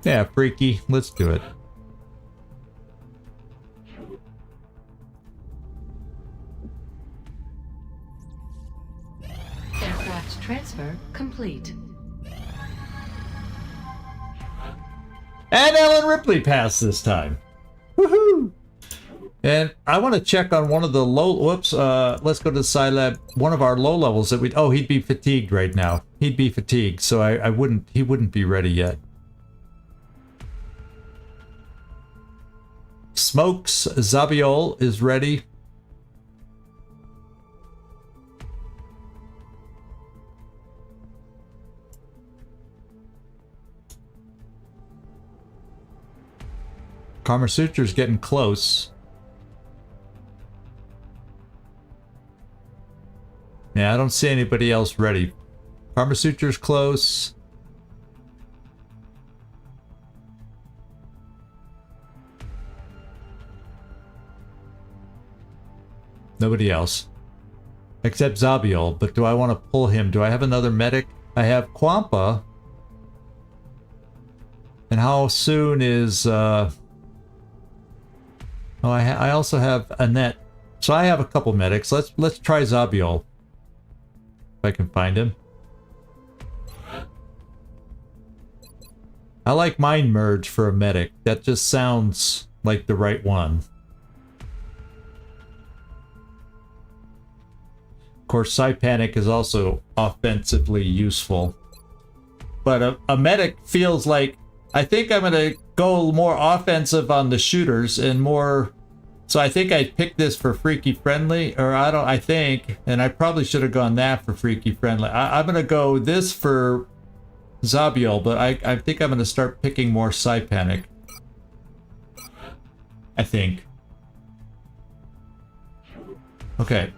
Yeah, Freaky, let's do it. Aircraft transfer complete. And Ellen Ripley passed this time. Woohoo! And I want to check on one of the low... Whoops, let's go to the Psi Lab. One of our low levels that we... Oh, he'd be fatigued right now. He'd be fatigued, so he wouldn't be ready yet. Smokes Zabiol is ready. Karma Suture's getting close. Yeah, I don't see anybody else ready. Karma Suture's close. Nobody else. Except Zabiol, but do I want to pull him? Do I have another medic? I have Quampa. And how soon is... Oh, I also have Annette. So I have a couple medics. Let's try Zabiol. If I can find him. I like Mind Merge for a medic. That just sounds like the right one. Of course, Psi Panic is also offensively useful. But a medic feels like... I think I'm going to go more offensive on the shooters and more... So I think I picked this for Freaky Friendly, or I think, and I probably should have gone that for Freaky Friendly. I'm going to go this for Zabiel, but I think I'm going to start picking more Psi Panic. I think. Okay.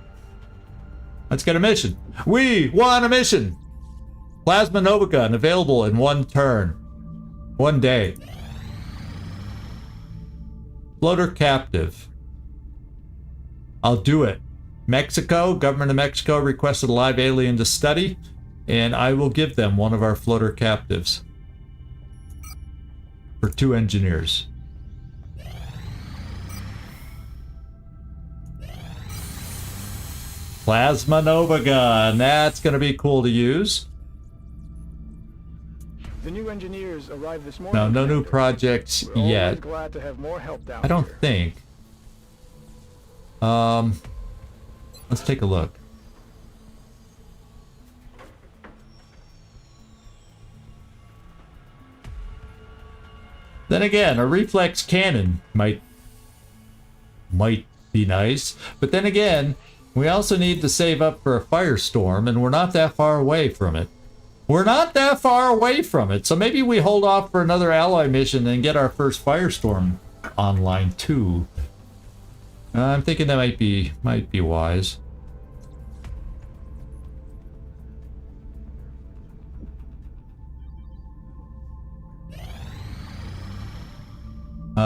Let's get a mission. We want a mission! Plasma Nova Gun available in 1 turn. 1 day. Floater captive. I'll do it. Mexico, government of Mexico requested a live alien to study, and I will give them one of our floater captives. For 2 engineers. Plasma Nova Gun. That's going to be cool to use. The new engineers arrived this morning. No new projects We're yet. always glad to have more help down I don't here. think. Let's take a look. Then again, a reflex cannon might be nice, but then again, we also need to save up for a firestorm, and we're not that far away from it. We're not that far away from it, so maybe we hold off for another ally mission and get our first firestorm online too. I'm thinking that might be wise.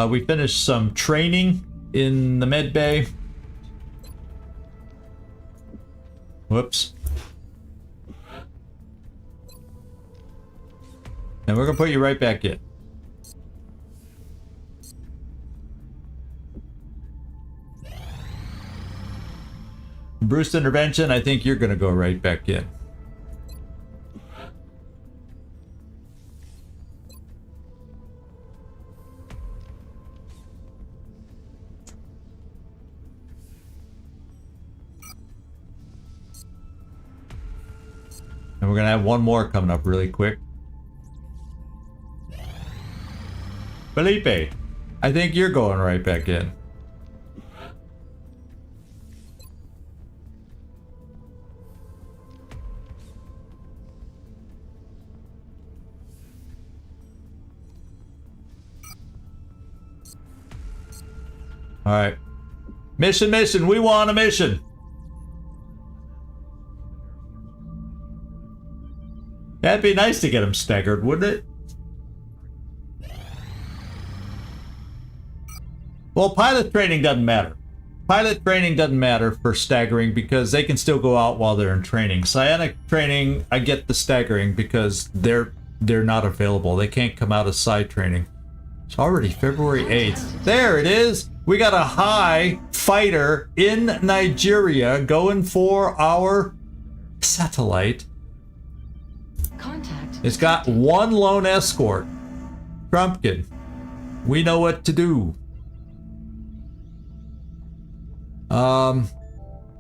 We finished some training in the med bay. Whoops. And we're gonna put you right back in. Bruce intervention, I think you're gonna go right back in. And we're gonna have one more coming up really quick. Felipe, I think you're going right back in. All right. Mission, we want a mission. That'd be nice to get them staggered, wouldn't it? Well, pilot training doesn't matter. Pilot training doesn't matter for staggering because they can still go out while they're in training. Psionic training, I get the staggering because they're not available. They can't come out of Psi training. It's already February 8th. There it is. We got a high fighter in Nigeria going for our satellite. Contact. It's got 1 lone escort. Trumpkin. We know what to do.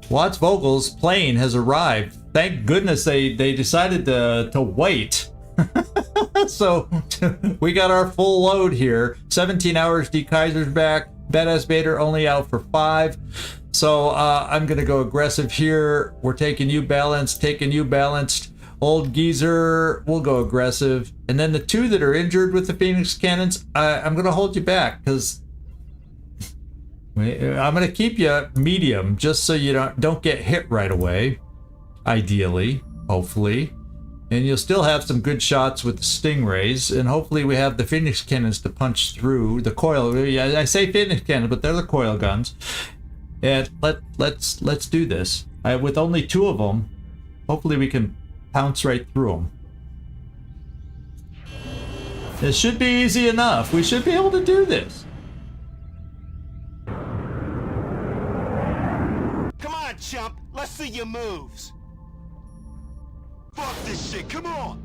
Watts Vogel's plane has arrived. Thank goodness they decided to wait. So we got our full load here. 17 hours, D. Kaiser's back. Badass Bader only out for 5. So I'm gonna go aggressive here. We're taking you balanced, Old Geezer, we'll go aggressive. And then the 2 that are injured with the Phoenix cannons, I'm gonna hold you back because I'm gonna keep you medium just so you don't get hit right away. Ideally, hopefully. And you'll still have some good shots with the Stingrays, and hopefully we have the Phoenix cannons to punch through the coil. Yeah, I say Phoenix cannons, but they're the coil guns. And let's do this. With only 2 of them, hopefully we can pounce right through them. This should be easy enough. We should be able to do this. Come on, chump. Let's see your moves. Fuck this shit. Come on.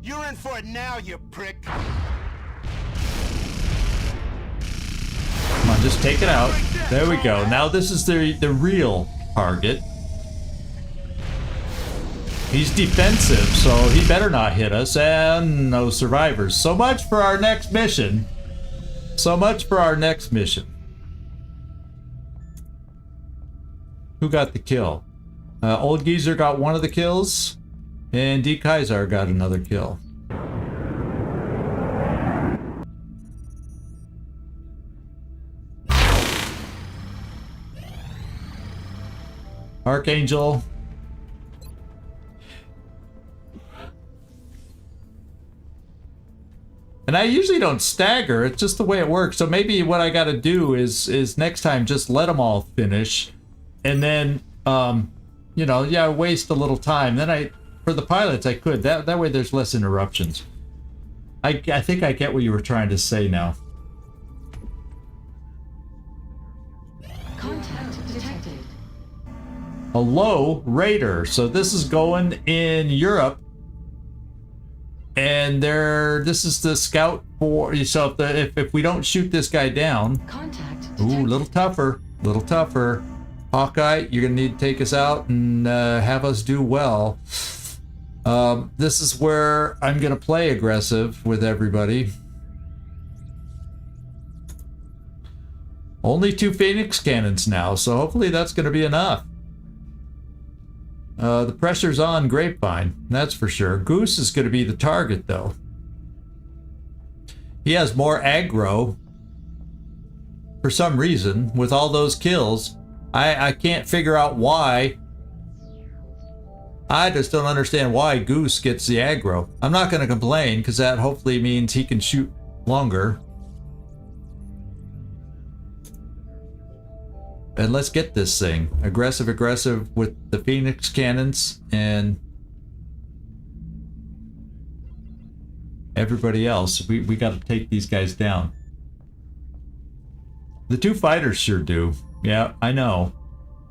You're in for it now, you prick. Come on, just take it out. There we go. Now this is the real target. He's defensive, so he better not hit us, and no survivors. So much for our next mission. So much for our next mission. Who got the kill? Old Geezer got one of the kills, and D. Kaiser got another kill. Archangel. And I usually don't stagger, it's just the way it works. So maybe what I gotta do is next time just let them all finish. And then, you know, yeah, waste a little time. Then for the pilots, I could. That way there's less interruptions. I think I get what you were trying to say now. Contact detected. Hello, Raider. So this is going in Europe. And this is the scout for, so if we don't shoot this guy down. Contact detected. Ooh, little tougher. Hawkeye, you're gonna need to take us out and have us do well. This is where I'm gonna play aggressive with everybody. Only 2 Phoenix cannons now, so hopefully that's gonna be enough. The pressure's on Grapevine, that's for sure. Goose is gonna be the target though. He has more aggro for some reason with all those kills. I can't figure out why. I just don't understand why Goose gets the aggro. I'm not going to complain because that hopefully means he can shoot longer. And let's get this thing. Aggressive with the Phoenix cannons and everybody else. We got to take these guys down. The 2 fighters sure do. Yeah, I know.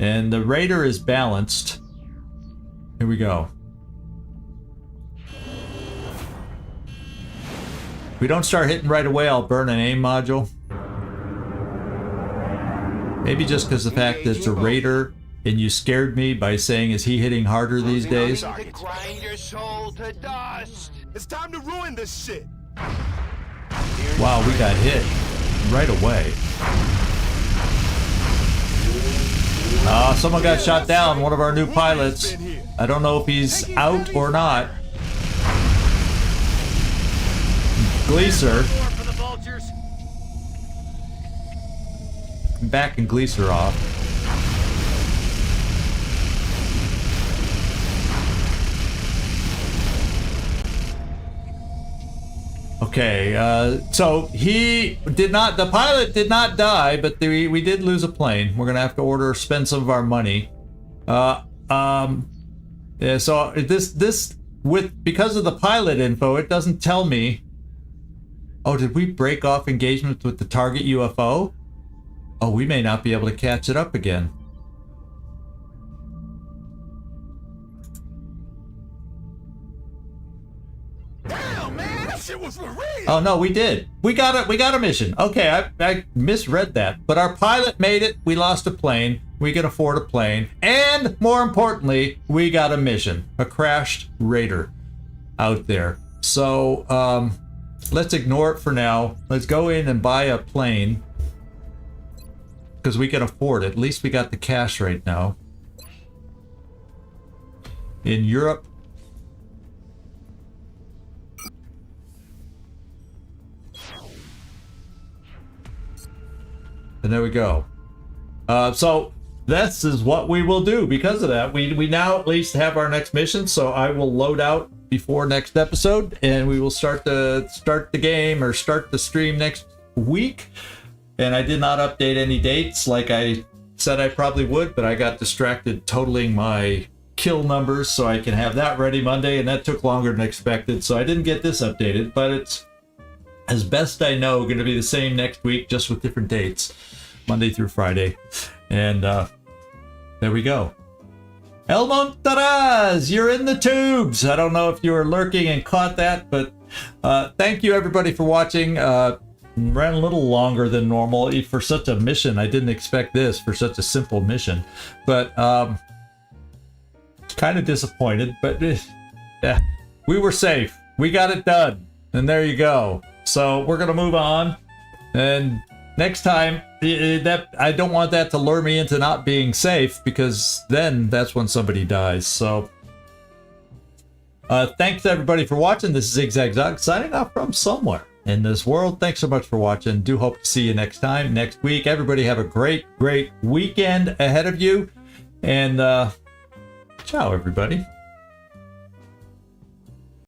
And the Raider is balanced. Here we go. If we don't start hitting right away, I'll burn an aim module. Maybe just because the fact that it's a Raider and you scared me by saying, is he hitting harder these days? Grind your soul to dust. It's time to ruin this shit. Wow, we got hit right away. Someone got shot down, one of our new pilots. I don't know if he's out or not. Gleaser. Back and Gleaser off. Okay, so the pilot did not die, but we did lose a plane. We're gonna have to spend some of our money. Yeah, so because of the pilot info, it doesn't tell me. Oh, did we break off engagement with the target UFO? Oh, we may not be able to catch it up again. Damn, man, that shit was for real. Oh no, we did. We got a mission. Okay, I misread that. But our pilot made it. We lost a plane. We can afford a plane. And more importantly, we got a mission. A crashed Raider out there. So let's ignore it for now. Let's go in and buy a plane. Because we can afford it. At least we got the cash right now. In Europe. And there we go. So this is what we will do. Because of that, we now at least have our next mission. So I will load out before next episode, and we will start the game or start the stream next week. And I did not update any dates like I said I probably would, but I got distracted totaling my kill numbers so I can have that ready Monday, and that took longer than expected, so I didn't get this updated, but it's, as best I know, going to be the same next week, just with different dates, Monday through Friday. And there we go. El Montaraz, you're in the tubes. I don't know if you were lurking and caught that, but thank you everybody for watching. Ran a little longer than normal for such a mission. I didn't expect this for such a simple mission, but kind of disappointed, but yeah, we were safe. We got it done, and there you go. So we're gonna move on, and next time, that I don't want that to lure me into not being safe, because then that's when somebody dies. So thanks everybody for watching. This is Zigzag signing off from somewhere in this world. Thanks so much for watching. Do hope to see you next time, next week. Everybody have a great weekend ahead of you, and ciao everybody.